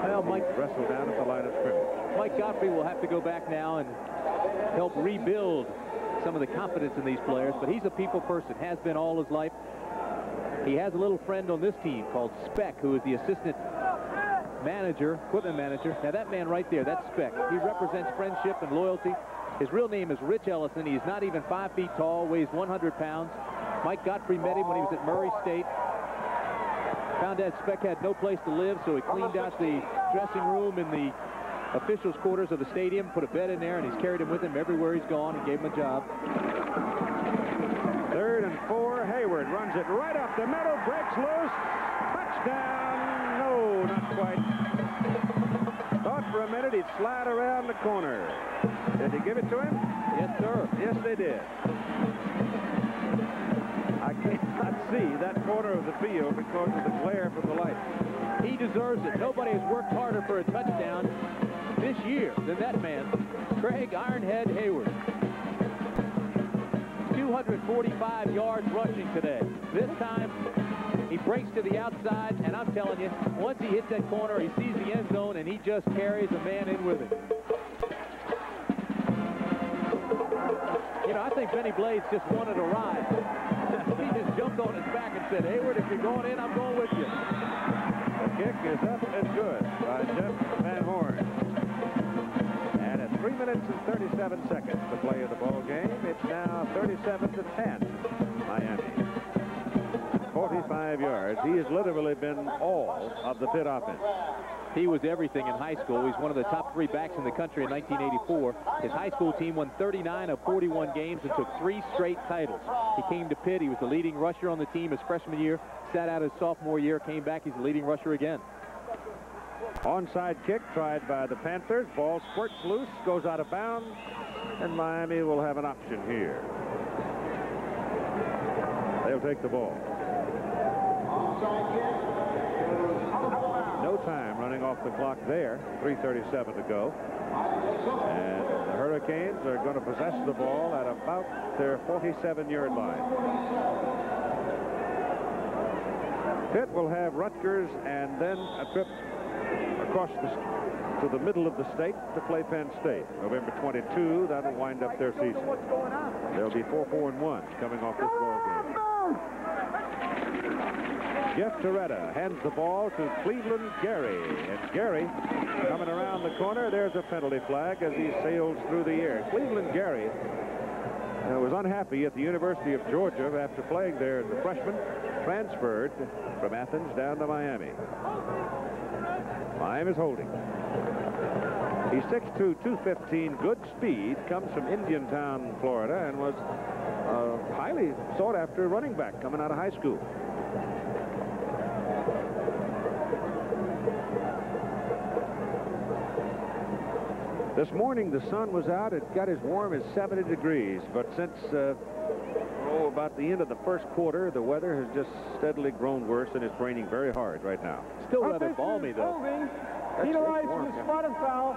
Well, Mike wrestled down at the line of scrimmage. Mike Godfrey will have to go back now and help rebuild some of the confidence in these players, but he's a people person, has been all his life. He has a little friend on this team called Speck, who is the assistant manager, equipment manager. Now that man right there, that's Speck. He represents friendship and loyalty. His real name is Rich Ellison. He's not even 5 feet tall, weighs 100 pounds. Mike Godfrey met him when he was at Murray State. Found out Speck had no place to live, so he cleaned out the dressing room in the officials' quarters of the stadium, put a bed in there, and he's carried him with him everywhere he's gone and gave him a job. 3rd and 4. Hayward runs it right up the middle, breaks loose. Touchdown. No, not quite. Thought for a minute he'd slide around the corner. Did they give it to him? Yes, sir. Yes, they did. I cannot see that corner of the field because of the glare from the light. He deserves it. Nobody has worked harder for a touchdown this year than that man, Craig Ironhead Hayward. 245 yards rushing today. This time, he breaks to the outside, and I'm telling you, once he hits that corner, he sees the end zone, and he just carries a man in with him. You know, I think Benny Blades just wanted a ride. He just jumped on his back and said, Hayward, if you're going in, I'm going with you. The kick is up and good by Jeff Van Horn. And at 3 minutes and 37 seconds to play in the ball game, it's now 37-10, Miami. 45 yards. He has literally been all of the Pitt offense. He was everything in high school. He's one of the top 3 backs in the country in 1984. His high school team won 39 of 41 games and took 3 straight titles. He came to Pitt. He was the leading rusher on the team his freshman year, sat out his sophomore year, came back. He's the leading rusher again. Onside kick tried by the Panthers. Ball squirts loose, goes out of bounds, and Miami will have an option here. They'll take the ball. No time running off the clock there. 3:37 to go. And the Hurricanes are going to possess the ball at about their 47-yard line. Pitt will have Rutgers and then a trip across to the middle of the state to play Penn State. November 22, that'll wind up their season. They'll be 4-4-1 coming off this ball game. Jeff Toretta hands the ball to Cleveland Gary. And Gary coming around the corner. There's a penalty flag as he sails through the air. Cleveland Gary was unhappy at the University of Georgia after playing there as a freshman. Transferred from Athens down to Miami. Miami's holding. He's 6'2", 215, good speed, comes from Indiantown, Florida, and was a highly sought-after running back coming out of high school. This morning the sun was out. It got as warm as 70 degrees, but since about the end of the first quarter, the weather has just steadily grown worse, and it's raining very hard right now. Still rather balmy, though. Penalized for a spotted foul.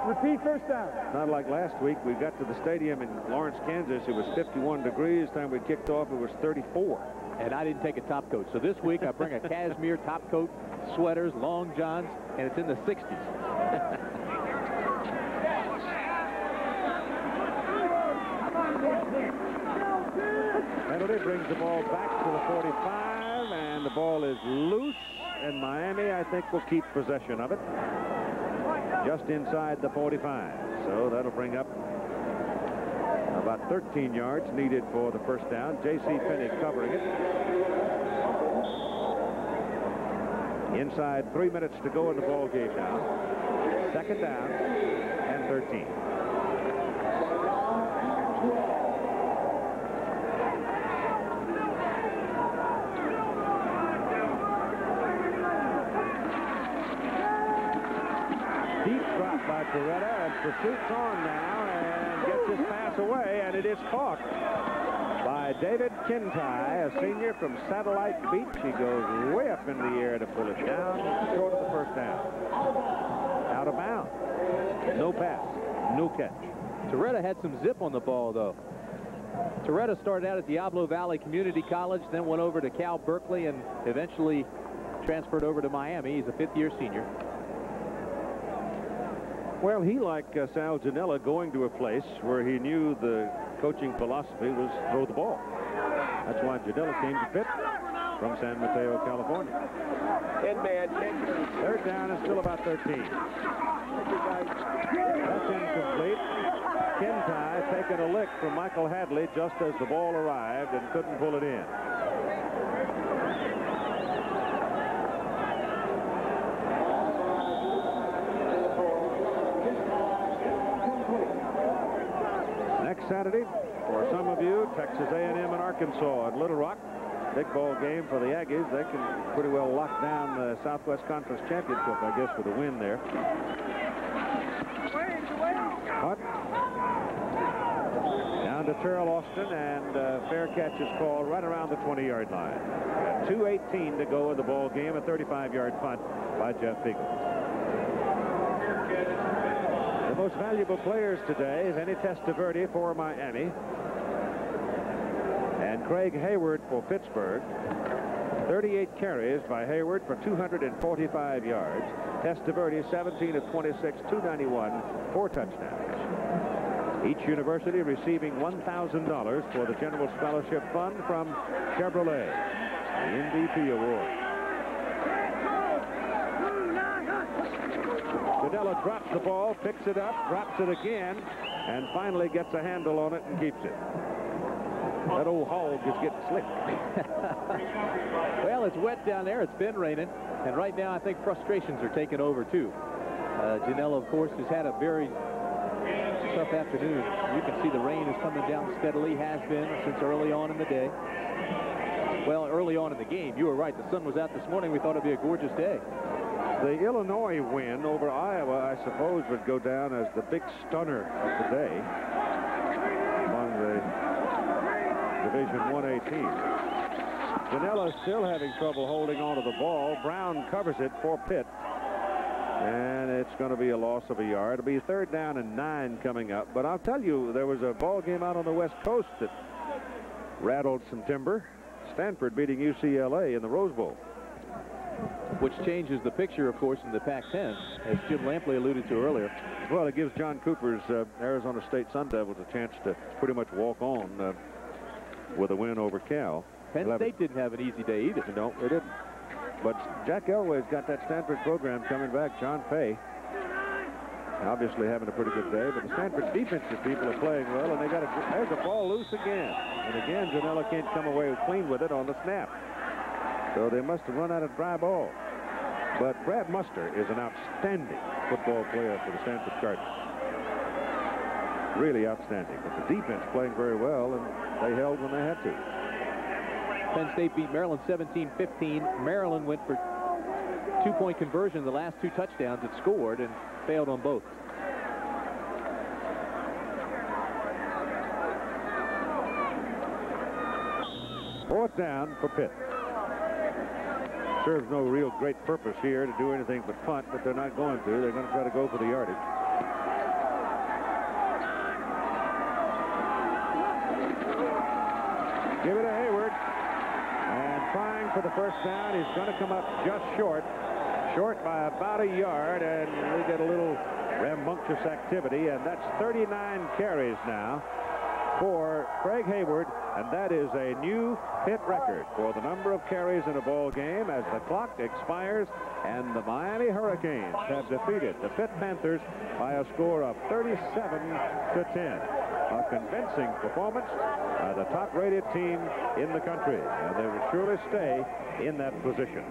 Repeat first down. Not like last week. We got to the stadium in Lawrence, Kansas. It was 51 degrees. Time we kicked off, it was 34. And I didn't take a top coat. So this week I bring a cashmere top coat, sweaters, long johns, and it's in the 60s. Penalty brings the ball back to the 45, and the ball is loose, and Miami, I think, will keep possession of it just inside the 45. So that'll bring up about 13 yards needed for the first down. J.C. Penney covering it. Inside 3 minutes to go in the ball game now. Second down and 13. Deep drop by by Toretta, and pursuit's on now, and gets his pass away, and it is caught by David Kintai, a senior from Satellite Beach. He goes way up in the air to pull it down, short of the first down. Out of bounds. No pass, no catch. Toretta had some zip on the ball, though. Toretta started out at Diablo Valley Community College, then went over to Cal Berkeley, and eventually transferred over to Miami. He's a fifth-year senior. Well, he, like Sal Janella, going to a place where he knew the coaching philosophy was throw the ball. That's why Janella came to Pitt from San Mateo, California. 10-man, 10. Third down is still about 13. That's incomplete. Kintai taking a lick from Michael Hadley just as the ball arrived and couldn't pull it in. Next Saturday, for some of you, Texas A&M and Arkansas at Little Rock. Big ball game for the Aggies. They can pretty well lock down the Southwest Conference Championship, I guess, with a win there. But down to Terrell Austin, and fair catch is called right around the 20-yard line. 2:18 to go in the ball game. A 35-yard punt by Jeff Beagle. The most valuable players today is Vinny Testaverde for Miami and Craig Hayward for Pittsburgh. 38 carries by Hayward for 245 yards. Testaverde 17 of 26, 291, 4 touchdowns. Each university receiving $1,000 for the General Scholarship Fund from Chevrolet, the MVP award. Janella drops the ball, picks it up, drops it again, and finally gets a handle on it and keeps it. That old hog is getting slick. Well, it's wet down there. It's been raining. And right now, I think frustrations are taking over, too. Janella, of course, has had a very tough afternoon. You can see the rain is coming down steadily, has been since early on in the day. Well, early on in the game, you were right. The sun was out this morning. We thought it'd be a gorgeous day. The Illinois win over Iowa, I suppose, would go down as the big stunner of the day among the Division 1A teams. Janella still having trouble holding on to the ball. Brown covers it for Pitt, and it's going to be a loss of a yard. It'll be 3rd down and 9 coming up. But I'll tell you, there was a ball game out on the West Coast that rattled some timber. Stanford beating UCLA in the Rose Bowl. Which changes the picture, of course, in the Pac-10, as Jim Lampley alluded to earlier. Well, it gives John Cooper's Arizona State Sun Devils a chance to pretty much walk on with a win over Cal. Penn State didn't have an easy day either. No, they didn't. But Jack Elway's got that Stanford program coming back. John Fay obviously having a pretty good day, but the Stanford defensive people are playing well, and they got there's a ball loose again. And again, Janella can't come away clean with it on the snap. So they must have run out of dry ball. But Brad Muster is an outstanding football player for the Stanford Cardinals. Really outstanding. But the defense playing very well, and they held when they had to. Penn State beat Maryland 17-15. Maryland went for 2-point conversion. The last 2 touchdowns it scored and failed on both. Fourth down for Pitt. Serves no real great purpose here to do anything but punt, but they're not going to. They're going to try to go for the yardage. Give it to Hayward. And trying for the first down. He's going to come up just short. Short by about a yard, and we get a little rambunctious activity, and that's 39 carries now for Craig Hayward, and that is a new Pitt record for the number of carries in a ball game as the clock expires, and the Miami Hurricanes have defeated the Pitt Panthers by a score of 37-10. A convincing performance by the top-rated team in the country, and they will surely stay in that position.